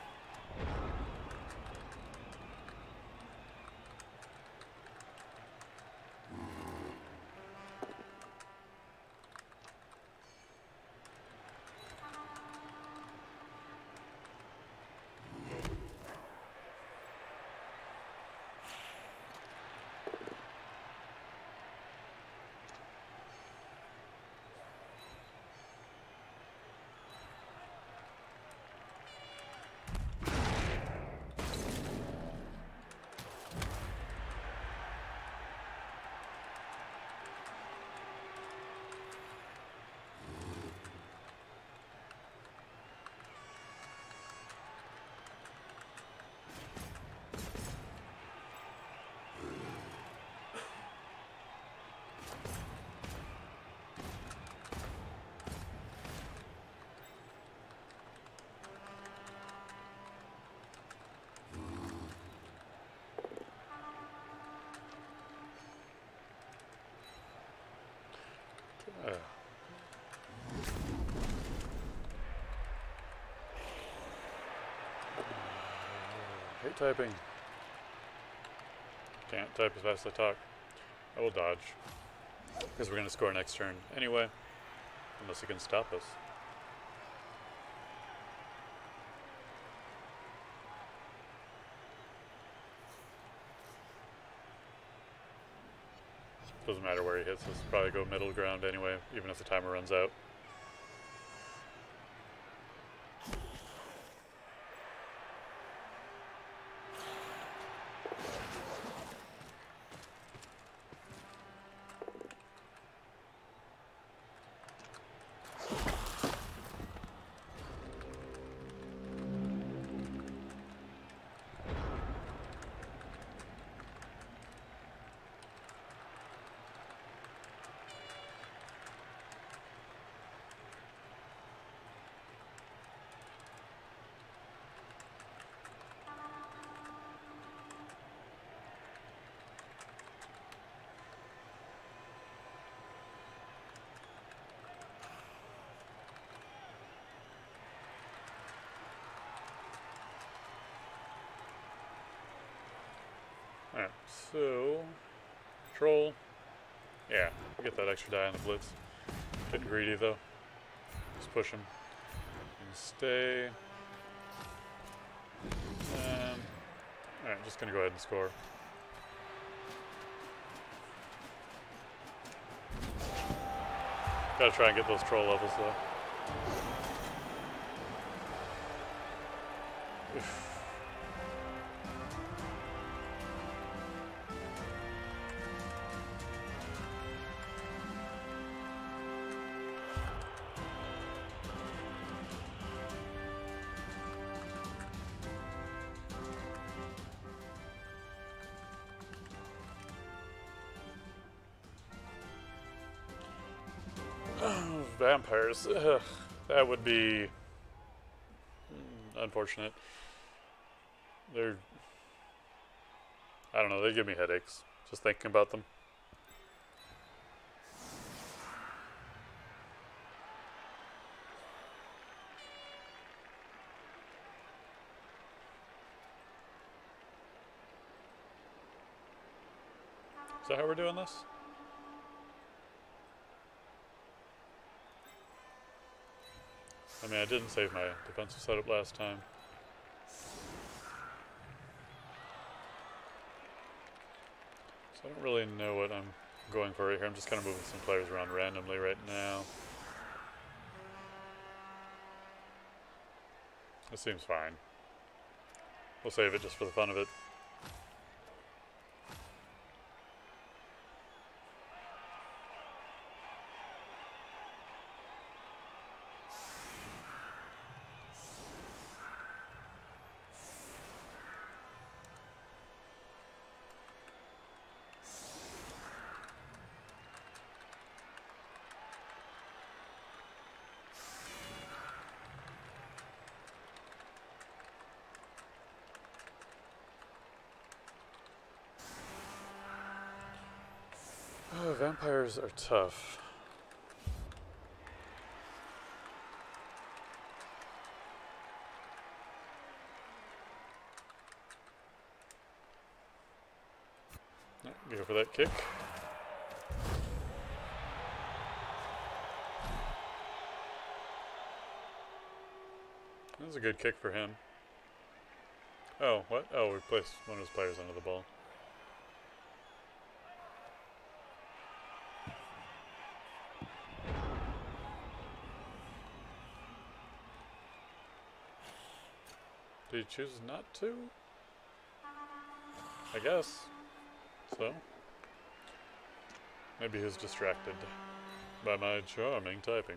Speaker 1: Hate typing. Can't type as fast as I talk. I will dodge. Because we're going to score next turn anyway. Unless he can stop us. Doesn't matter where he hits us. Probably go middle ground anyway, even if the timer runs out. Alright, so troll. Yeah, get that extra die on the blitz. Getting greedy though. Just push him. And stay. And alright, just gonna go ahead and score. Gotta try and get those troll levels though. Oof. Vampires. Ugh, that would be unfortunate. I don't know, they give me headaches just thinking about them. Is that how we're doing this? I mean, I didn't save my defensive setup last time. So I don't really know what I'm going for right here. I'm just kind of moving some players around randomly right now. This seems fine. We'll save it just for the fun of it. Fires are tough. Go for that kick. That was a good kick for him. Oh, what? Oh, we placed one of his players under the ball. Did he choose not to? I guess. So, maybe he's distracted by my charming typing.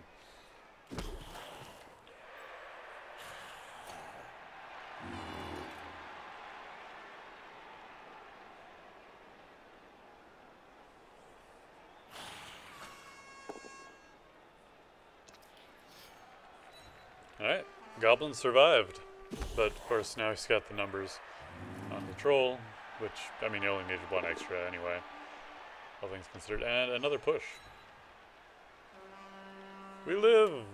Speaker 1: Alright, Goblin survived, but of course now he's got the numbers on the troll, which, I mean, you only needed one extra anyway, all things considered, and another push. We live!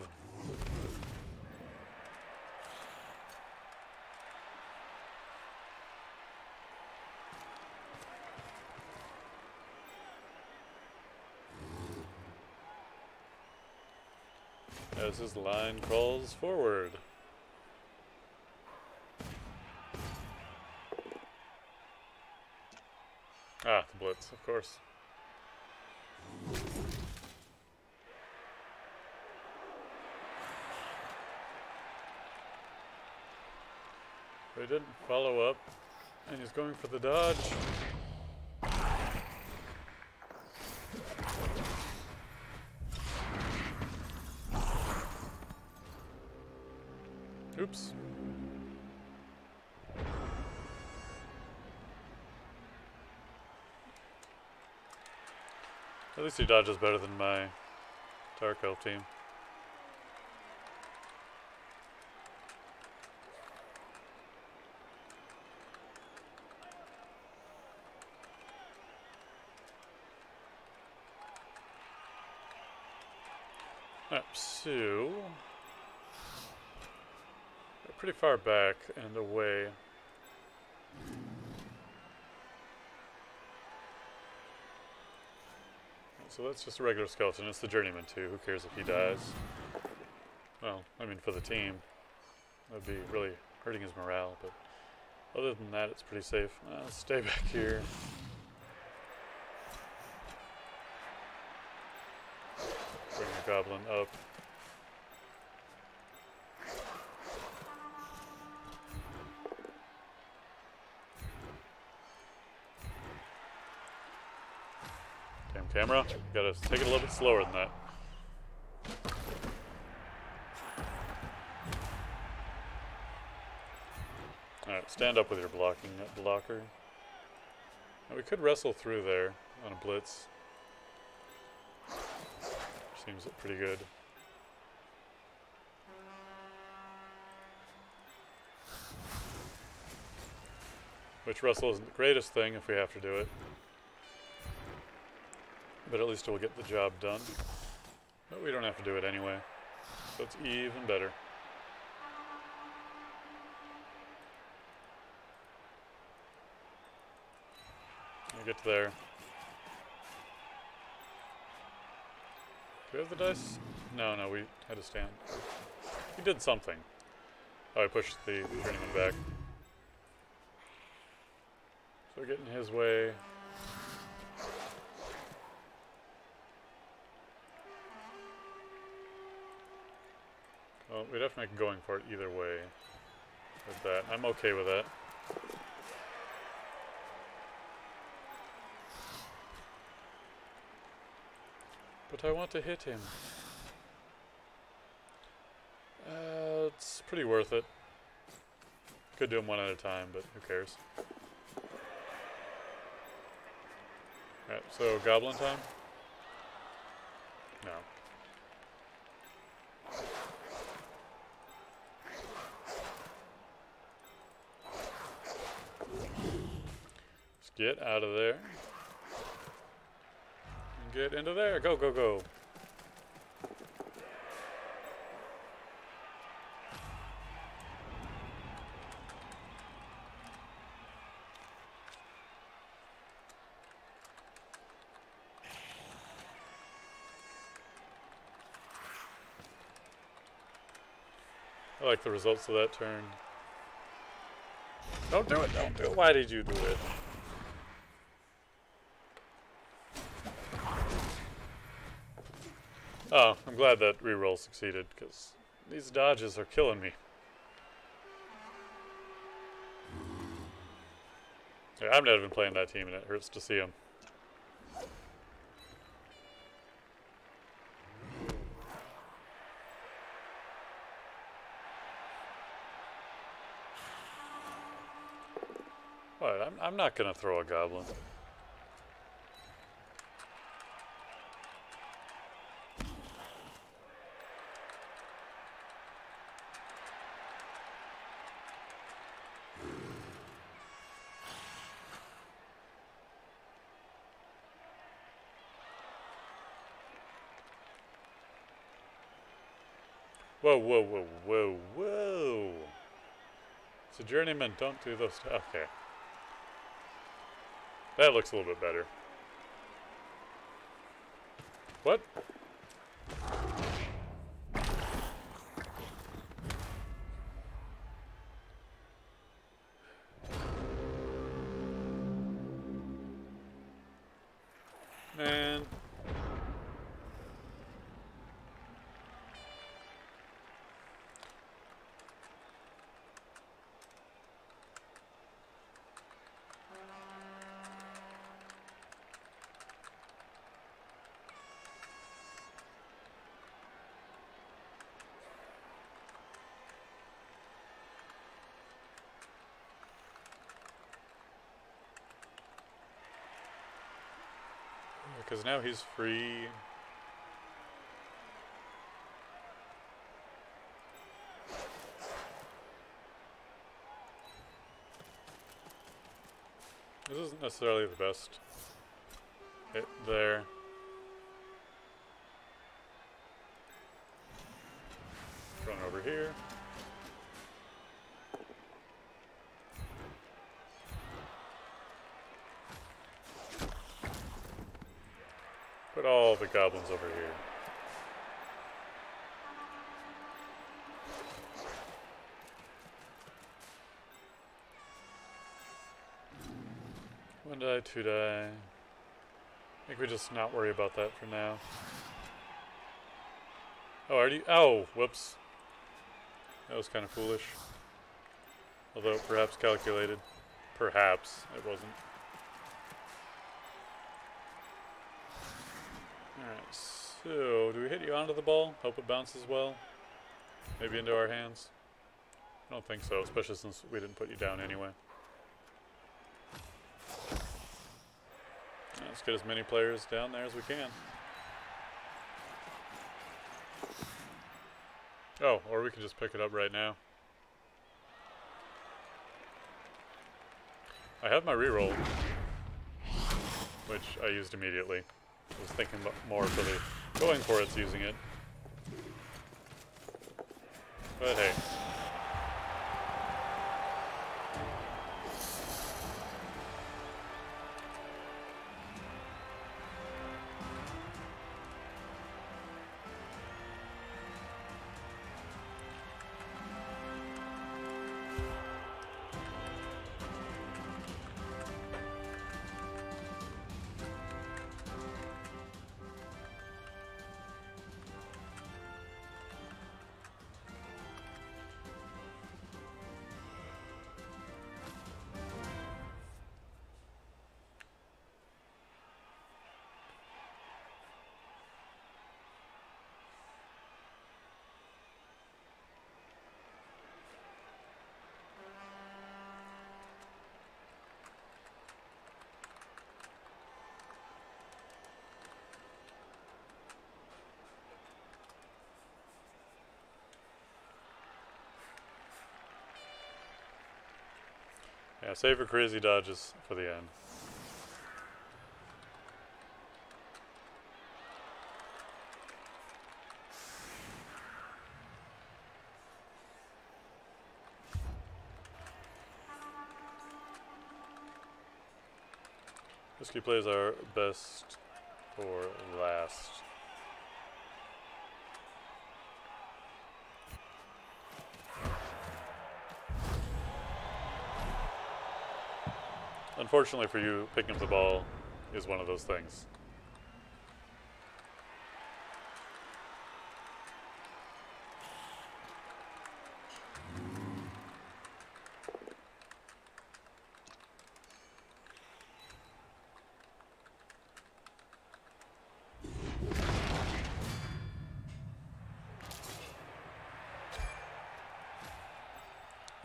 Speaker 1: As his line crawls forward. Ah, the blitz, of course. But he didn't follow up, and he's going for the dodge. Oops. At least he dodges better than my Dark Elf team. Alright, so pretty far back and away. So that's just a regular skeleton. It's the journeyman too. Who cares if he dies? Well, I mean for the team. That'd be really hurting his morale, but other than that it's pretty safe. Stay back here. Bring the goblin up. Camera, gotta take it a little bit slower than that. Alright, stand up with your blocker. Now we could wrestle through there on a blitz. Seems pretty good. Which wrestle isn't the greatest thing if we have to do it. But at least it will get the job done. But we don't have to do it anyway. So it's even better. I get to there. Do we have the dice? No, we had to stand. We did something. Oh, I pushed the journeyman back. So we're getting his way. Well, we'd have to make going for it either way with that. I'm okay with that. But I want to hit him. It's pretty worth it. Could do them one at a time, but who cares? Alright, so Goblin time? No. Get out of there. And Get into there. Go, go, go. I like the results of that turn. Don't do it, don't do it. Why did you do it? Oh, I'm glad that reroll succeeded, because these dodges are killing me. Yeah, I've never been playing that team, and it hurts to see them. What? I'm not gonna throw a goblin. Whoa, whoa, whoa, whoa, whoa. So journeyman, don't do those. Okay. That looks a little bit better. What? Man. Because now he's free. This isn't necessarily the best hit there. Run over here. Put all the goblins over here. One die, two die. I think we just not worry about that for now. Oh, already? Oh, whoops. That was kind of foolish. Although perhaps calculated. Perhaps it wasn't. Alright, so do we hit you onto the ball? Hope it bounces well? Maybe into our hands? I don't think so, especially since we didn't put you down anyway. Let's get as many players down there as we can. Oh, or we can just pick it up right now. I have my reroll, which I used immediately. I was thinking more for the going for it's using it. But hey. Yeah, save your crazy dodges for the end. Risky plays are best for last. Unfortunately for you, picking up the ball is one of those things.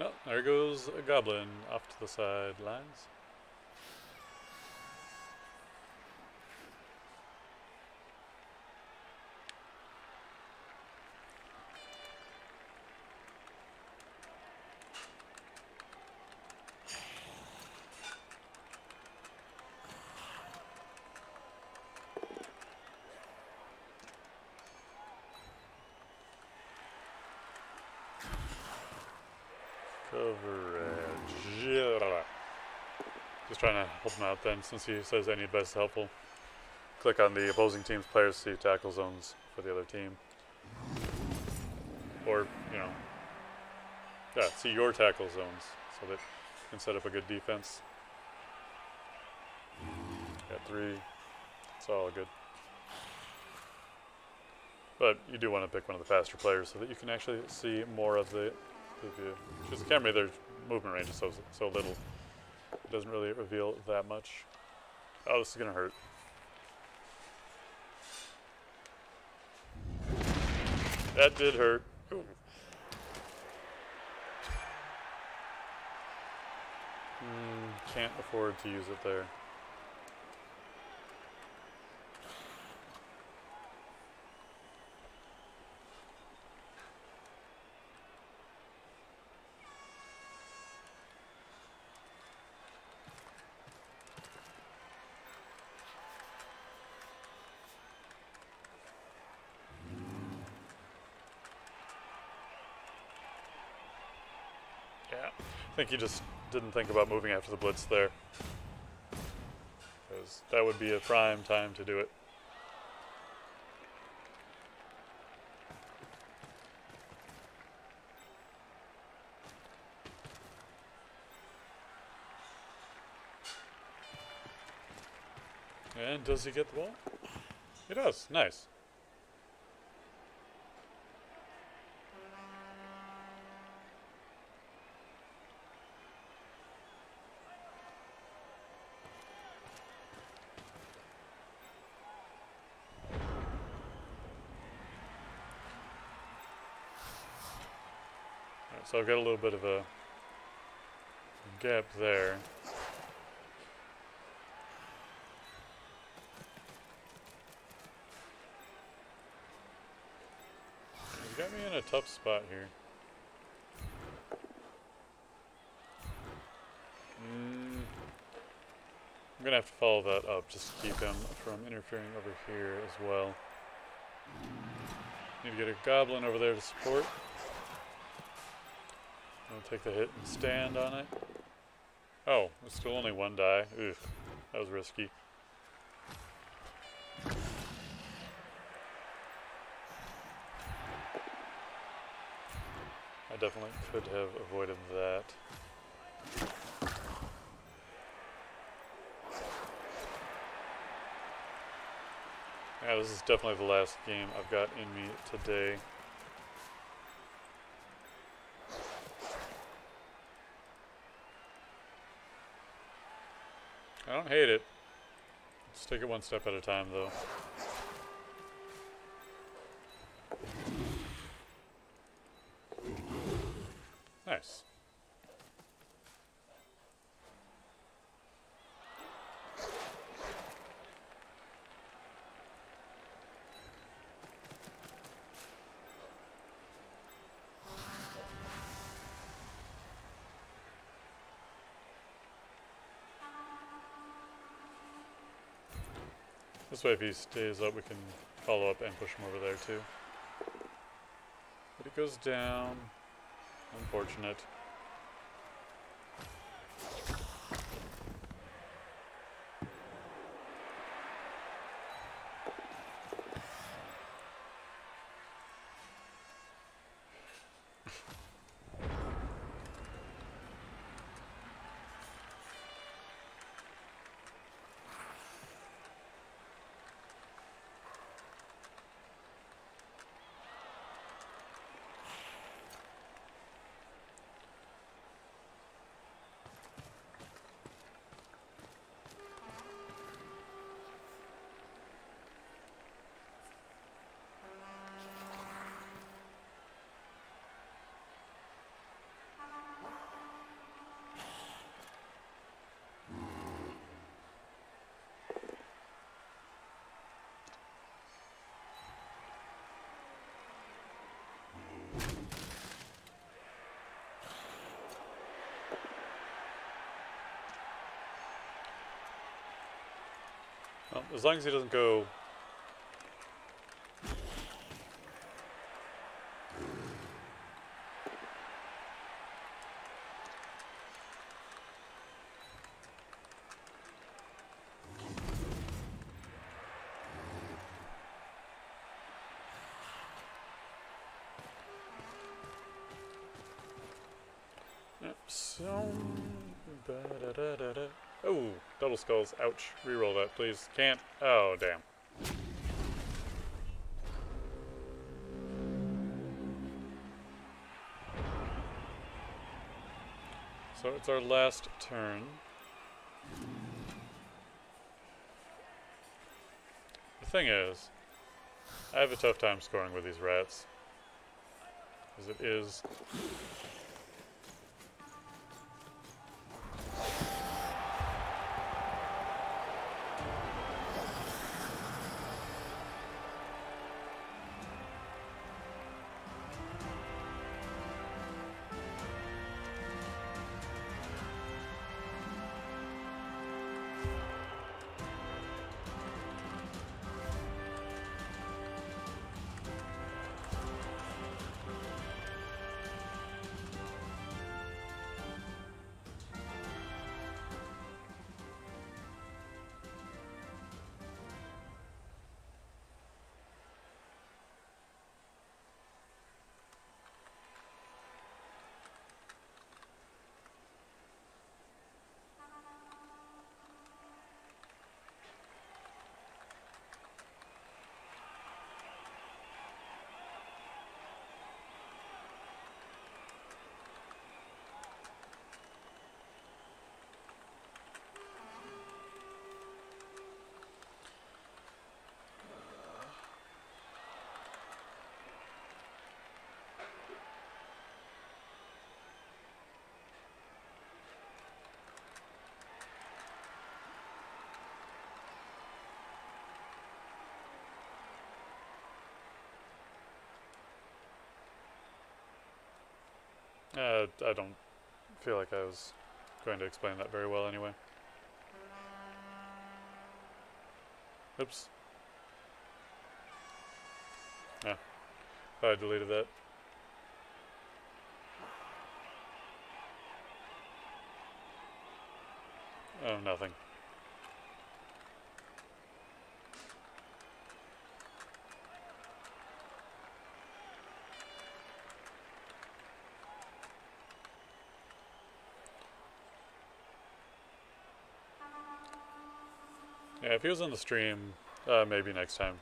Speaker 1: Oh, there goes a Goblin off to the sidelines. Coverage. Just trying to help him out then, since he says I need best helpful. Click on the opposing team's players to see tackle zones for the other team. Or, you know, yeah, see your tackle zones so that you can set up a good defense. Got 3. It's all good. But you do want to pick one of the faster players so that you can actually see more of the view. Because the camera, their movement range is so little. It doesn't really reveal that much. Oh, this is going to hurt. That did hurt. Ooh. Can't afford to use it there. Yeah, I think he just didn't think about moving after the blitz there. Because that would be a prime time to do it. And does he get the ball? He does. Nice. So I've got a little bit of a gap there. He's got me in a tough spot here. I'm going to have to follow that up just to keep him from interfering over here as well. Need to get a Goblin over there to support. I'll take the hit and stand on it. Oh, it's still only 1 die. Oof, that was risky. I definitely could have avoided that. Yeah, this is definitely the last game I've got in me today. I don't hate it. Let's take it one step at a time, though. Nice. This way, if he stays up, we can follow up and push him over there, too. But he goes down. Unfortunate. As long as he doesn't go... So... Ba-da-da-da-da. Oh, double skulls. Ouch. Reroll that, please. Can't. Oh, damn. So it's our last turn. The thing is, I have a tough time scoring with these rats. Because it is... I don't feel like I was going to explain that very well anyway. Oops. Yeah, I deleted that. Oh, nothing. Yeah, if he was on the stream, maybe next time.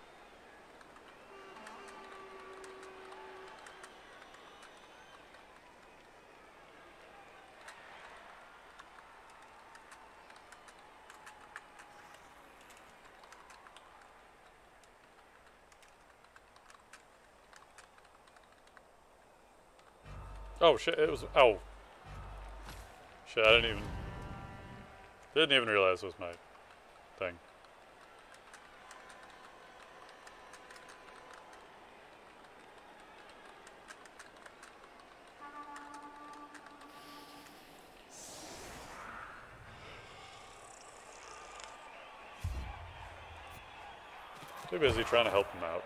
Speaker 1: Oh shit! It was. Oh shit! I didn't even realize it was my thing. Too busy trying to help him out.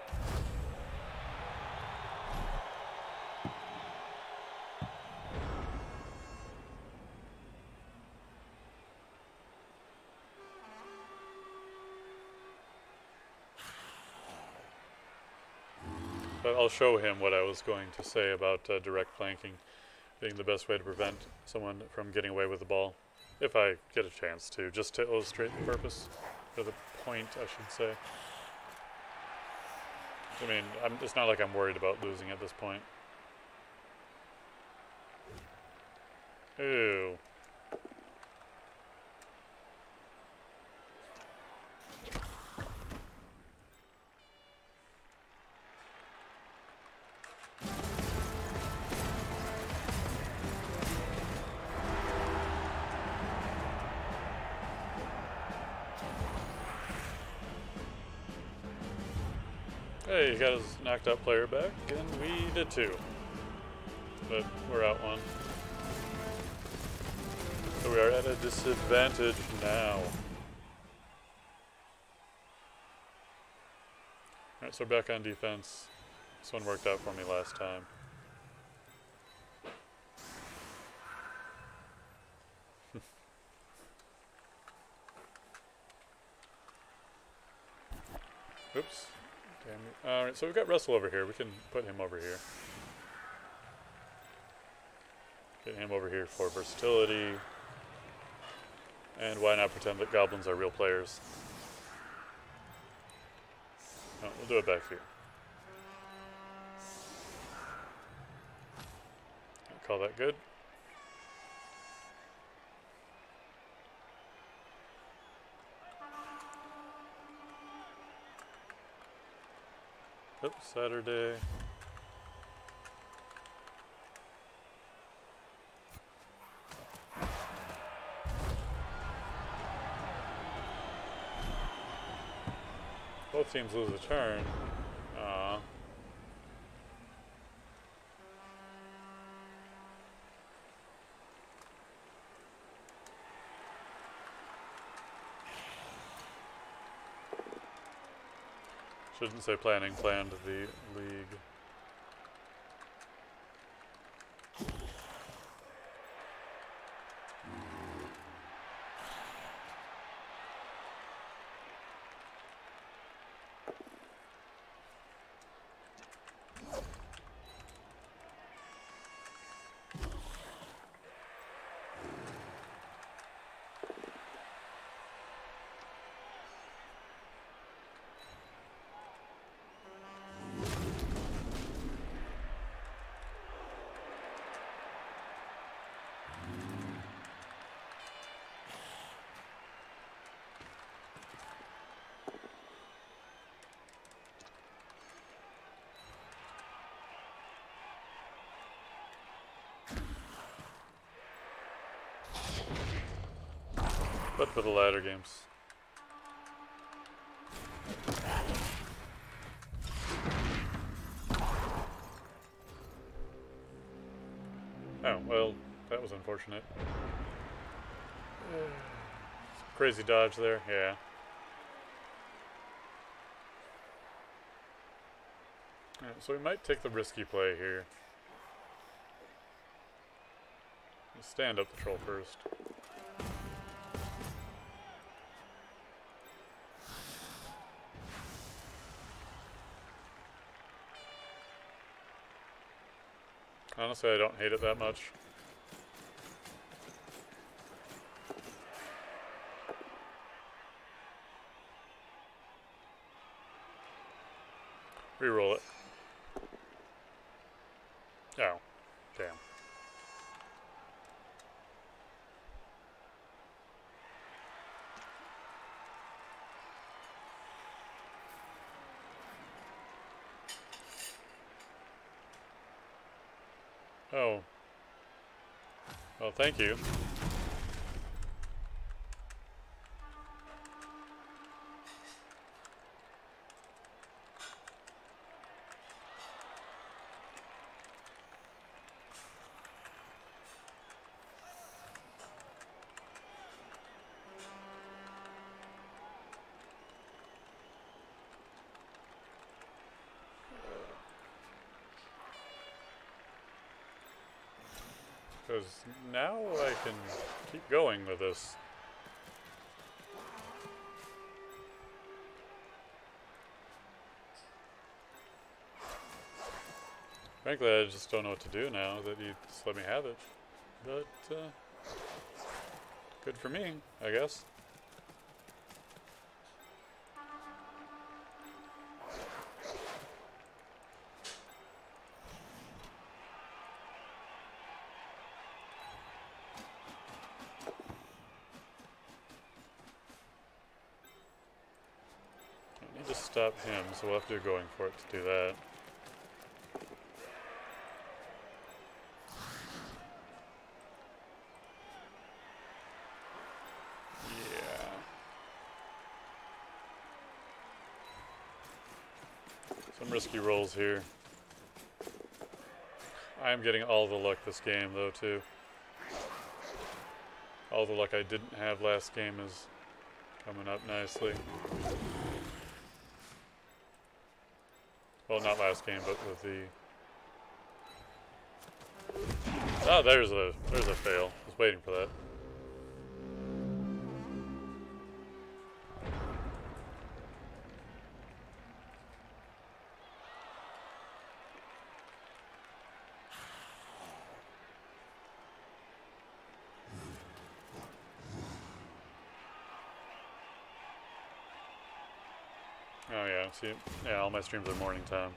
Speaker 1: But I'll show him what I was going to say about direct flanking being the best way to prevent someone from getting away with the ball. If I get a chance to, just to illustrate the purpose, or the point, I should say. I mean, it's not like I'm worried about losing at this point. Ew. Hey, he got his knocked out player back, and we did too. But we're out one. So we are at a disadvantage now. Alright, so we're back on defense. This one worked out for me last time. Oops. Damn. Alright, so we've got Russell over here. We can put him over here. Get him over here for versatility. And why not pretend that goblins are real players? No, we'll do it back here. I'll call that good. Oops, Saturday. Both teams lose a turn. Shouldn't say planning, planned the league. But for the latter games. Oh, well, that was unfortunate. Crazy dodge there, yeah. Alright, so we might take the risky play here. Let's stand up the troll first. Honestly, I don't hate it that much. Reroll it. Oh, damn. Oh. Well, thank you. Because now I can keep going with this. Frankly, I just don't know what to do now that you just let me have it. But, good for me, I guess. Stop him, so we'll have to do going for it to do that. Yeah. Some risky rolls here. I'm getting all the luck this game, though, too. All the luck I didn't have last game is coming up nicely. Well, not last game, but with the... Oh, there's a fail. I was waiting for that. Oh yeah, see, yeah, all my streams are morning time.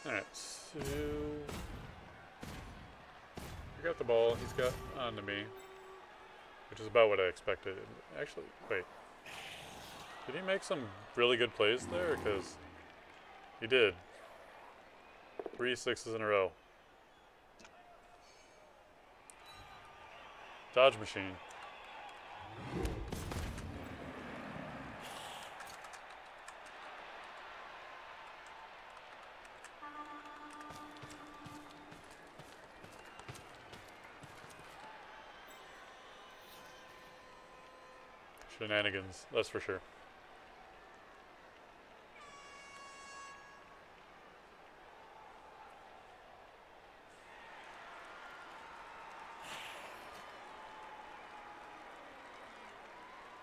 Speaker 1: Alright, so... I got the ball, he's got onto me. Which is about what I expected. Actually, wait. Did he make some really good plays there? Because he did. 3 sixes in a row. Dodge machine. Shenanigans, that's for sure.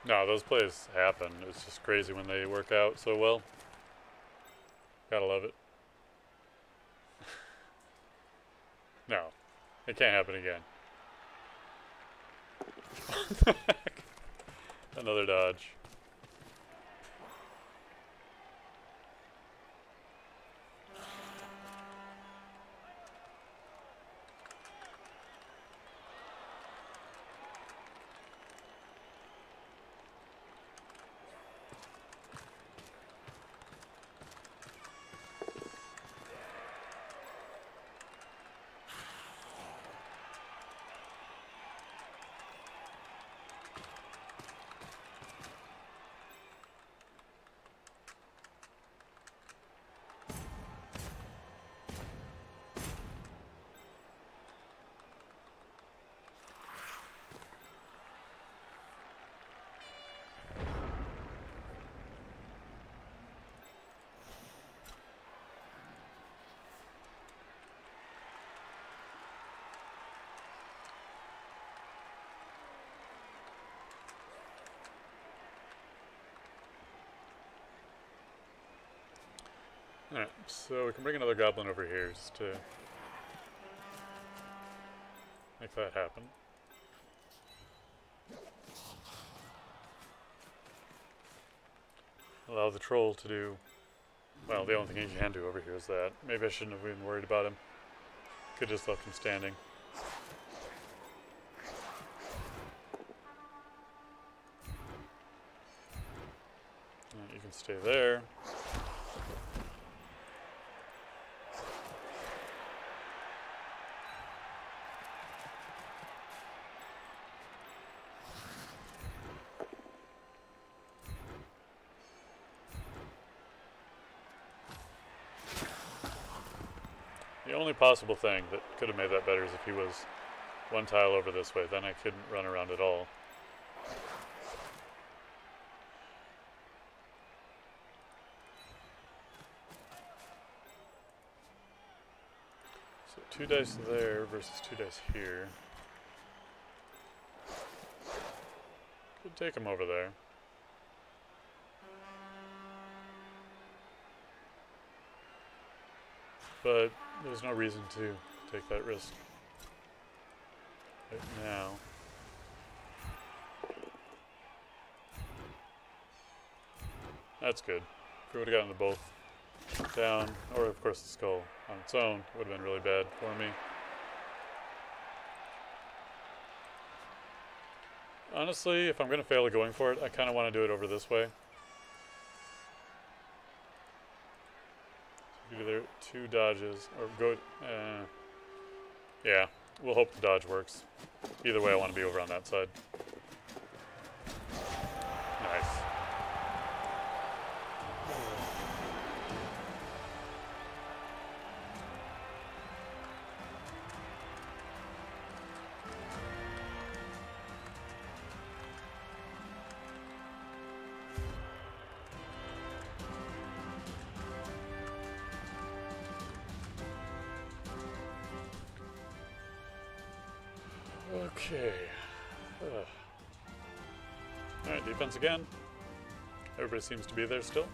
Speaker 1: No, those plays happen. It's just crazy when they work out so well. Gotta love it. No, it can't happen again. What the heck? Another dodge. Alright, so we can bring another goblin over here just to make that happen. Allow the troll to do, well, the only thing he can do over here is that. Maybe I shouldn't have been worried about him. Could just left him standing. You can stay there. The only possible thing that could have made that better is if he was one tile over this way. Then I couldn't run around at all. So 2 dice there versus 2 dice here. Could take him over there. But there's no reason to take that risk right now. That's good. If we would have gotten to both down, or of course the skull on its own would have been really bad for me. Honestly, if I'm going to fail at going for it, I kind of want to do it over this way. Either 2 dodges, or go, yeah, we'll hope the dodge works. Either way, I want to be over on that side. Nice. Okay. Alright, defense again. Everybody seems to be there still.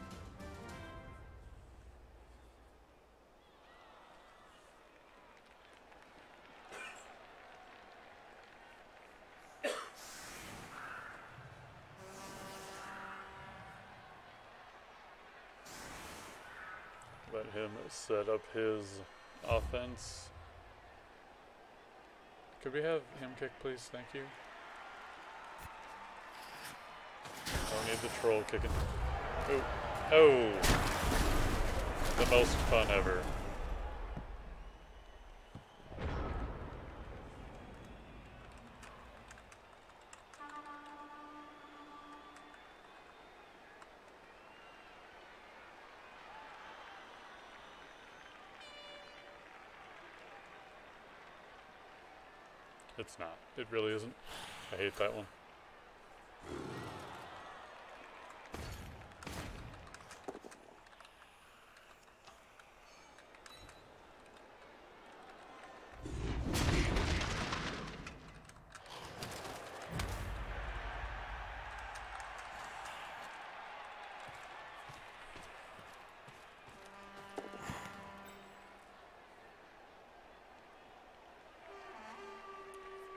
Speaker 1: Let him set up his offense. Could we have him kick, please? Thank you. Don't need the troll kicking. Oh. Oh! The most fun ever. It's not. It really isn't. I hate that one.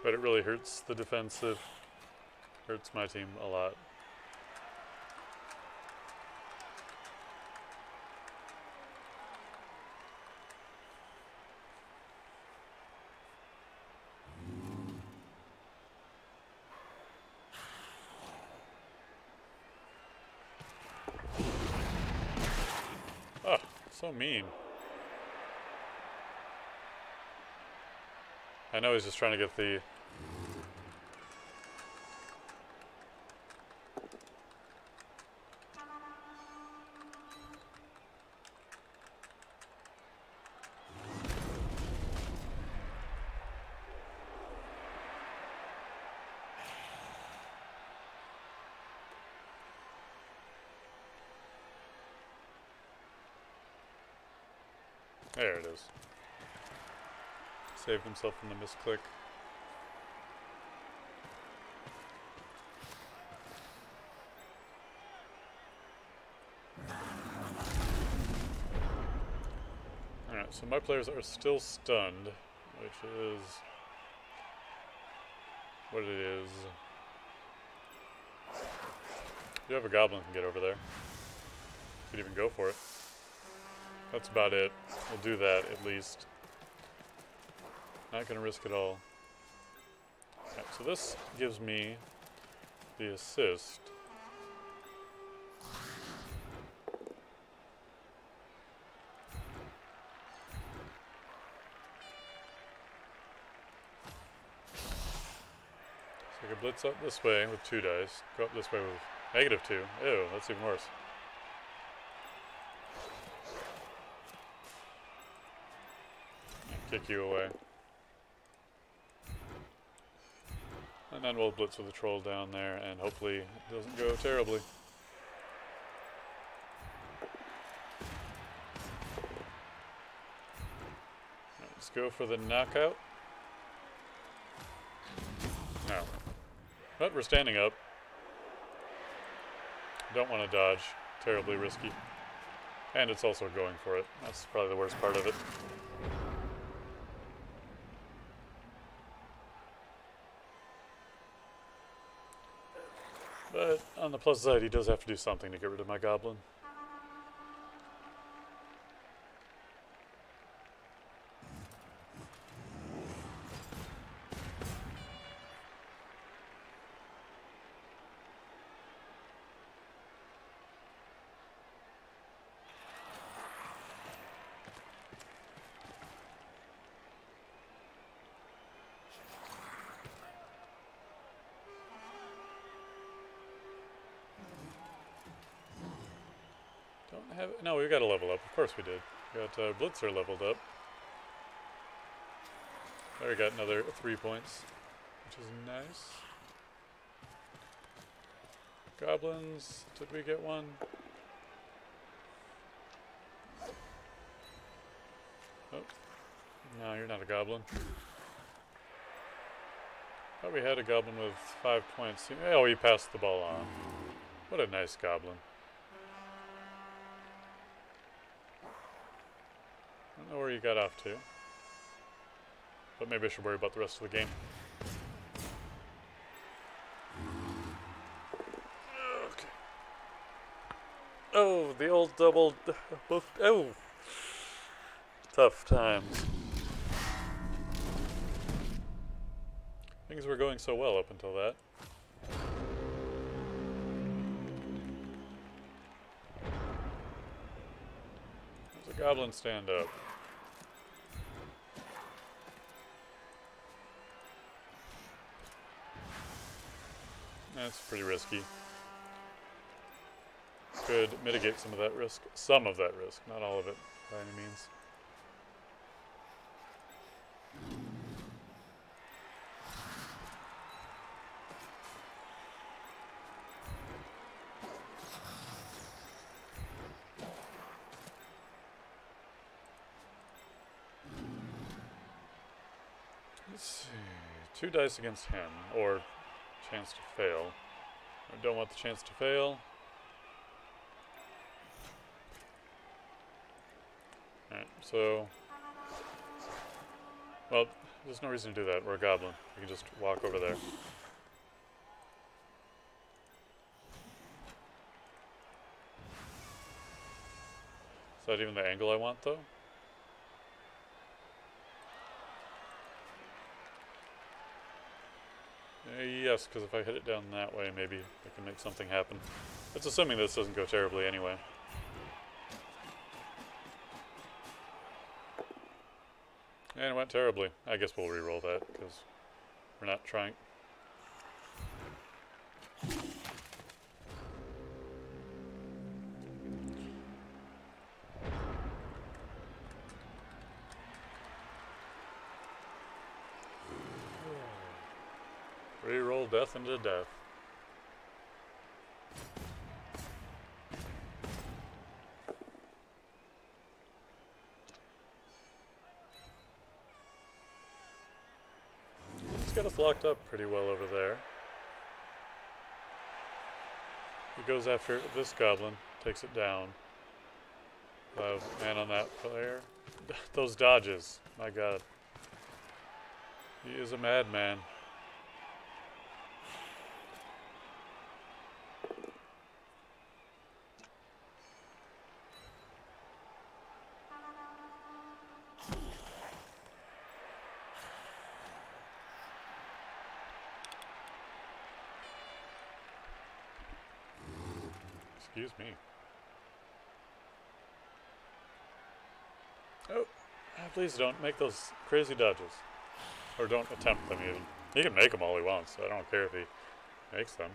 Speaker 1: But it really hurts the defensive. Hurts my team a lot. Oh, so mean. I know he's just trying to get the... There it is. Saved himself from the misclick. Alright, so my players are still stunned, which is what it is. You have a goblin can get over there. Could even go for it. That's about it. We'll do that at least. Not going to risk it all. Okay, so this gives me the assist. So I can blitz up this way with 2 dice. Go up this way with -2. Ew, that's even worse. Kick you away. And then we'll blitz with the troll down there, and hopefully it doesn't go terribly. Right, let's go for the knockout. No. But we're standing up. Don't want to dodge. Terribly risky. And it's also going for it. That's probably the worst part of it. But on the plus side, he does have to do something to get rid of my goblin. No, we got to level up. Of course we did. We got Blitzer leveled up. There we got another 3 points, which is nice. Goblins, did we get one? Oh, no, you're not a goblin. Thought we had a goblin with 5 points. Oh, he passed the ball on. What a nice goblin. I don't know where you got off to, but maybe I should worry about the rest of the game. Okay. Oh, the old double. Oh, tough times. Things were going so well up until that. There's a goblin stand up. That's pretty risky. Could mitigate some of that risk. Some of that risk, not all of it by any means. Let's see. 2 dice against him, or chance to fail. I don't want the chance to fail. Alright, so... Well, there's no reason to do that. We're a goblin. We can just walk over there. Is that even the angle I want, though? Yes, because if I hit it down that way, maybe I can make something happen. That's assuming this doesn't go terribly anyway. And it went terribly. I guess we'll re-roll that, because we're not trying. Re-roll death into death. He's got us locked up pretty well over there. He goes after this goblin, takes it down. Man on that player. Those dodges, my god. He is a madman. Excuse me. Oh, please don't make those crazy dodges. Or don't attempt them even. He can make them all he wants, so I don't care if he makes them.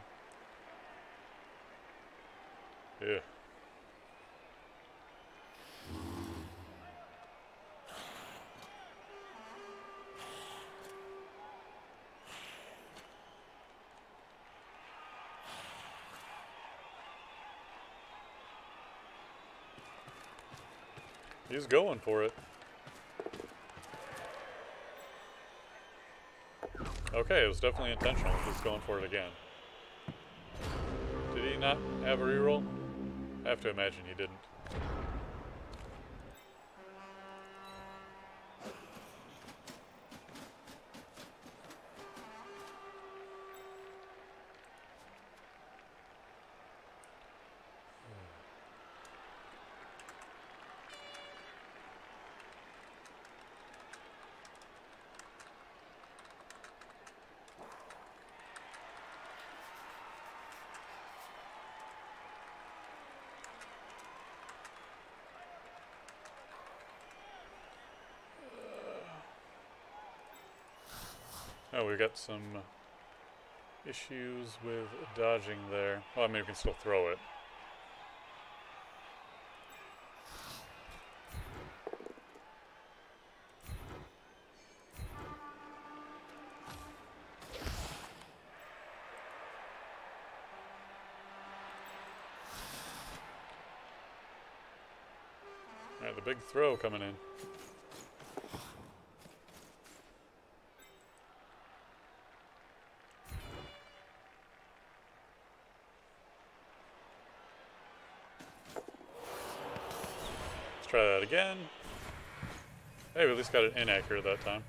Speaker 1: Yeah. He's going for it. Okay, it was definitely intentional. He's going for it again. Did he not have a reroll? I have to imagine he didn't. Oh, we got some issues with dodging there. Well, I mean, we can still throw it. big throw coming in. Let's try that again. Hey, we at least got it inaccurate that time.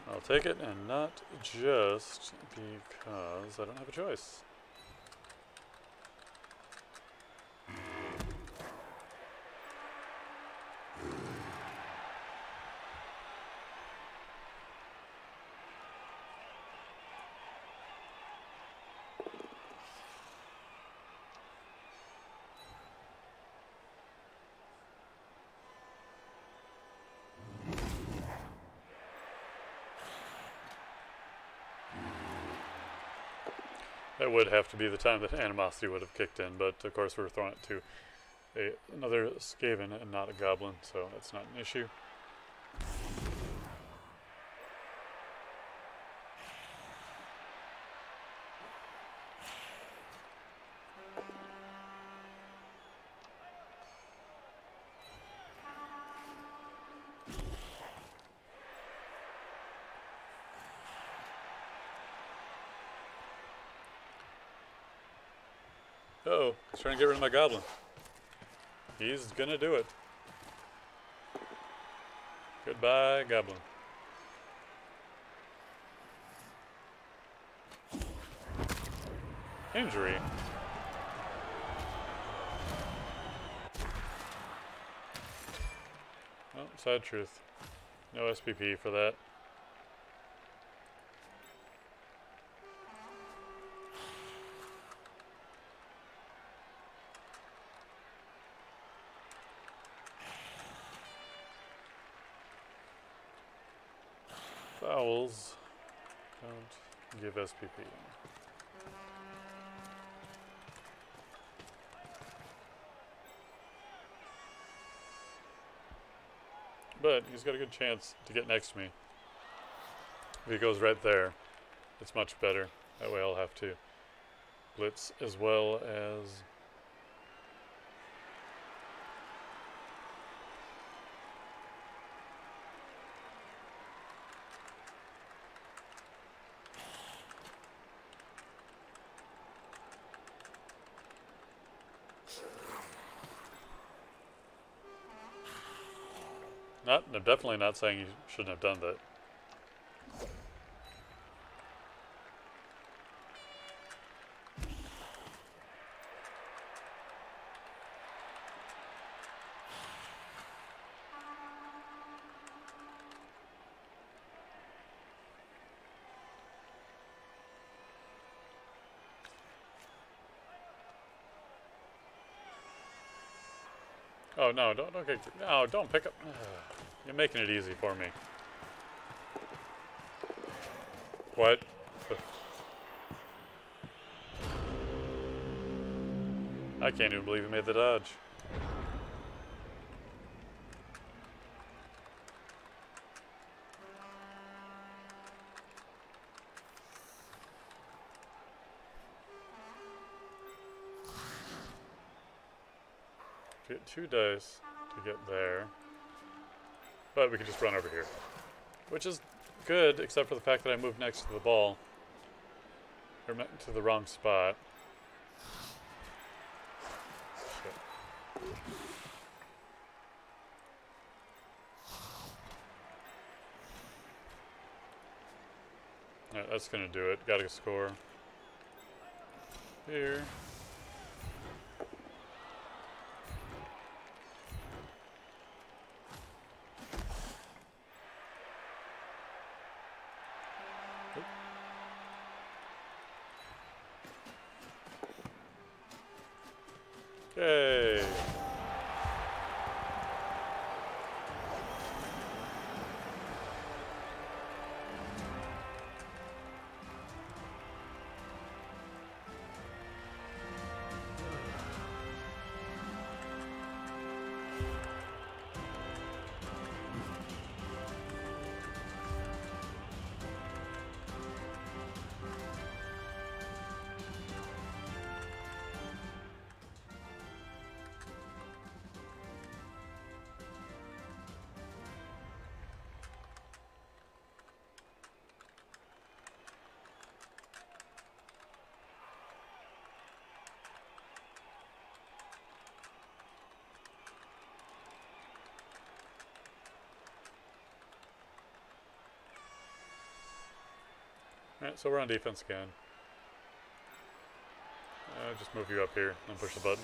Speaker 1: I'll take it, and not just because I don't have a choice. That would have to be the time that animosity would have kicked in, but of course we're throwing it to another Skaven and not a Goblin, so that's not an issue. Uh-oh, he's trying to get rid of my Goblin. He's gonna do it. Goodbye, Goblin. Injury. Oh, sad truth. No SPP for that. Fouls don't give SPP. But he's got a good chance to get next to me. If he goes right there, it's much better. That way I'll have to blitz as well as... I'm definitely not saying you shouldn't have done that. Oh no! Don't pick up. You're making it easy for me. What? I can't even believe he made the dodge. Get 2 dice to get there. But we can just run over here. Which is good, except for the fact that I moved next to the ball. Or to the wrong spot. Shit. Alright, that's gonna do it. Gotta score. Here. Yay! Alright, so we're on defense again. Just move you up here and push the button.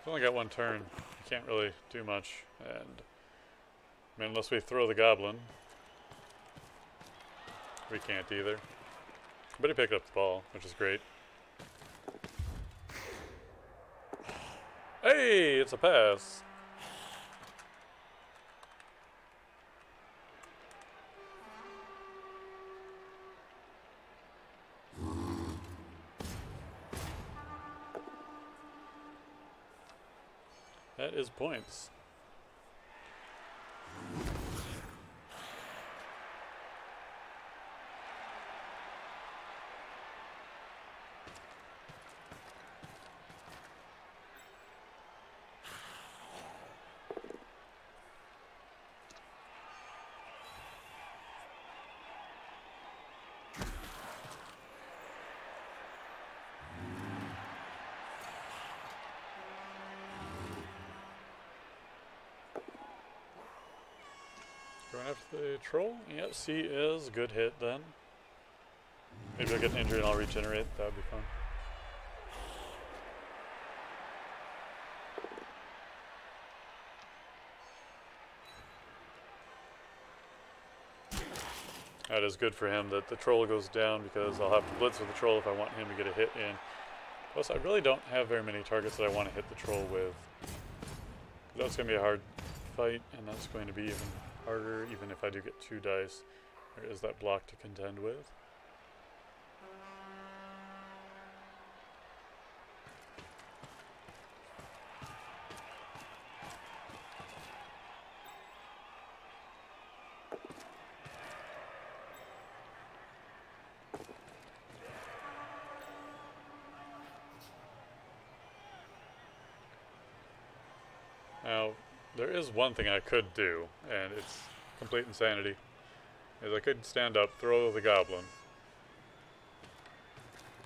Speaker 1: We've only got one turn. You can't really do much, and I mean, unless we throw the Goblin, we can't either. But he picked up the ball, which is great. Hey, it's a pass. That is points. Going after the troll? Yep, C is. Good hit then. Maybe I'll get an injury and I'll regenerate. That would be fun. That is good for him that the troll goes down, because I'll have to blitz with the troll if I want him to get a hit in. Plus, I really don't have very many targets that I want to hit the troll with. That's going to be a hard fight, and that's going to be even harder, even if I do get 2 dice. There is that block to contend with. Now, there is one thing I could do, and it's complete insanity, is I could stand up, throw the Goblin,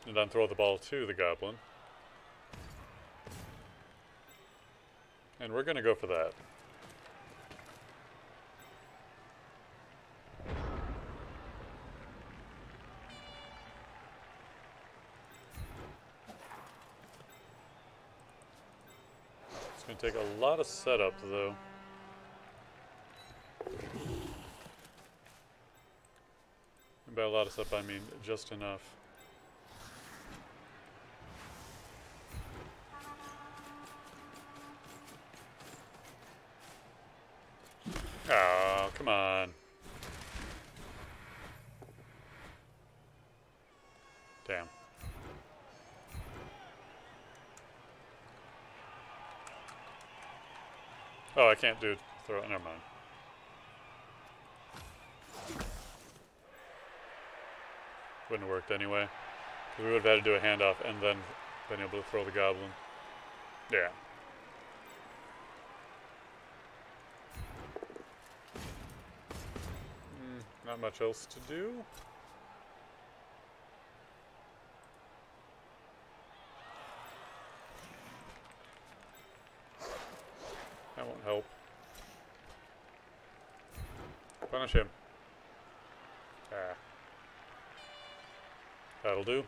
Speaker 1: and then throw the ball to the Goblin. And we're going to go for that. It's going to take a lot of setup, though. And by a lot of setup, I mean just enough. Oh, come on. Damn. Oh, I can't do throw it. Never mind. Wouldn't have worked anyway. We would have had to do a handoff and then been able to throw the Goblin. Yeah. Not much else to do. That won't help. Punish him. Ah. That'll do.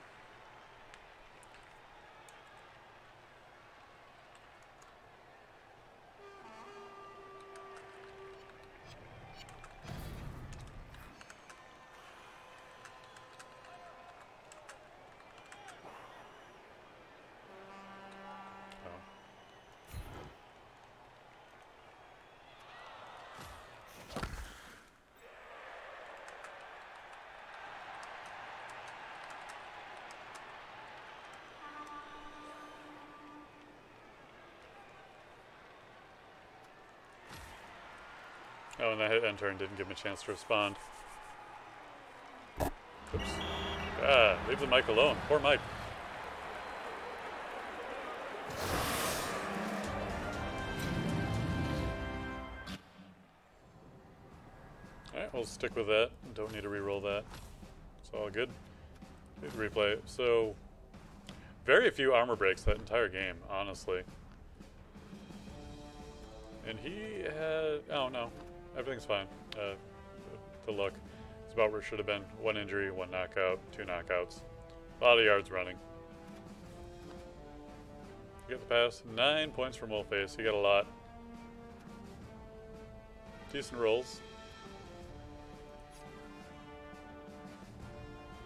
Speaker 1: Oh, and I hit enter and didn't give him a chance to respond. Oops. Ah, leave the mic alone. Poor Mike. Alright, we'll stick with that. Don't need to re-roll that. It's all good. Need to replay. So, very few armor breaks that entire game, honestly. And he had... oh, no. Everything's fine. The luck. It's about where it should have been. 1 injury, 1 knockout, 2 knockouts. A lot of yards running. You get the pass. 9 points for Moleface. He got a lot. Decent rolls.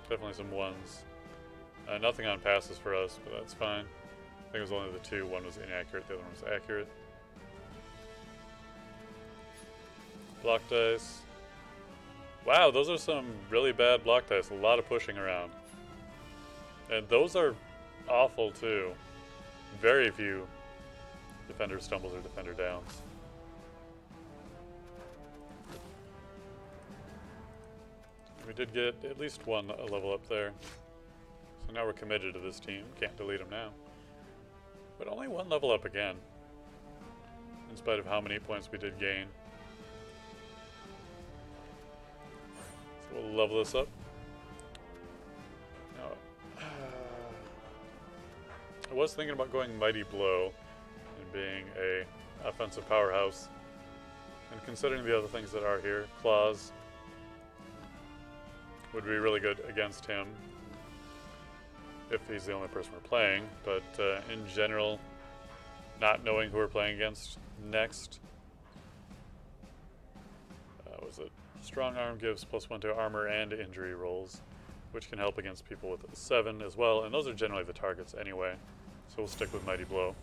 Speaker 1: Definitely some 1s. Nothing on passes for us, but that's fine. I think it was only the 2. 1 was inaccurate, the other one was accurate. Block dice. Wow, those are some really bad block dice. A lot of pushing around. And those are awful too. Very few defender stumbles or defender downs. We did get at least 1 level up there. So now we're committed to this team. Can't delete them now. But only 1 level up again. In spite of how many points we did gain. So we'll level this up. Now, I was thinking about going Mighty Blow and being a offensive powerhouse. And considering the other things that are here, Claws would be really good against him if he's the only person we're playing, but in general, not knowing who we're playing against next. Was it Strong Arm gives +1 to armor and injury rolls, which can help against people with 7 as well, and those are generally the targets anyway, so we'll stick with Mighty Blow.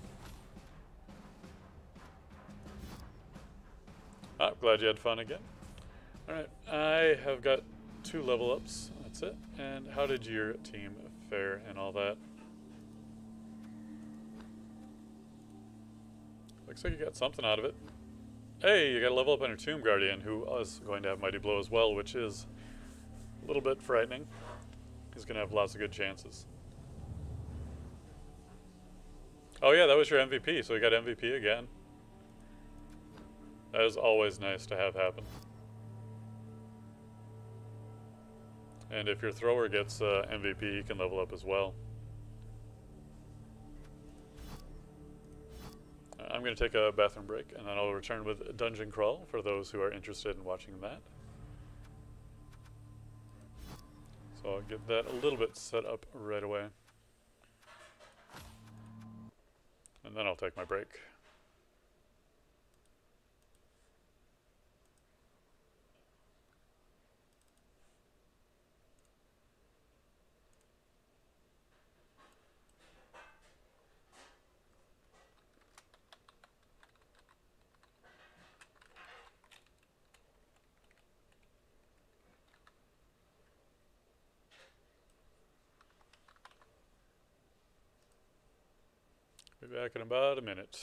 Speaker 1: I'm glad you had fun again. Alright, I have got 2 level ups, that's it. And how did your team fare and all that? Looks like you got something out of it. Hey, you got a level up on your Tomb Guardian, who is going to have Mighty Blow as well, which is a little bit frightening. He's going to have lots of good chances. Oh yeah, that was your MVP, so you got MVP again. That is always nice to have happen. And if your thrower gets MVP, he can level up as well. I'm going to take a bathroom break, and then I'll return with Dungeon Crawl for those who are interested in watching that. So I'll get that a little bit set up right away. And then I'll take my break. Be back in about a minute.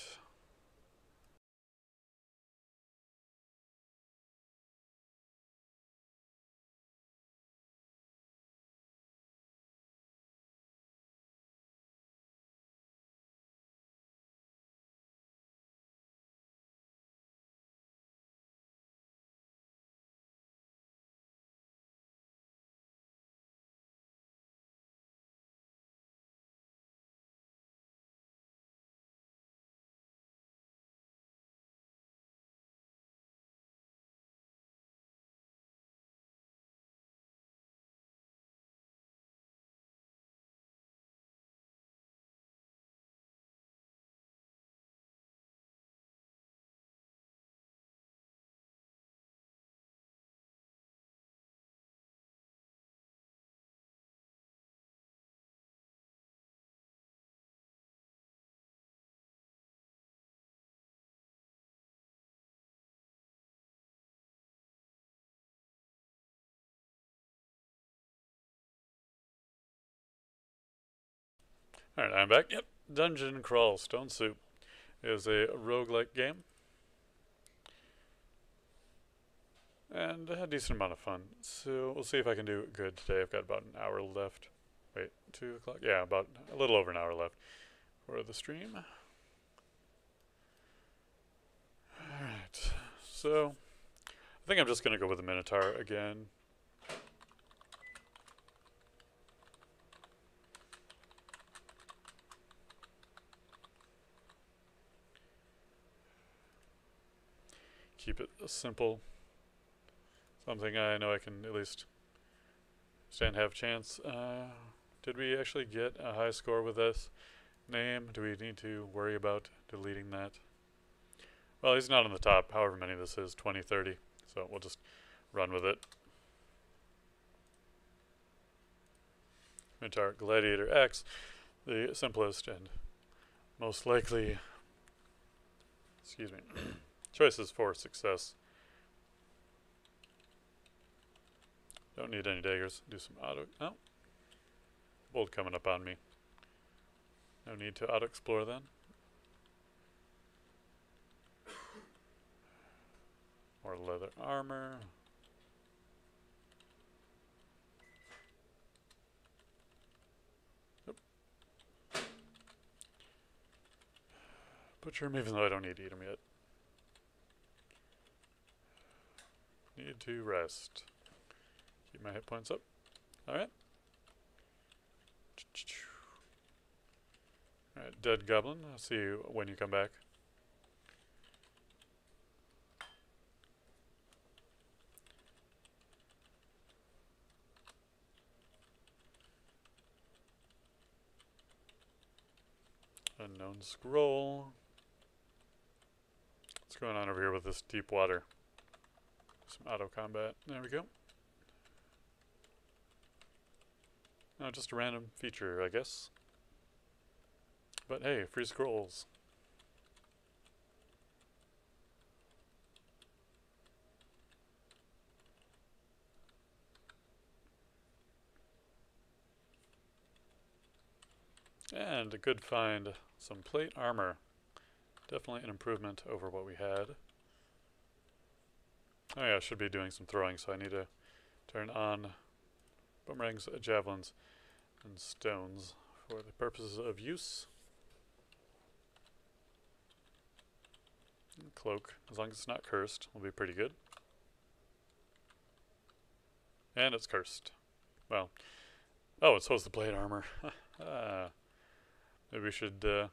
Speaker 1: Alright, I'm back. Yep, Dungeon Crawl Stone Soup is a roguelike game. and a decent amount of fun. So we'll see if I can do good today. I've got about an hour left. Wait, 2 o'clock? Yeah, about a little over an hour left for the stream. Alright, so I think I'm just going to go with the Minotaur again. Keep it simple. Something I know I can at least stand have a chance. Did we actually get a high score with this name? Do we need to worry about deleting that? Well, he's not on the top, however many this is, 20, 30. So we'll just run with it. Minotaur Gladiator X, the simplest and most likely, excuse me, choices for success. Don't need any daggers. Do some auto. Oh. Bolt coming up on me. No need to auto explore then. More leather armor. Oop. Butcher him even though I don't need to eat him yet. Need to rest. Keep my hit points up. Alright. Alright, dead goblin. I'll see you when you come back. Unknown scroll. What's going on over here with this deep water? Some auto combat. There we go. Oh, just a random feature, I guess. But hey, free scrolls. And a good find, some plate armor. Definitely an improvement over what we had. Oh yeah, I should be doing some throwing, so I need to turn on boomerangs, javelins, and stones for the purposes of use. And cloak, as long as it's not cursed, will be pretty good. And it's cursed. Well, oh, it's supposed to plate armor. Maybe we should just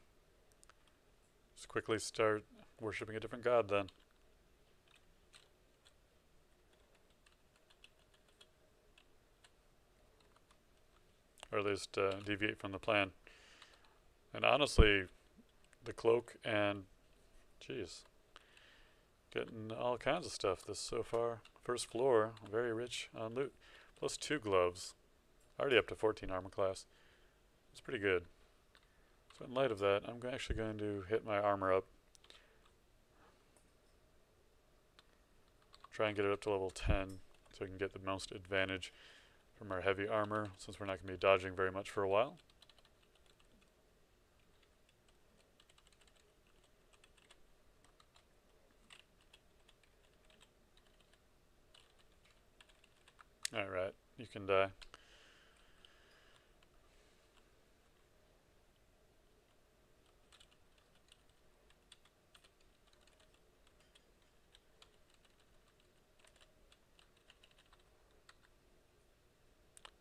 Speaker 1: quickly start worshipping a different god then. Or at least deviate from the plan. And honestly, the cloak and, jeez, getting all kinds of stuff this so far. First floor, very rich on loot. Plus 2 gloves. Already up to 14 armor class. It's pretty good. So in light of that, I'm actually going to hit my armor up. Try and get it up to level 10 so we can get the most advantage from our heavy armor, since we're not going to be dodging very much for a while. Alright, you can die.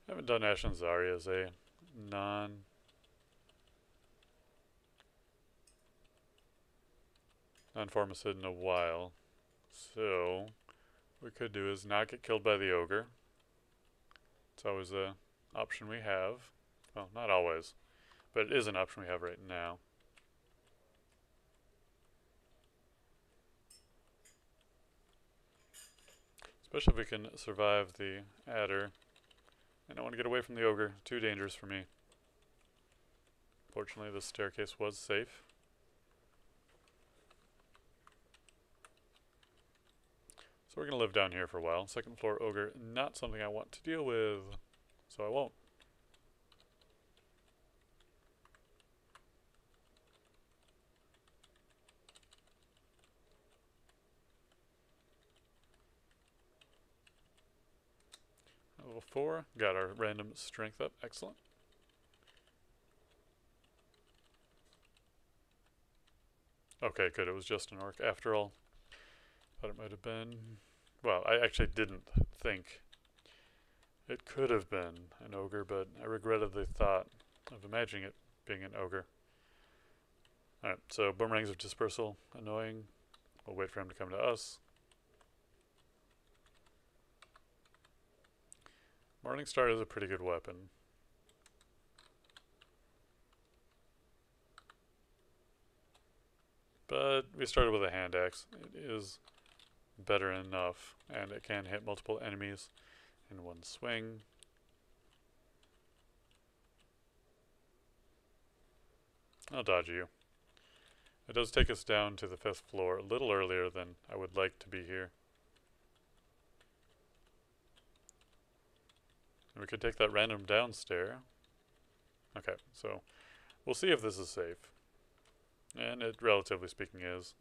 Speaker 1: I haven't done Ashen Zarya as a non-formicid in a while. So, what we could do is not get killed by the ogre. It's always an option we have. Well, not always, but it is an option we have right now. Especially if we can survive the adder. I don't want to get away from the ogre. Too dangerous for me. Fortunately, this staircase was safe. So we're going to live down here for a while. Second floor ogre, not something I want to deal with, so I won't. Level 4. Got our random strength up. Excellent. Okay, good. It was just an orc after all. Thought it might have been... Well, I actually didn't think it could have been an ogre, but I regretted the thought of imagining it being an ogre. Alright, so Boomerangs of Dispersal. Annoying. We'll wait for him to come to us. Morningstar is a pretty good weapon. But we started with a hand axe. It is better enough, and it can hit multiple enemies in one swing. I'll dodge you. It does take us down to the 5th floor a little earlier than I would like to be here. And we could take that random downstair. Okay, so we'll see if this is safe. And it, relatively speaking, is.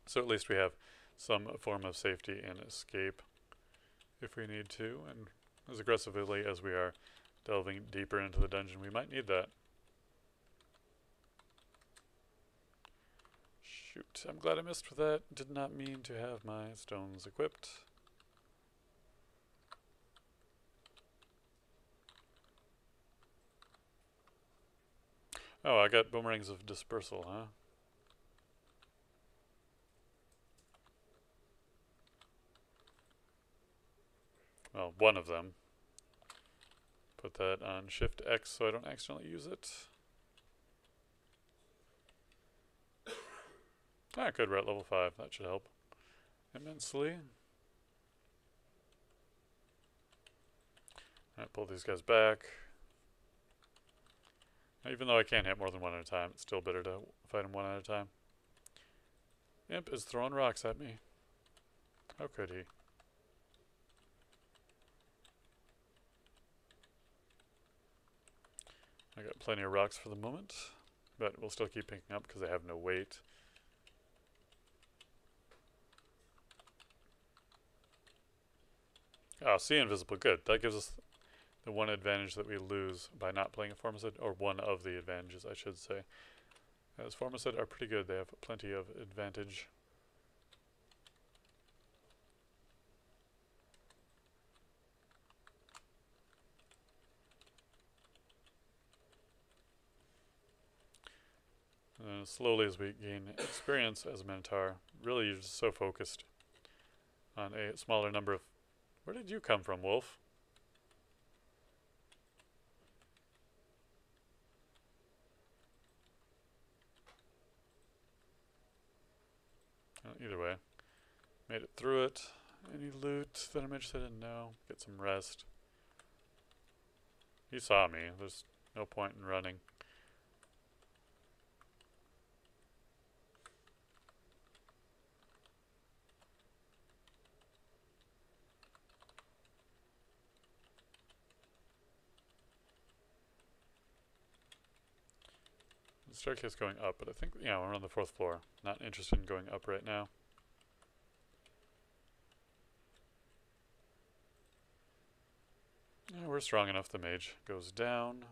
Speaker 1: So at least we have some form of safety and escape if we need to. And as aggressively as we are delving deeper into the dungeon, we might need that. Shoot, I'm glad I missed with that. Did not mean to have my stones equipped. Oh, I got Boomerangs of Dispersal, huh? Well, one of them. Put that on Shift X so I don't accidentally use it. Ah, good, we're at level 5. That should help immensely. Alright, pull these guys back. Even though I can't hit more than one at a time, it's still better to fight them one at a time. Imp is throwing rocks at me. How could he? I got plenty of rocks for the moment, but we'll still keep picking up because they have no weight. Oh, see invisible, good. That gives us the one advantage that we lose by not playing a Formicid, or one of the advantages, I should say. As Formicid are pretty good, they have plenty of advantage. And slowly as we gain experience as a Minotaur, really you're just so focused on a smaller number of... Where did you come from, Wolf? Either way, made it through it. Any loot that I'm interested in? No. Get some rest. He saw me. There's no point in running. The staircase going up, but I think, yeah, we're on the 4th floor. Not interested in going up right now. Yeah, we're strong enough. The mage goes down.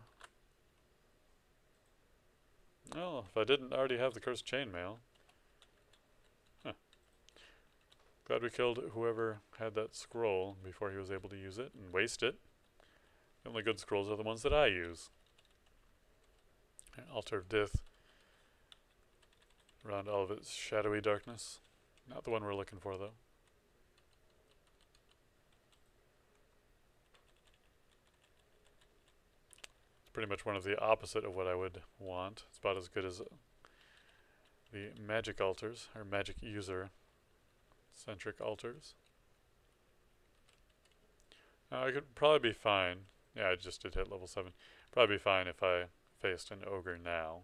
Speaker 1: Well, if I didn't already have the cursed chainmail. Huh. Glad we killed whoever had that scroll before he was able to use it and waste it. The only good scrolls are the ones that I use. Altar of Death. Around all of its shadowy darkness. Not the one we're looking for, though. It's pretty much one of the opposite of what I would want. It's about as good as the magic altars, or magic user-centric altars. I could probably be fine. Yeah, I just did hit level 7. Probably be fine if I faced an ogre now.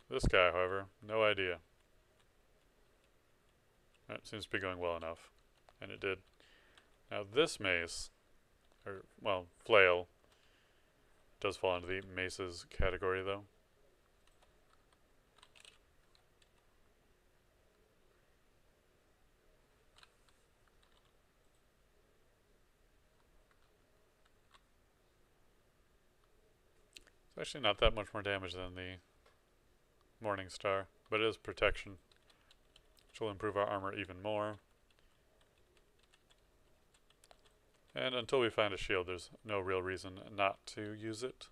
Speaker 1: This guy, however, no idea. That seems to be going well enough. And it did. Now this mace, or, well, flail, does fall into the maces category, though. Actually, not that much more damage than the Morning Star, but it is protection, which will improve our armor even more. And until we find a shield, there's no real reason not to use it.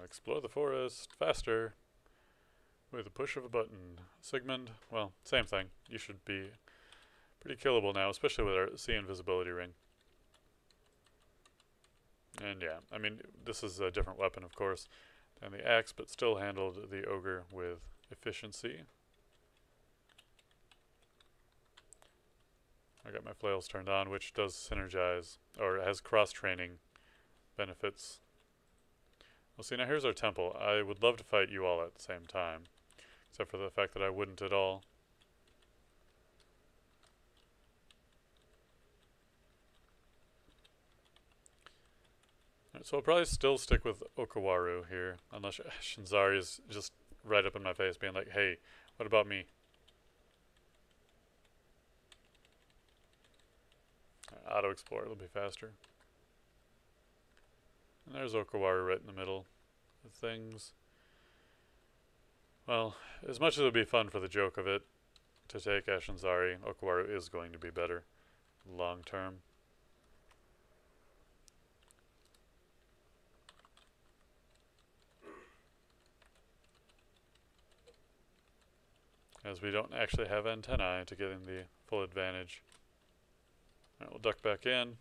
Speaker 1: Explore the forest faster with a push of a button. Sigmund, well, same thing. You should be pretty killable now, especially with our sea invisibility ring. And yeah, I mean, this is a different weapon, of course, than the axe, but still handled the ogre with efficiency. I got my flails turned on, which does synergize, or has cross-training benefits. Well, see, now here's our temple. I would love to fight you all at the same time, except for the fact that I wouldn't at all. Alright, so I'll probably still stick with Okawaru here, unless Shinzari is just right up in my face being like, hey, what about me? Auto-explore, it'll be faster. And there's Okawaru right in the middle of things. Well, as much as it would be fun for the joke of it to take Ashinzari, Okawaru is going to be better long term. As we don't actually have antennae to get in the full advantage. Alright, we'll duck back in.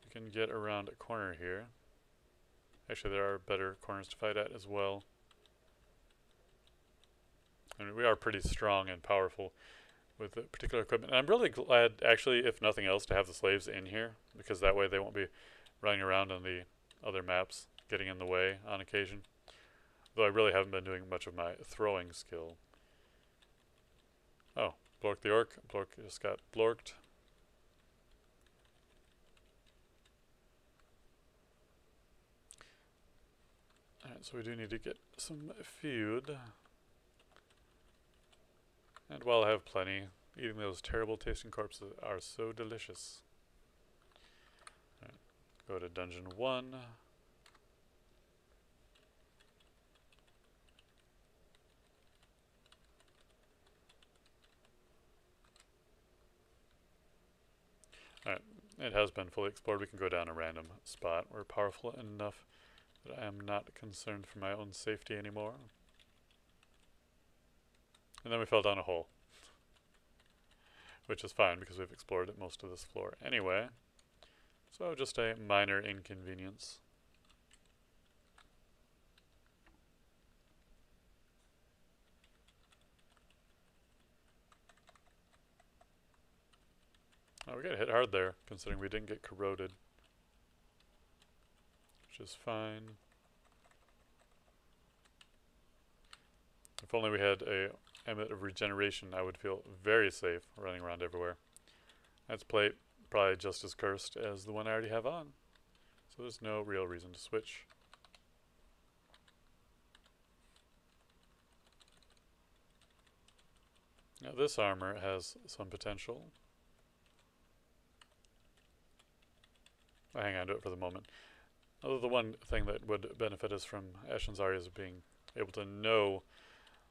Speaker 1: We can get around a corner here. Actually, there are better corners to fight at as well. I mean, we are pretty strong and powerful with the particular equipment. And I'm really glad, actually, if nothing else, to have the slaves in here, because that way they won't be running around on the other maps, getting in the way on occasion. Though I really haven't been doing much of my throwing skill. Oh, Blork the Orc. Blork just got blorked. Alright, so we do need to get some food. And while I have plenty, eating those terrible tasting corpses are so delicious. Alright, go to Dungeon 1. Alright, it has been fully explored. We can go down a random spot. We're powerful enough that I am not concerned for my own safety anymore. And then we fell down a hole. Which is fine because we've explored most of this floor anyway. So just a minor inconvenience. Oh, we got hit hard there, considering we didn't get corroded. Which is fine. If only we had a amulet of regeneration, I would feel very safe running around everywhere. That's plate probably just as cursed as the one I already have on. So there's no real reason to switch. Now this armor has some potential. I'll hang on to it for the moment. Although the one thing that would benefit us from Ashinzari is being able to know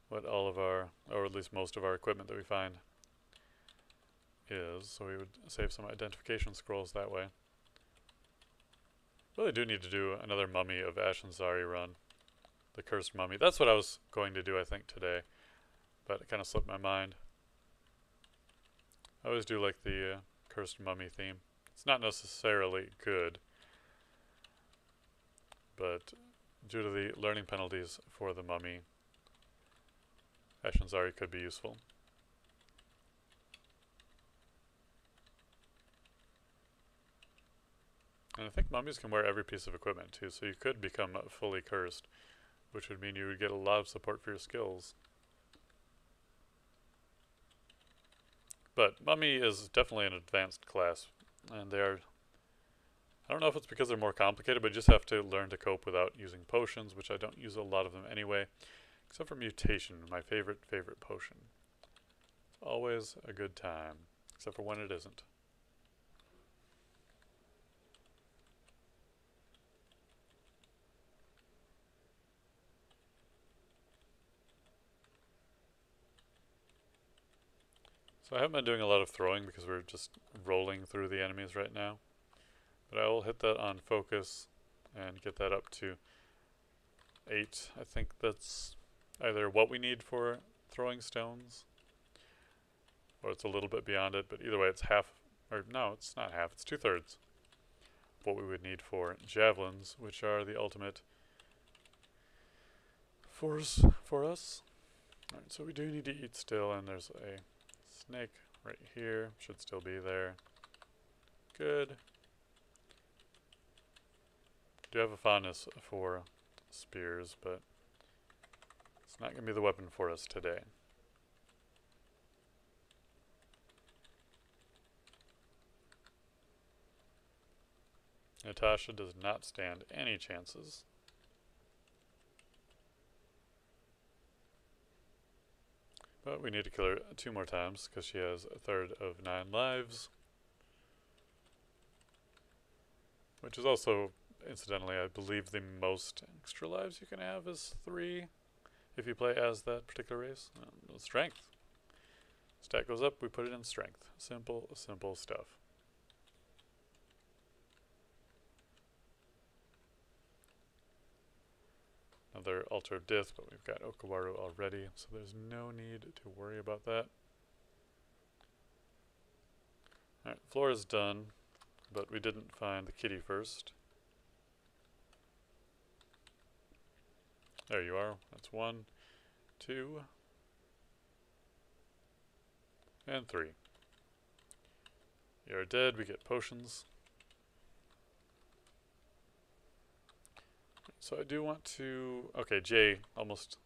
Speaker 1: what all of our, or at least most of our equipment that we find is, so we would save some identification scrolls that way. Really do need to do another Mummy of Ashinzari run. The Cursed Mummy. That's what I was going to do, I think, today, but it kind of slipped my mind. I always do like the Cursed Mummy theme. It's not necessarily good, but due to the learning penalties for the Mummy, Ashinzari could be useful. And I think mummies can wear every piece of equipment too, so you could become fully cursed, which would mean you would get a lot of support for your skills. But Mummy is definitely an advanced class, and they are. I don't know if it's because they're more complicated, but you just have to learn to cope without using potions, which I don't use a lot of them anyway, except for mutation, my favorite potion. Always a good time, except for when it isn't. So I haven't been doing a lot of throwing because we're just rolling through the enemies right now. But I will hit that on focus and get that up to 8. I think that's either what we need for throwing stones, or it's a little bit beyond it, but either way it's half, or no, it's not half, it's 2/3 what we would need for javelins, which are the ultimate force for us. Alright, so we do need to eat still, and there's a snake right here, should still be there. Good. Do have a fondness for spears, but it's not going to be the weapon for us today. Natasha does not stand any chances. But we need to kill her 2 more times because she has 1/3 of 9 lives. Which is also, incidentally, I believe the most extra lives you can have is 3 if you play as that particular race. Strength. Stat goes up, we put it in strength. Simple, simple stuff. Another Altar of Death, but we've got Okawaru already, so there's no need to worry about that. Alright, floor is done, but we didn't find the kitty first. There you are. That's 1, 2, and 3. You're dead, we get potions. So I do want to... Okay, J almost...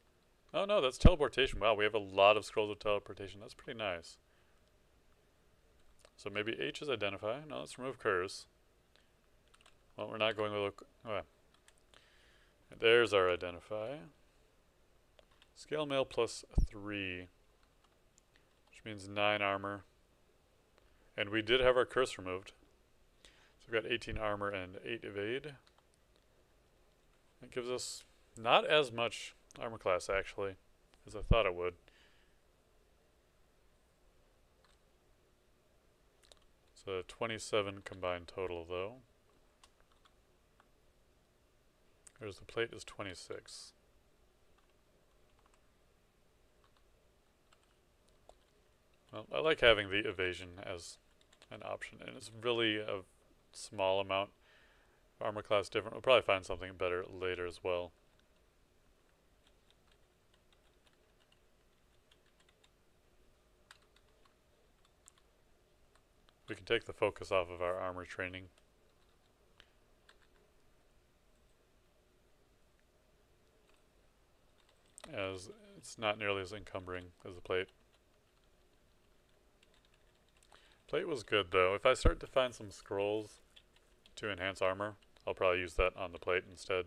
Speaker 1: Oh no, that's teleportation. Wow, we have a lot of scrolls of teleportation. That's pretty nice. So maybe H is identify. No, let's remove curse. Well, we're not going with... There's our identify. Scale mail plus 3. Which means 9 armor. And we did have our curse removed. So we've got 18 armor and 8 evade. It gives us not as much armor class, actually, as I thought it would. So 27 combined total, though. Whereas the plate is 26. Well, I like having the evasion as an option, and it's really a small amount. Armor class different. We'll probably find something better later as well. We can take the focus off of our armor training. As it's not nearly as encumbering as the plate. Plate was good though. If I start to find some scrolls to enhance armor, I'll probably use that on the plate instead.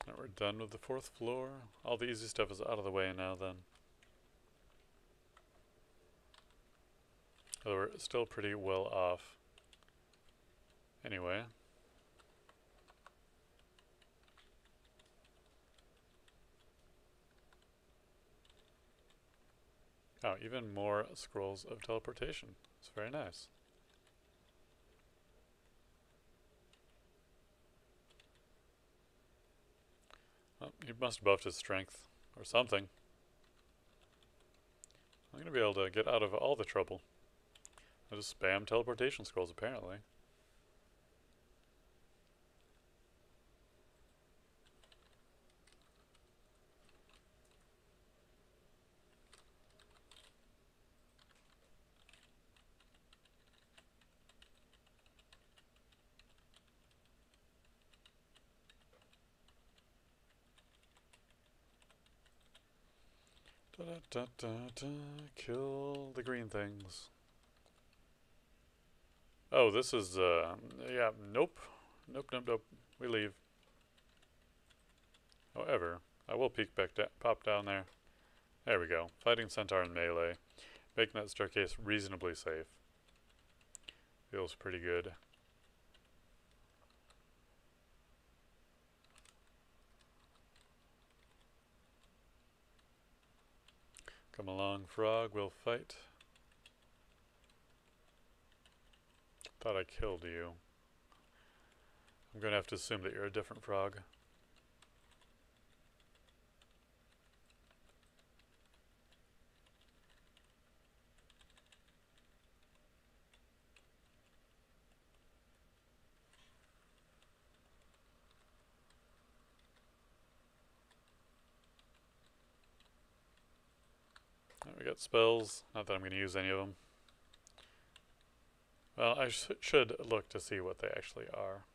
Speaker 1: Alright, we're done with the 4th floor. All the easy stuff is out of the way now then. Although we're still pretty well off. Anyway. Oh, even more scrolls of teleportation. It's very nice. Well, he must have buffed his strength or something. I'm going to be able to get out of all the trouble. I just spam teleportation scrolls, apparently. Kill the green things. Oh, this is, yeah, nope. Nope. We leave. However, I will peek back, pop down there. There we go. Fighting Centaur in melee. Making that staircase reasonably safe. Feels pretty good. Come along, frog, we'll fight. Thought I killed you. I'm gonna have to assume that you're a different frog. We got spells. Not that I'm going to use any of them. Well, I should look to see what they actually are.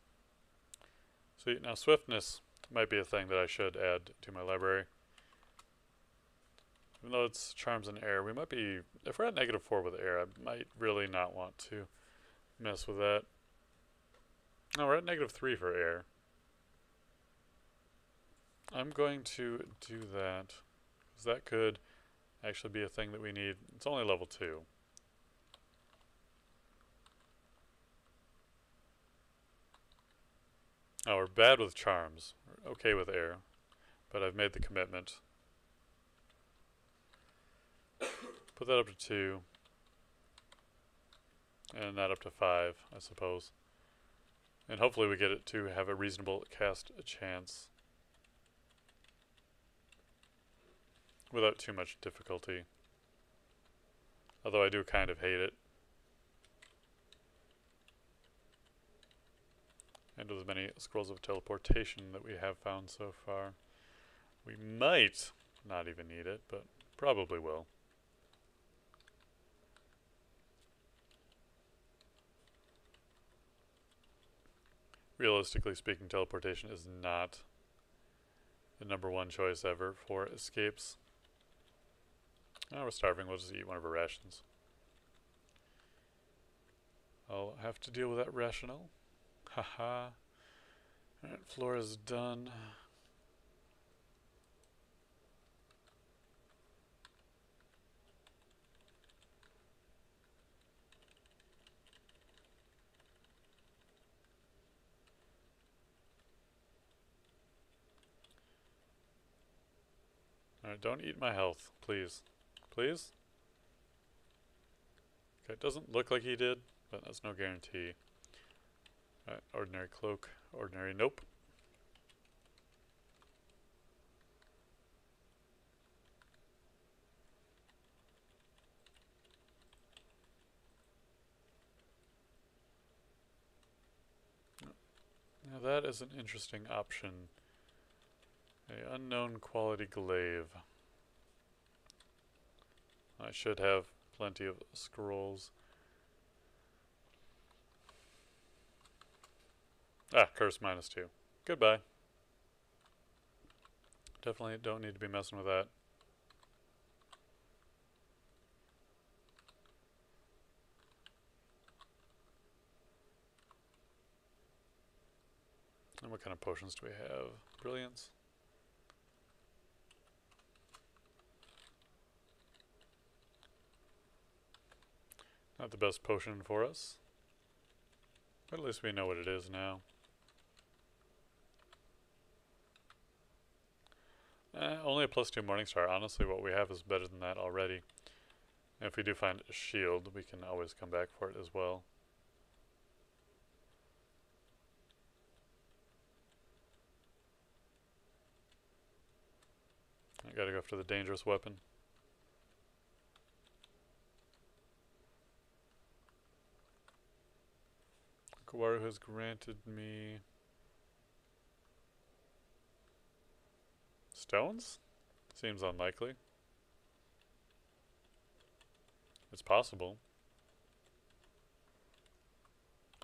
Speaker 1: So now swiftness might be a thing that I should add to my library. Even though it's charms and air, we might be, if we're at -4 with air, I might really not want to mess with that. No, we're at -3 for air. I'm going to do that, because that could actually be a thing that we need. It's only level 2. Oh, we're bad with charms. We're okay with air. But I've made the commitment. Put that up to 2. And that up to 5, I suppose. And hopefully we get it to have a reasonable cast chance. Without too much difficulty. Although I do kind of hate it. And with as many scrolls of teleportation that we have found so far, we might not even need it, but probably will. Realistically speaking, teleportation is not the #1 choice ever for escapes. Oh, we're starving. We'll just eat one of our rations. I'll have to deal with that rational. Haha. Alright, floor is done. Alright, don't eat my health, please. Please? Okay, it doesn't look like he did, but that's no guarantee. Alright, ordinary cloak, ordinary nope. Now that is an interesting option. A unknown quality glaive. I should have plenty of scrolls. Ah, curse -2. Goodbye. Definitely don't need to be messing with that. And what kind of potions do we have? Brilliance. Not the best potion for us. But at least we know what it is now. Only a +2 Morningstar. Honestly, what we have is better than that already. And if we do find a shield, we can always come back for it as well. I gotta go after the dangerous weapon. Kawaru has granted me stones? Seems unlikely. It's possible.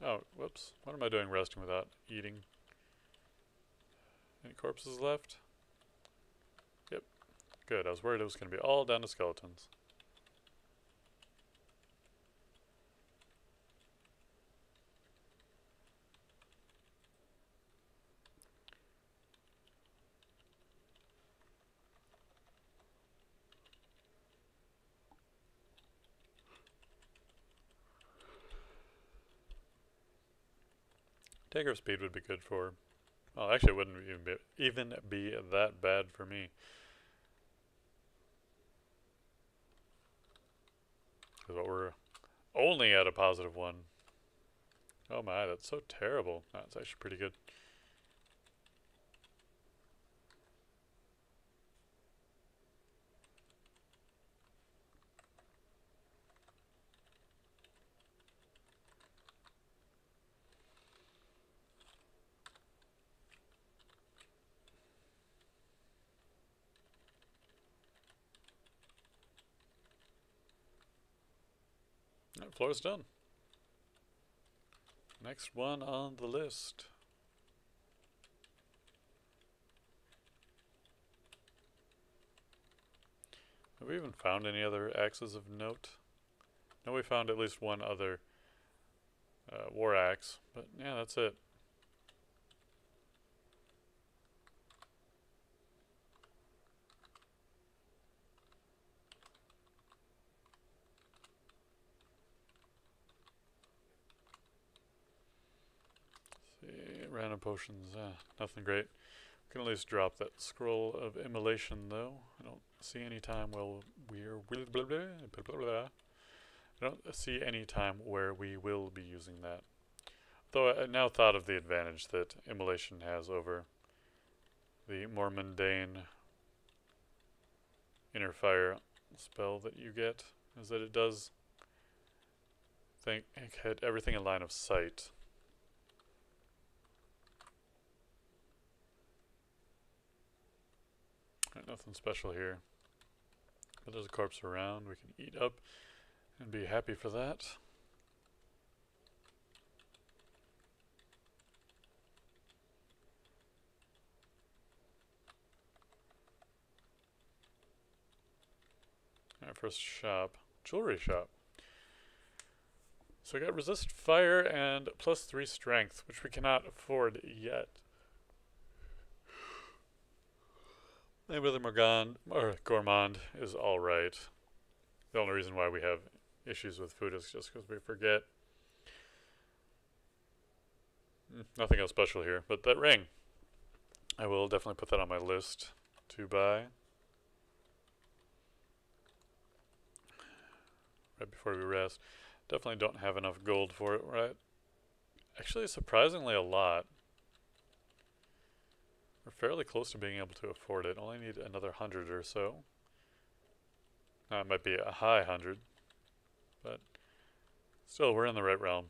Speaker 1: Oh, whoops. What am I doing resting without eating? Any corpses left? Yep. Good, I was worried it was going to be all down to skeletons. Taker speed would be good for... Well, actually it wouldn't even be that bad for me. Because we're only at a +1. Oh my, that's so terrible. That's actually pretty good. That floor's done. Next one on the list. Have we even found any other axes of note? No, we found at least one other war axe, but yeah, that's it. Random potions, nothing great. We can at least drop that scroll of immolation, though. I don't see any time I don't see any time where we will be using that. Though I now thought of the advantage that immolation has over the more mundane inner fire spell that you get, is that it does hit everything in line of sight. Nothing special here. But there's a corpse around we can eat up and be happy for that. Alright, first shop. Jewelry shop. So we got resist fire and +3 strength, which we cannot afford yet. Maybe the gourmand is alright. The only reason why we have issues with food is just because we forget. Nothing else special here, but that ring. I will definitely put that on my list to buy. Right before we rest. Definitely don't have enough gold for it, right? Actually, surprisingly a lot. We're fairly close to being able to afford it. Only need another 100 or so. Now it might be a high 100, but still we're in the right realm.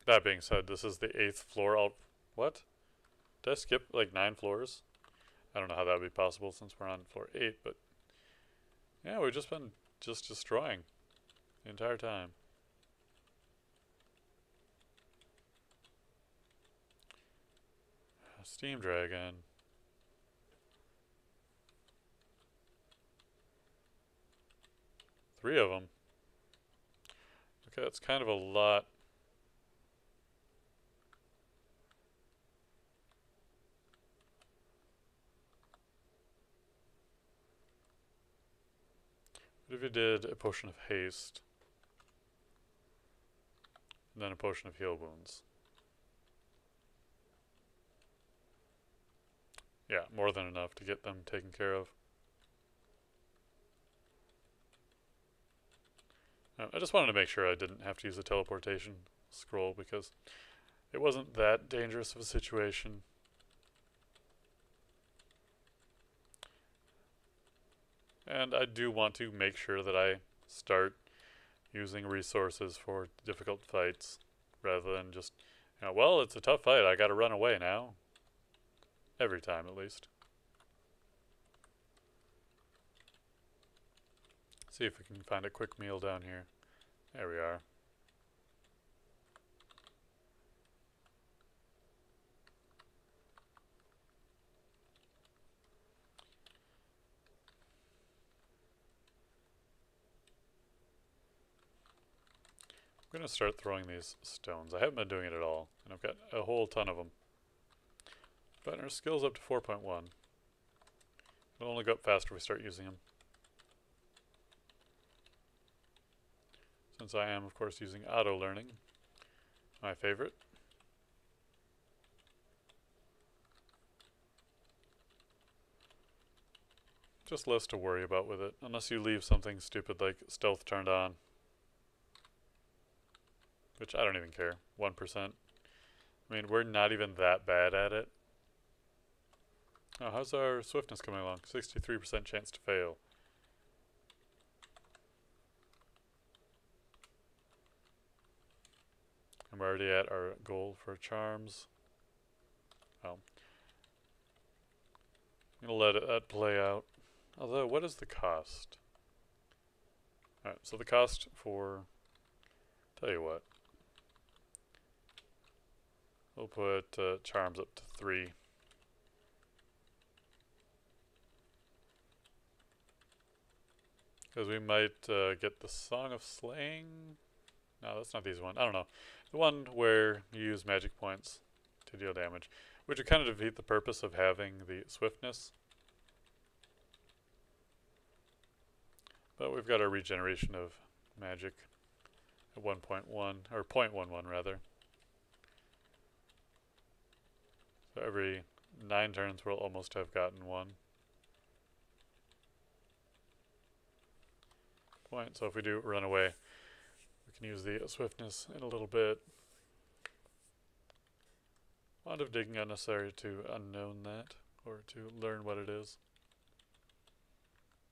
Speaker 1: That being said, this is the 8th floor. What? Did I skip like 9 floors? I don't know how that would be possible since we're on floor 8, but yeah, we've just been destroying the entire time. Steam Dragon. Three of them. Okay, that's kind of a lot. What if you did a potion of haste? And then a potion of heal wounds. Yeah, more than enough to get them taken care of. I just wanted to make sure I didn't have to use a teleportation scroll because it wasn't that dangerous of a situation. And I do want to make sure that I start using resources for difficult fights rather than just, well, it's a tough fight, I gotta run away now. Every time, at least. See if we can find a quick meal down here. There we are. I'm going to start throwing these stones. I haven't been doing it at all, and I've got a whole ton of them. But our skill's up to 4.1. It'll only go up faster if we start using them. Since I am, of course, using auto-learning, my favorite. Just less to worry about with it, unless you leave something stupid like stealth turned on. Which I don't even care, 1%. I mean, we're not even that bad at it. Oh, how's our swiftness coming along? 63% chance to fail. And we're already at our goal for charms. Oh. I'm going to let that play out. Although, what is the cost? Alright, so the cost for... Tell you what. We'll put charms up to 3. Because we might get the Song of Slaying. No, that's not these one. I don't know. The one where you use magic points to deal damage. Which would kind of defeat the purpose of having the swiftness. But we've got our regeneration of magic at 1.1, or 0.11 rather. So every 9 turns we'll almost have gotten 1 point. So if we do run away, we can use the swiftness in a little bit. Wand of digging unnecessary to unknown that, or to learn what it is.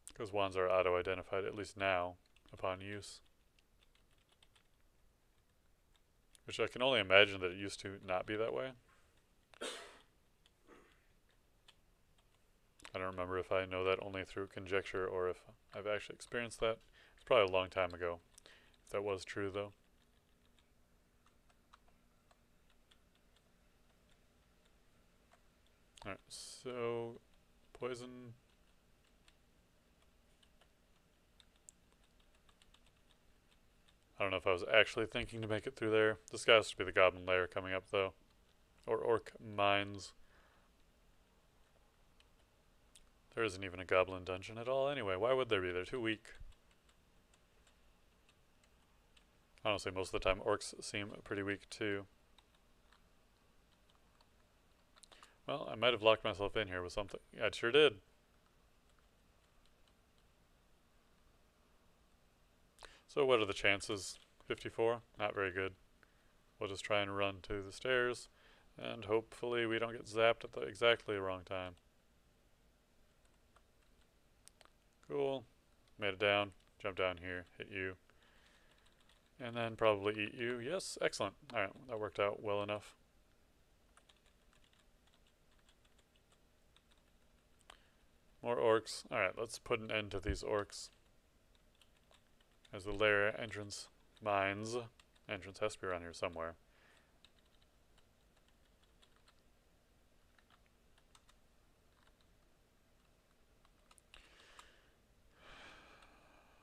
Speaker 1: Because wands are auto-identified, at least now, upon use. Which I can only imagine that it used to not be that way. I don't remember if I know that only through conjecture or if I've actually experienced that. It's probably a long time ago, if that was true though. Alright, so poison. I don't know if I was actually thinking to make it through there. This guy has to be the Goblin lair coming up though. Or Orc Mines. There isn't even a Goblin dungeon at all anyway. Why would there be? They're too weak. Honestly, most of the time Orcs seem pretty weak too. Well, I might have locked myself in here with something. Yeah, I sure did. So what are the chances? 54? Not very good. We'll just try and run to the stairs, and hopefully we don't get zapped at the exactly wrong time. Cool. Made it down. Jump down here. Hit you. And then probably eat you. Yes, excellent. Alright, that worked out well enough. More orcs. Alright, let's put an end to these orcs. As the lair entrance mines. Entrance has to be around here somewhere.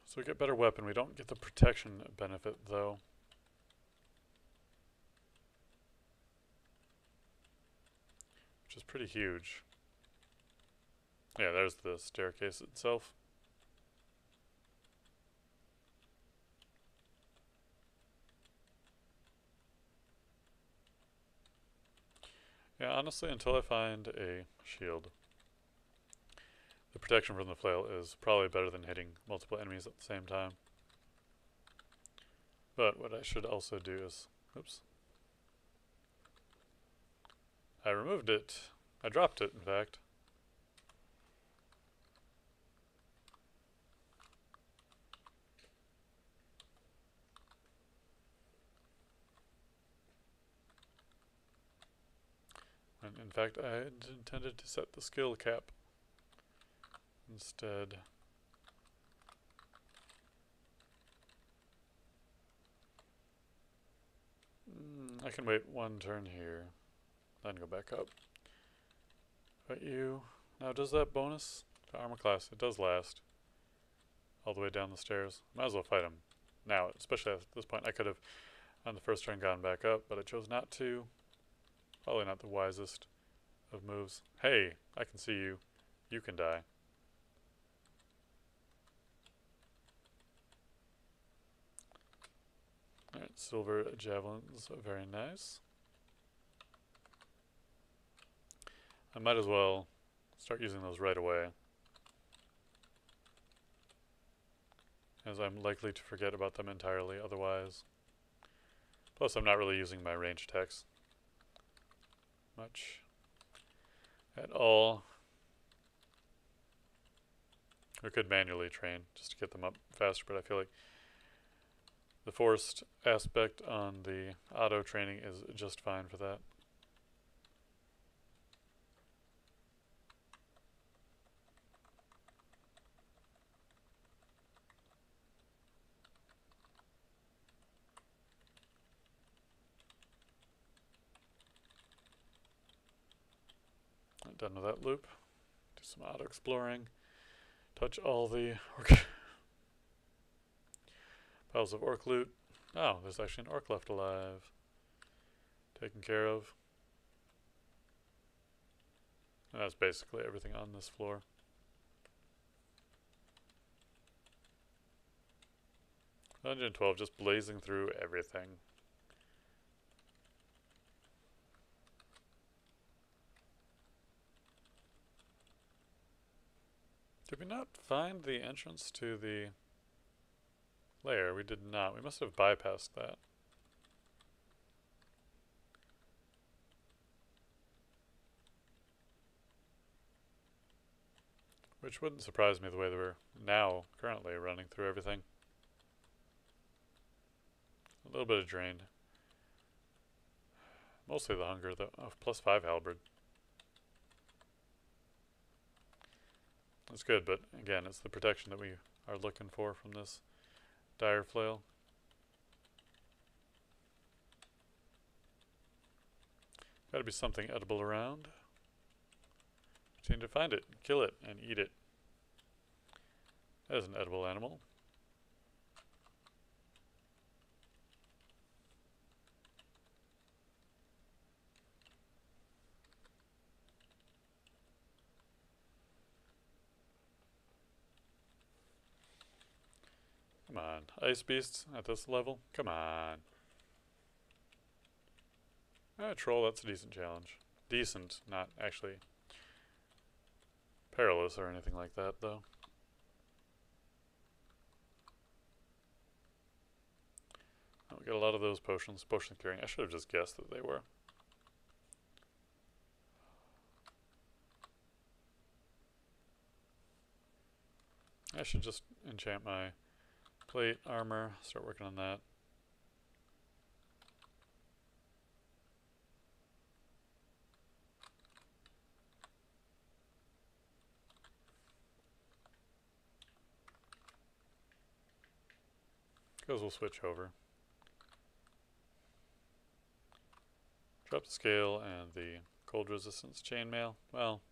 Speaker 1: So we get better weapon. We don't get the protection benefit though. Which is pretty huge. Yeah, there's the staircase itself. Yeah, honestly, until I find a shield, the protection from the flail is probably better than hitting multiple enemies at the same time. But what I should also do is, oops. I removed it. I dropped it, in fact. And in fact, I had intended to set the skill cap instead. I can wait one turn here, then go back up. But you, now does that bonus to armor class? It does last all the way down the stairs. Might as well fight him now, especially at this point. I could have on the first turn gone back up, but I chose not to. Probably not the wisest of moves. Hey, I can see you. You can die. Alright, silver javelins, very nice. I might as well start using those right away, as I'm likely to forget about them entirely otherwise. Plus, I'm not really using my range attacks much at all. We could manually train just to get them up faster, but I feel like the forced aspect on the auto training is just fine for that. Done with that loop. Do some auto exploring. Touch all the piles of orc loot. Oh, there's actually an orc left alive. Taken care of. And that's basically everything on this floor. Dungeon 12 just blazing through everything. Did we not find the entrance to the lair? We did not. We must have bypassed that. Which wouldn't surprise me the way that we're now currently running through everything. A little bit of drain. Mostly the hunger though. Oh, +5 halberd. That's good, but again, it's the protection that we are looking for from this dire flail. Gotta be something edible around. Seem to find it, kill it, and eat it. That is an edible animal. Come on, ice beasts at this level? Come on. Troll, that's a decent challenge. Decent, not actually perilous or anything like that, though. Oh, we got a lot of those potions. Potion curing. I should have just guessed that they were. I should just enchant my plate, armor, start working on that. Because we'll switch over. Drop the scale and the cold resistance chainmail. Well,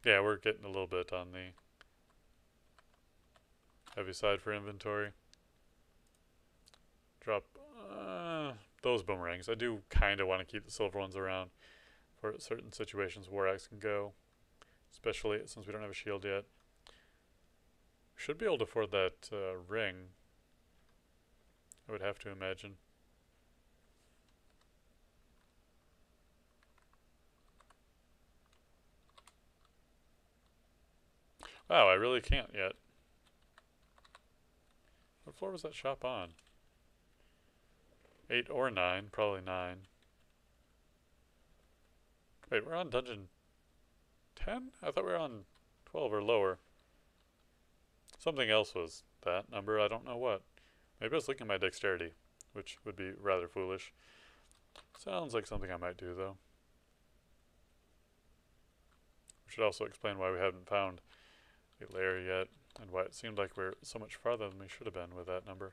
Speaker 1: yeah, we're getting a little bit on the heavy side for inventory. Drop those boomerangs. I do kind of want to keep the silver ones around for certain situations where I can go, especially since we don't have a shield yet. Should be able to afford that ring, I would have to imagine. Wow, I really can't yet. What floor was that shop on? 8 or 9, probably 9. Wait, we're on dungeon 10? I thought we were on 12 or lower. Something else was that number, I don't know what. Maybe I was looking at my dexterity, which would be rather foolish. Sounds like something I might do, though. We should also explain why we haven't found a lair yet, and why it seemed like we're so much farther than we should have been with that number.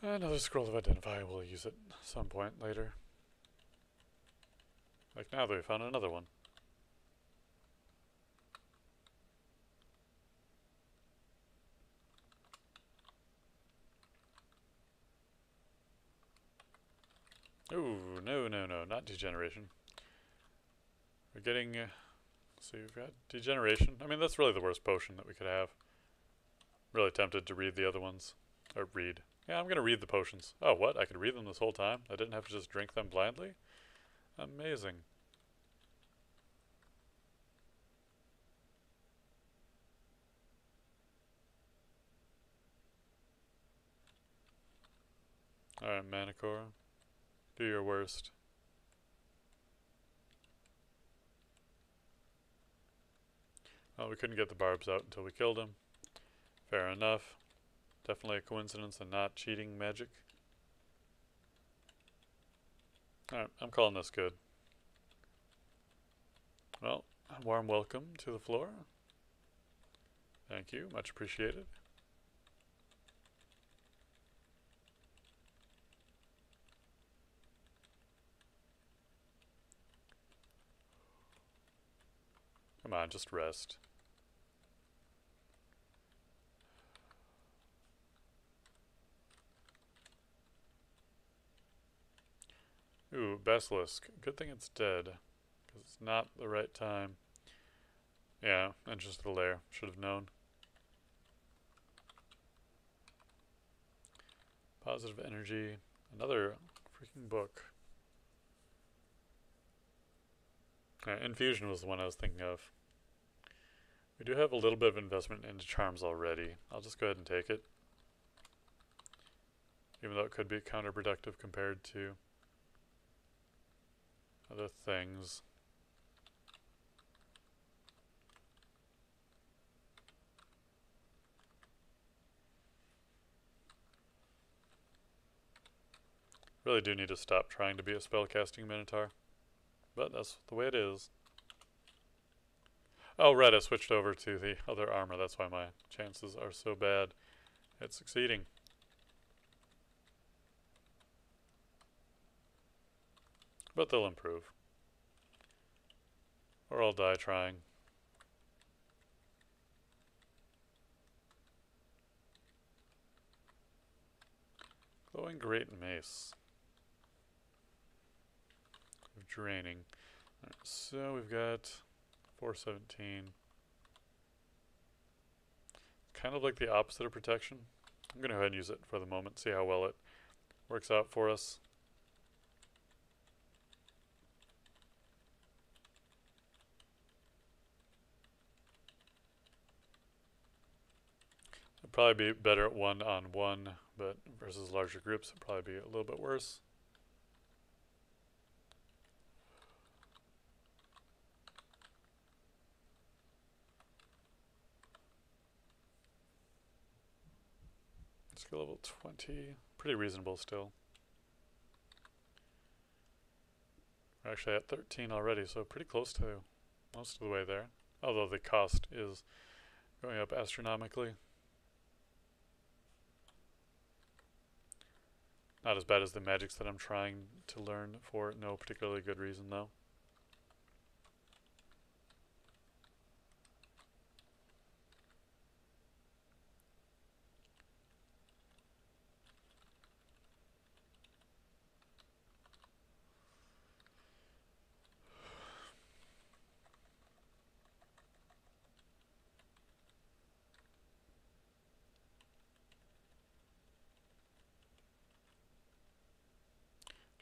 Speaker 1: Another scroll of identify. We'll use it at some point later. Like now that we found another one. Ooh, no, no, no, not degeneration. We're getting, let's see, we've got degeneration. I mean, that's really the worst potion that we could have. Really tempted to read the other ones. Or read. Yeah, I'm going to read the potions. Oh, what? I could read them this whole time? I didn't have to just drink them blindly? Amazing. Alright, Manticore. Do your worst. Well, we couldn't get the barbs out until we killed him. Fair enough. Definitely a coincidence and not cheating magic. Alright, I'm calling this good. Well, warm welcome to the floor. Thank you, much appreciated. Come on, just rest. Ooh, Basilisk. Good thing it's dead, because it's not the right time. Yeah, entrance to the lair. Should have known. Positive energy. Another freaking book. Infusion was the one I was thinking of. We do have a little bit of investment into charms already. I'll just go ahead and take it. Even though it could be counterproductive compared to other things. Really do need to stop trying to be a spellcasting Minotaur. But that's the way it is. Oh, right, I switched over to the other armor. That's why my chances are so bad at succeeding. But they'll improve. Or I'll die trying. Glowing Great Mace. Draining. Right, so we've got 417. Kind of like the opposite of protection. I'm going to go ahead and use it for the moment, see how well it works out for us. It'd probably be better at one-on-one, but versus larger groups, it'd probably be a little bit worse. Skill level 20. Pretty reasonable still. We're actually at 13 already, so pretty close to most of the way there. Although the cost is going up astronomically. Not as bad as the magics that I'm trying to learn for no particularly good reason, though.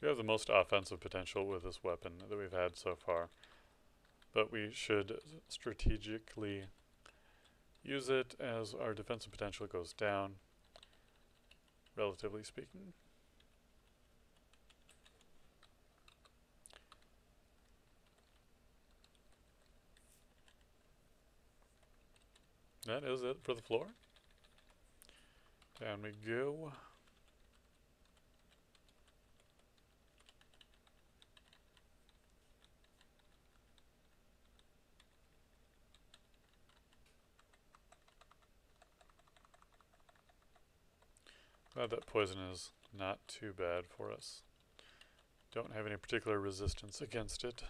Speaker 1: Do have the most offensive potential with this weapon that we've had so far, but we should strategically use it as our defensive potential goes down, relatively speaking. That is it for the floor. Down we go. Glad that poison is not too bad for us. Don't have any particular resistance against it.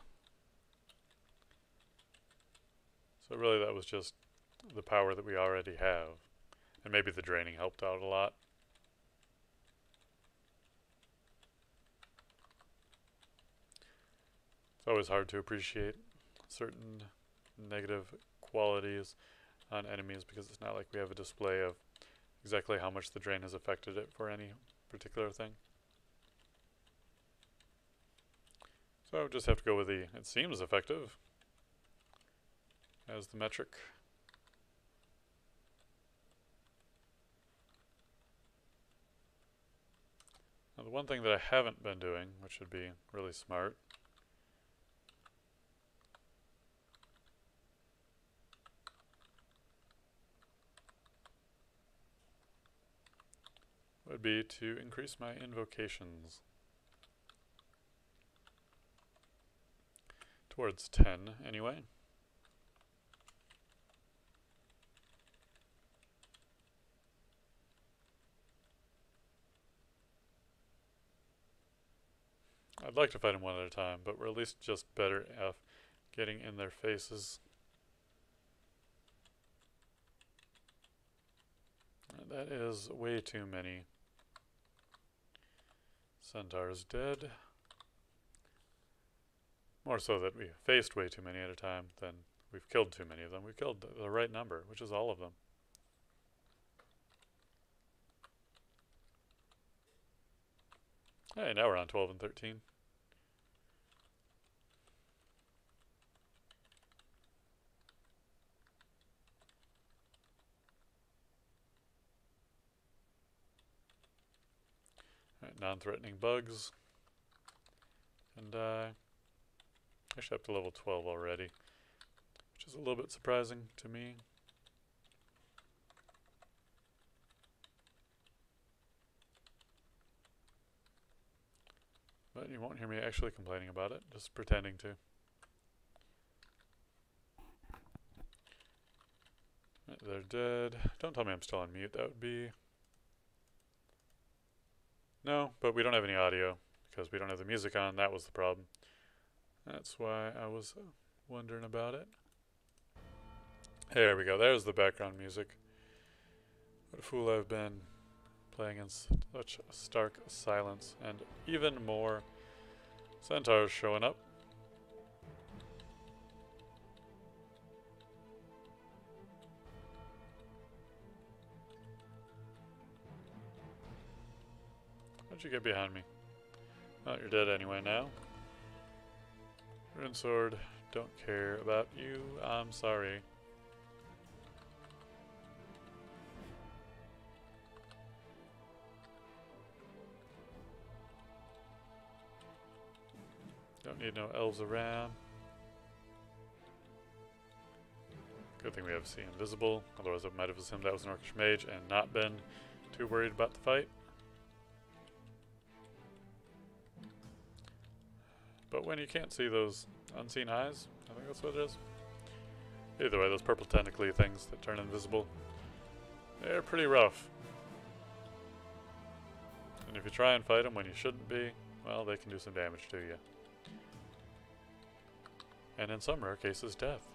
Speaker 1: So really that was just the power that we already have. And maybe the draining helped out a lot. It's always hard to appreciate certain negative qualities on enemies because it's not like we have a display of exactly how much the drain has affected it for any particular thing. So just have to go with the, it seems effective, as the metric. Now the one thing that I haven't been doing, which would be really smart, would be to increase my invocations towards 10 anyway. I'd like to fight them one at a time, but we're at least just better at getting in their faces. That is way too many centaurs dead. More so that we faced way too many at a time than we've killed too many of them. We've killed the right number, which is all of them. Hey, now we're on 12 and 13. Alright, non-threatening bugs. And actually up to level 12 already, which is a little bit surprising to me. But you won't hear me actually complaining about it, just pretending to. Right, they're dead. Don't tell me I'm still on mute, that would be... No, but we don't have any audio, because we don't have the music on, that was the problem. That's why I was wondering about it. There we go, there's the background music. What a fool I've been, playing in such stark silence, and even more centaurs showing up. How'd you get behind me? Oh, you're dead anyway now. Rune sword, don't care about you, I'm sorry. Don't need no elves around. Good thing we have See Invisible, otherwise I might have assumed that was an Orcish mage and not been too worried about the fight. But when you can't see those unseen eyes, I think that's what it is. Either way, those purple tentacly things that turn invisible, they're pretty rough. And if you try and fight them when you shouldn't be, well, they can do some damage to you. And in some rare cases, death.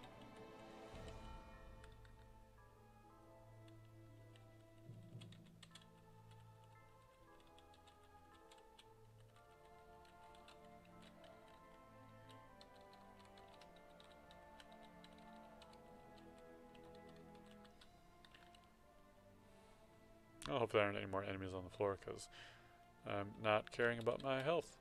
Speaker 1: I hope there aren't any more enemies on the floor, because I'm not caring about my health.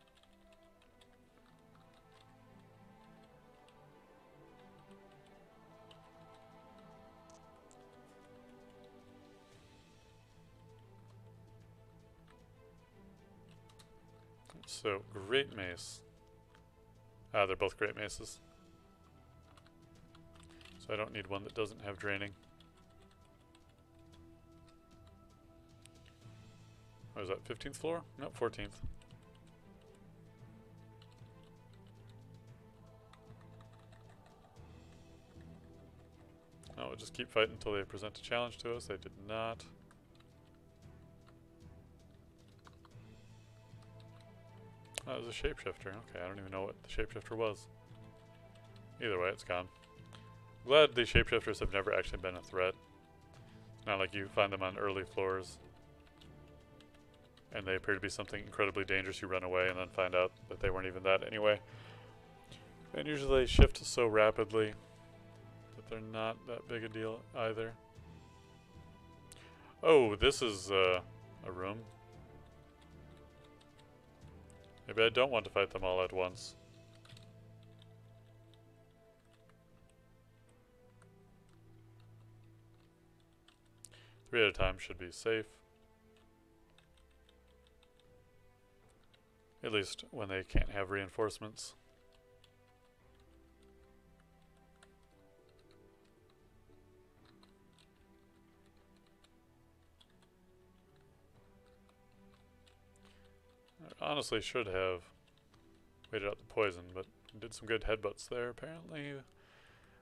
Speaker 1: So, great mace. Ah, they're both great maces. So I don't need one that doesn't have draining. What is that, 15th floor? No, 14th. Oh, we'll just keep fighting until they present a challenge to us. They did not. Oh, it was a shapeshifter. Okay, I don't even know what the shapeshifter was. Either way, it's gone. Glad the shapeshifters have never actually been a threat. It's not like you find them on early floors and they appear to be something incredibly dangerous, you run away and then find out that they weren't even that anyway. And usually they shift so rapidly that they're not that big a deal either. Oh, this is a room. Maybe I don't want to fight them all at once. Three at a time should be safe. At least when they can't have reinforcements. I honestly should have waited out the poison, but did some good headbutts there apparently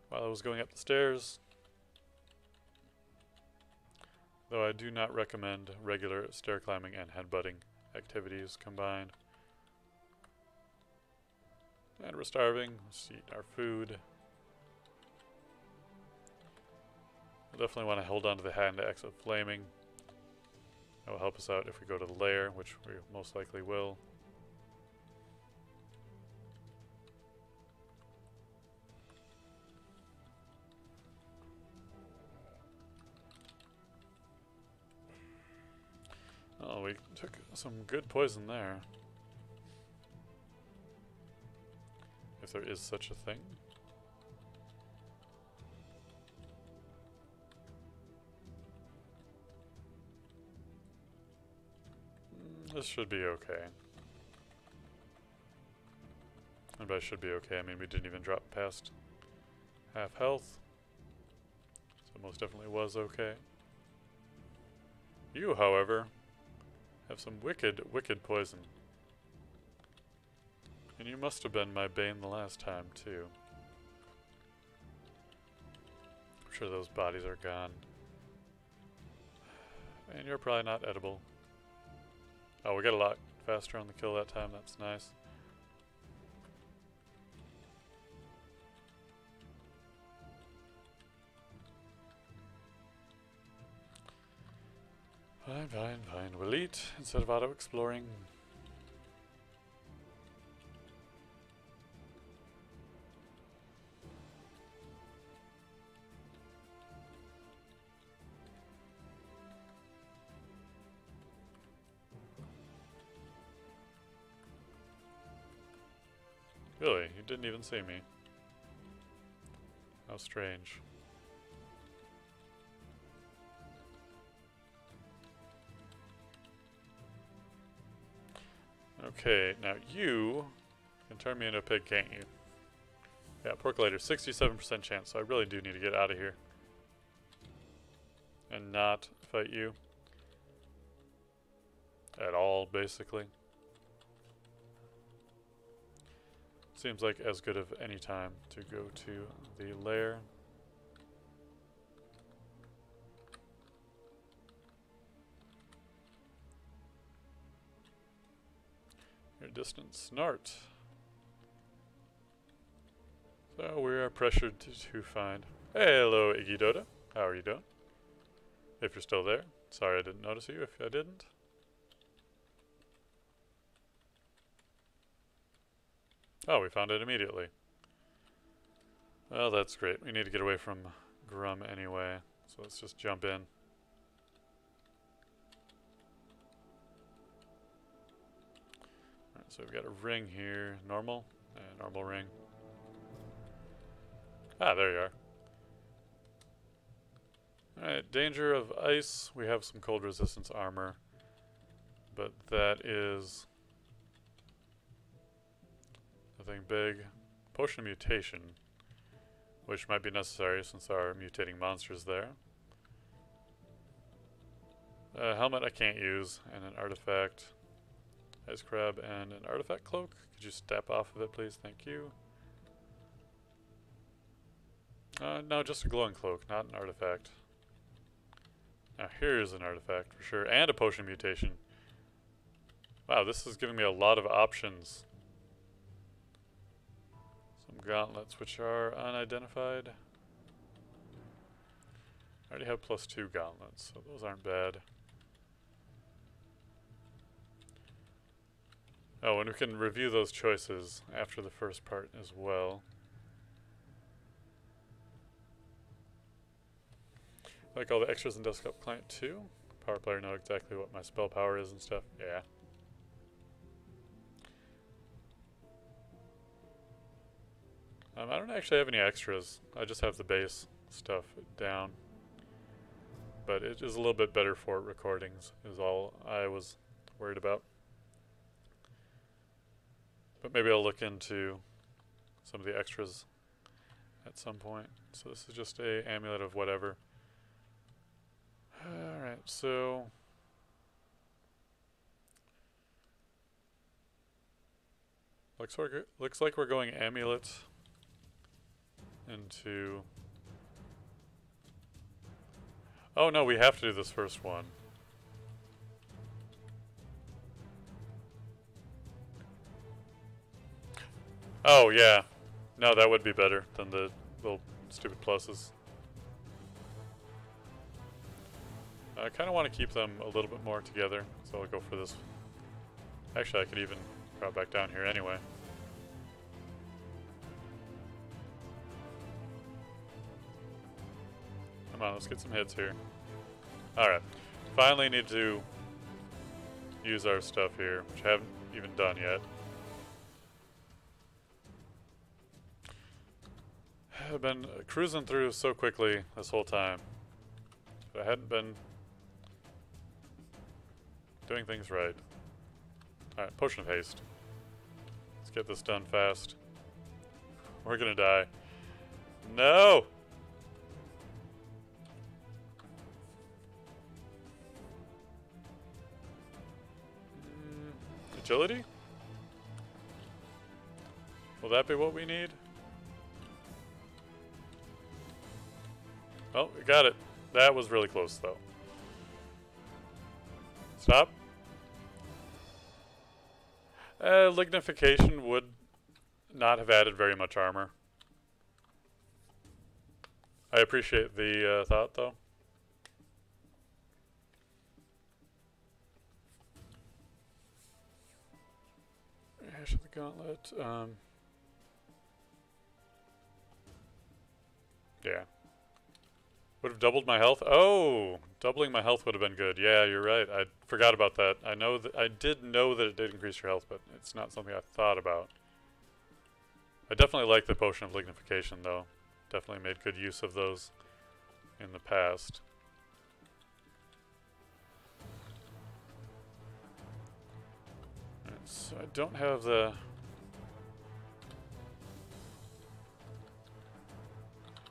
Speaker 1: while I was going up the stairs. Though I do not recommend regular stair climbing and headbutting activities combined. And we're starving. Let's eat our food. We'll definitely want to hold on to the hand axe of flaming. That will help us out if we go to the lair, which we most likely will. Oh, we took some good poison there. If there is such a thing. This should be okay. And by should be okay, I mean we didn't even drop past half health. So it most definitely was okay. You, however, have some wicked, wicked poison. And you must have been my bane the last time, too. I'm sure those bodies are gone. And you're probably not edible. Oh, we got a lot faster on the kill that time. That's nice. Fine, fine, fine. We'll eat instead of auto-exploring. Really? You didn't even see me. How strange. Okay, now you can turn me into a pig, can't you? Yeah, Porculator, 67% chance, so I really do need to get out of here. And not fight you. At all, basically. Seems like as good of any time to go to the lair. Your distant snort. So we are pressured to find. Hey, hello, Iggy Doda. How are you doing? If you're still there. Sorry I didn't notice you if I didn't. Oh, we found it immediately. Well, that's great. We need to get away from Grum anyway, so let's just jump in. Alright, so we've got a ring here. Normal? Normal ring. Ah, there you are. Alright, danger of ice. We have some cold resistance armor, but that is nothing big. Potion of mutation, which might be necessary since there are mutating monsters there. Helmet I can't use, and an artifact. Ice crab and an artifact cloak. Could you step off of it, please? Thank you. No, just a glowing cloak, not an artifact. Now here's an artifact for sure, and a potion mutation. Wow, this is giving me a lot of options. Some gauntlets which are unidentified. I already have +2 gauntlets, so those aren't bad. Oh, and we can review those choices after the first part as well. Like all the extras in Desktop Client 2. Power player know exactly what my spell power is and stuff. Yeah. I don't actually have any extras. I just have the base stuff down. But it is a little bit better for recordings, is all I was worried about. But maybe I'll look into some of the extras at some point. So this is just a amulet of whatever. Alright, so looks like we're going amulet into... Oh no, we have to do this first one. Oh yeah. No, that would be better than the little stupid pluses. I kind of want to keep them a little bit more together, so I'll go for this. Actually, I could even drop back down here anyway. Come on, let's get some hits here. Alright. Finally need to use our stuff here, which I haven't even done yet. I've been cruising through so quickly this whole time. I hadn't been doing things right. Alright, Potion of Haste. Let's get this done fast. We're gonna die. No! Agility? Will that be what we need? Oh, we got it. That was really close, though. Stop. Lignification would not have added very much armor. I appreciate the thought, though. Ash of the Gauntlet. Yeah. Would have doubled my health. Oh, doubling my health would have been good. Yeah, you're right. I forgot about that. I know that I did know that it did increase your health, but it's not something I thought about. I definitely like the Potion of Lignification, though. Definitely made good use of those in the past. Right, so I don't have the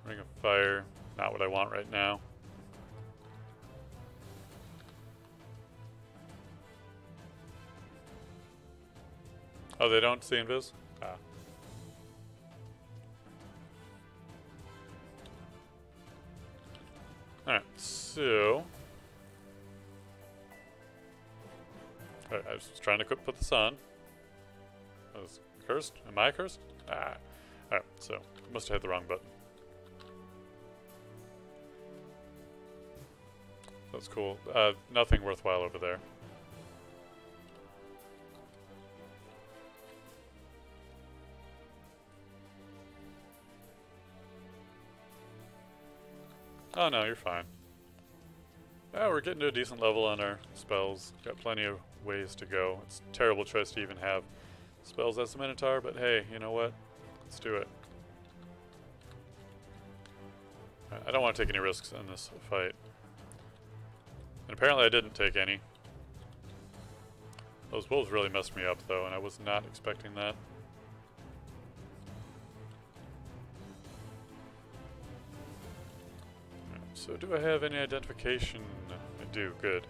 Speaker 1: Ring of Fire. Not what I want right now. Oh, they don't see invis? Ah. Alright, so... Alright, I was trying to put this on. I was cursed? Am I cursed? Ah. Alright, so, I must have hit the wrong button. That's cool. Nothing worthwhile over there. Oh no, you're fine. Yeah, we're getting to a decent level on our spells. Got plenty of ways to go. It's a terrible choice to even have spells as a Minotaur, but hey, you know what? Let's do it. I don't want to take any risks in this fight. And apparently I didn't take any. Those wolves really messed me up, though, and I was not expecting that. Right, so do I have any identification? I do, good.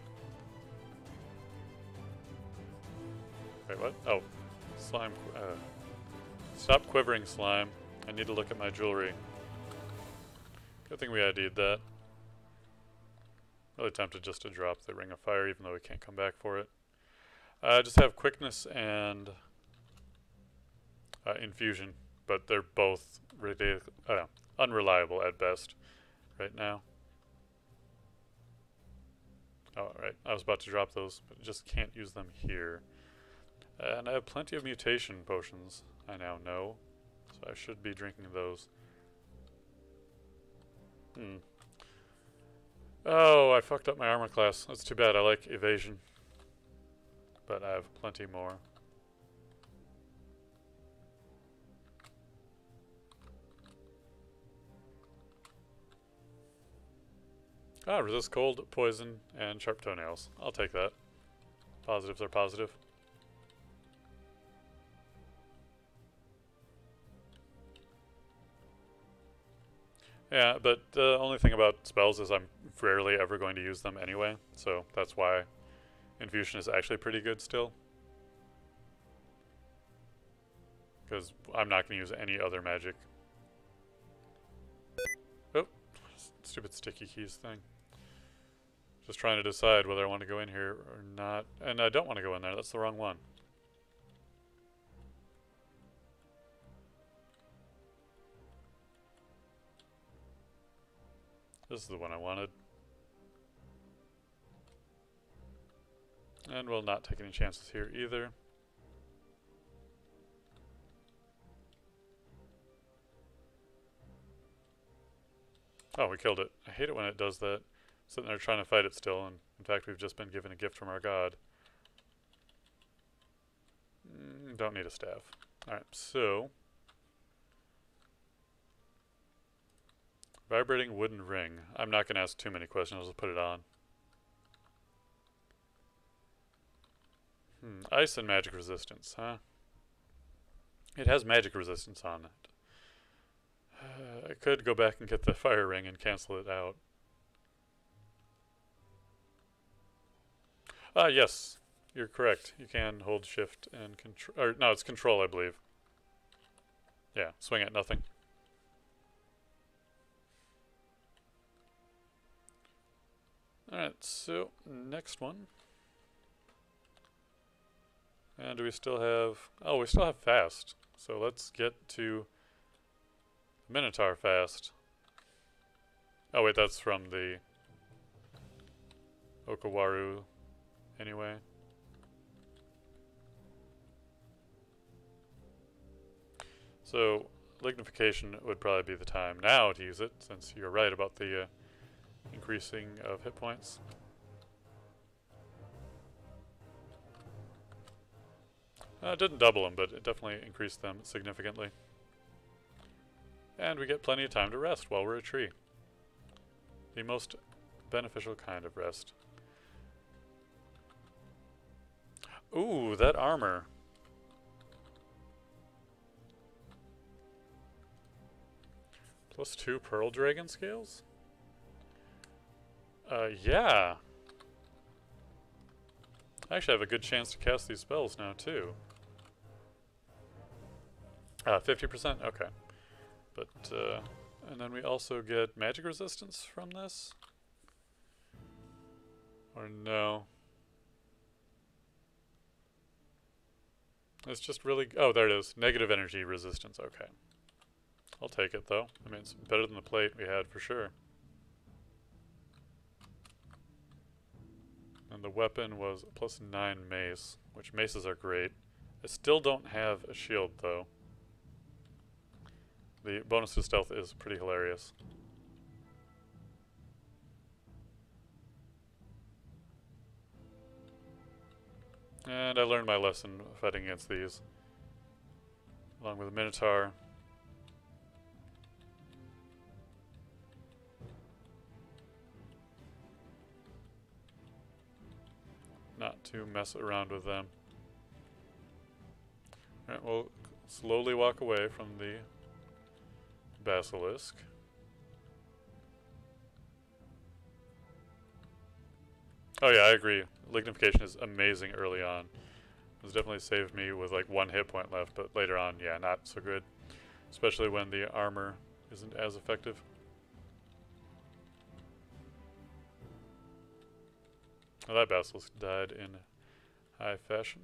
Speaker 1: Wait, what? Oh, slime. Stop quivering, slime. I need to look at my jewelry. Good thing we ID'd that. Really tempted just to drop the Ring of Fire, even though we can't come back for it. I just have quickness and infusion, but they're both unreliable at best right now. Oh, right. I was about to drop those, but just can't use them here. And I have plenty of mutation potions, I now know. So I should be drinking those. Oh, I fucked up my armor class. That's too bad. I like evasion. But I have plenty more. Ah, resist cold, poison, and sharp toenails. I'll take that. Positives are positive. Yeah, but the only thing about spells is I'm rarely ever going to use them anyway, so that's why infusion is actually pretty good still. Because I'm not going to use any other magic. Oh, stupid sticky keys thing. Just trying to decide whether I want to go in here or not. And I don't want to go in there, that's the wrong one. This is the one I wanted. And we'll not take any chances here either. Oh, we killed it. I hate it when it does that. Sitting there trying to fight it still, and in fact we've just been given a gift from our god. Don't need a staff. Alright, so... Vibrating wooden ring. I'm not going to ask too many questions, I'll just put it on. Ice and magic resistance, huh? It has magic resistance on it. I could go back and get the fire ring and cancel it out. Ah, yes. You're correct. You can hold shift and control. Or, no, it's control, I believe. Yeah, swing at nothing. Alright, so next one. And do we still have... Oh, we still have fast. So let's get to Minotaur fast. Oh wait, that's from the Okawaru anyway. So lignification would probably be the time now to use it, since you're right about the increasing of hit points. It didn't double them, but it definitely increased them significantly. And we get plenty of time to rest while we're a tree. The most beneficial kind of rest. Ooh, that armor. +2 Pearl Dragon scales? Yeah. I actually have a good chance to cast these spells now, too. 50%? Okay. But, and then we also get magic resistance from this? Or no? It's just really... Oh, there it is. Negative energy resistance. Okay. I'll take it, though. I mean, it's better than the plate we had, for sure. And the weapon was +9 mace, which maces are great. I still don't have a shield, though. The bonus to stealth is pretty hilarious. And I learned my lesson fighting against these. Along with a Minotaur. Not to mess around with them. Alright, we'll slowly walk away from the basilisk. Oh yeah, I agree. Lignification is amazing early on. It's definitely saved me with like 1 hit point left, but later on, yeah, not so good. Especially when the armor isn't as effective. Oh, that basilisk died in High fashion.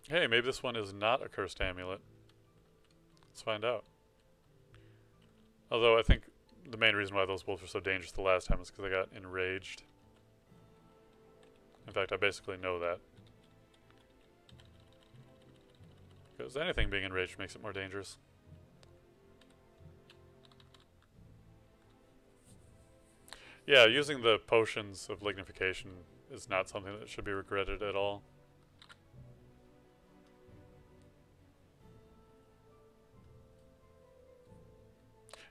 Speaker 1: Hey, maybe this one is not a cursed amulet. Let's find out. Although I think the main reason why those wolves were so dangerous the last time is because they got enraged. In fact, I basically know that. Because anything being enraged makes it more dangerous. Yeah, using the potions of lignification is not something that should be regretted at all.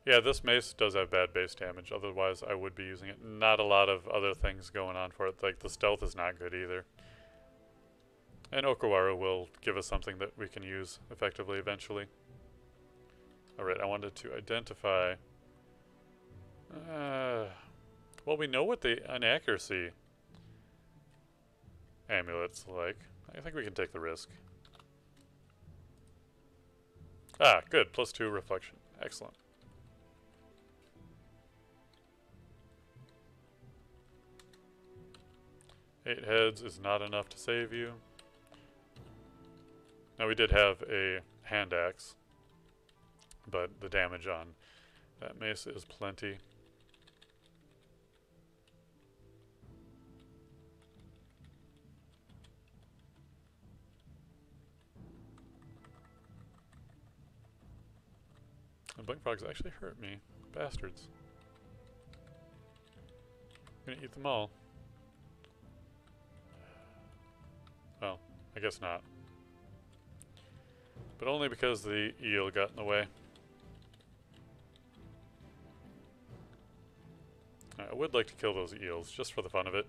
Speaker 1: Yeah, this mace does have bad base damage, otherwise I would be using it. Not a lot of other things going on for it, like the stealth is not good either. And Okawaru will give us something that we can use effectively eventually. Alright, I wanted to identify... well, we know what the inaccuracy amulet's like. I think we can take the risk. Ah, good. +2 reflection. Excellent. Eight heads is not enough to save you. Now we did have a hand axe, but the damage on that mace is plenty. And blink frogs actually hurt me. Bastards. I'm gonna eat them all. Well, I guess not. But only because the eel got in the way. I would like to kill those eels, just for the fun of it.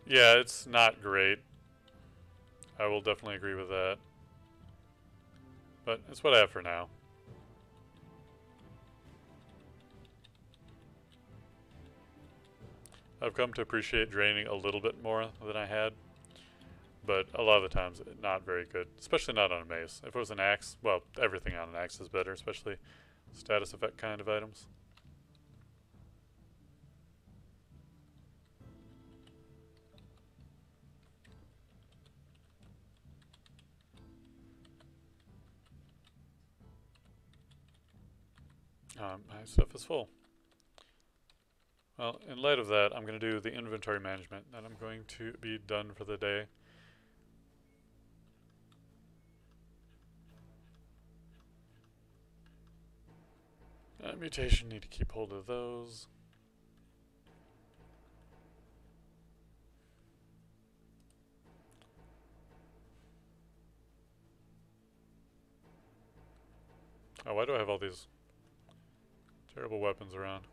Speaker 1: Yeah, it's not great. I will definitely agree with that. But it's what I have for now. I've come to appreciate draining a little bit more than I had. But a lot of the times, not very good. Especially not on a mace. If it was an axe, well, everything on an axe is better, especially status effect kind of items. My stuff is full. Well, in light of that, I'm going to do the inventory management, and I'm going to be done for the day. Mutation, need to keep hold of those. Oh, why do I have all these terrible weapons around?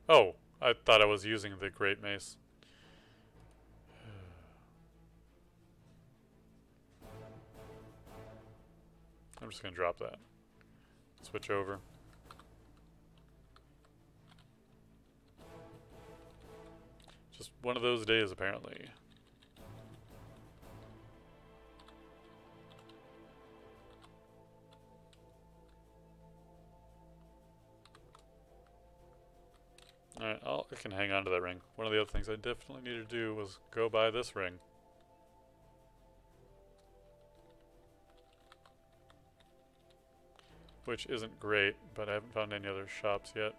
Speaker 1: Oh, I thought I was using the Great Mace. I'm just going to drop that. Switch over. Just one of those days, apparently. Alright, I can hang on to that ring. One of the other things I definitely needed to do was go buy this ring. Which isn't great, but I haven't found any other shops yet.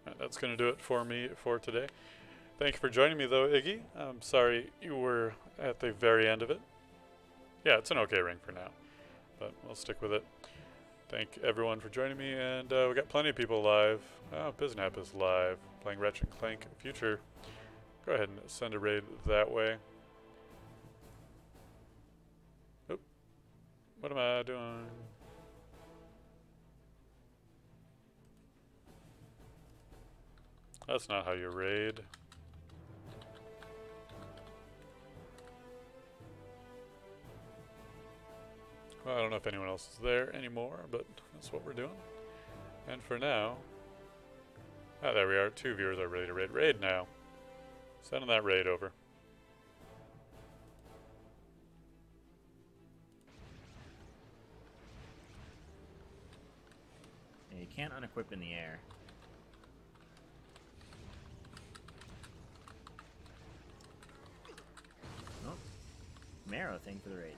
Speaker 1: Alright, that's going to do it for me for today. Thank you for joining me, though, Iggy. I'm sorry you were at the very end of it. Yeah, it's an okay ring for now, but we'll stick with it. Thank everyone for joining me, and we got plenty of people live. Oh, Biznap is live, playing Ratchet & Clank Future. Go ahead and send a raid that way. Oop. What am I doing? That's not how you raid. Well, I don't know if anyone else is there anymore, but that's what we're doing. And for now, there we are. 2 viewers are ready to raid. Raid now. Sending that raid over.
Speaker 2: Yeah, you can't unequip in the air. Nope. Marrow thing for the raid.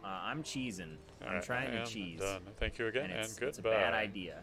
Speaker 2: I'm cheesing. I'm trying to cheese.
Speaker 1: Done. Thank you again, and
Speaker 2: It's
Speaker 1: goodbye.
Speaker 2: a bad idea.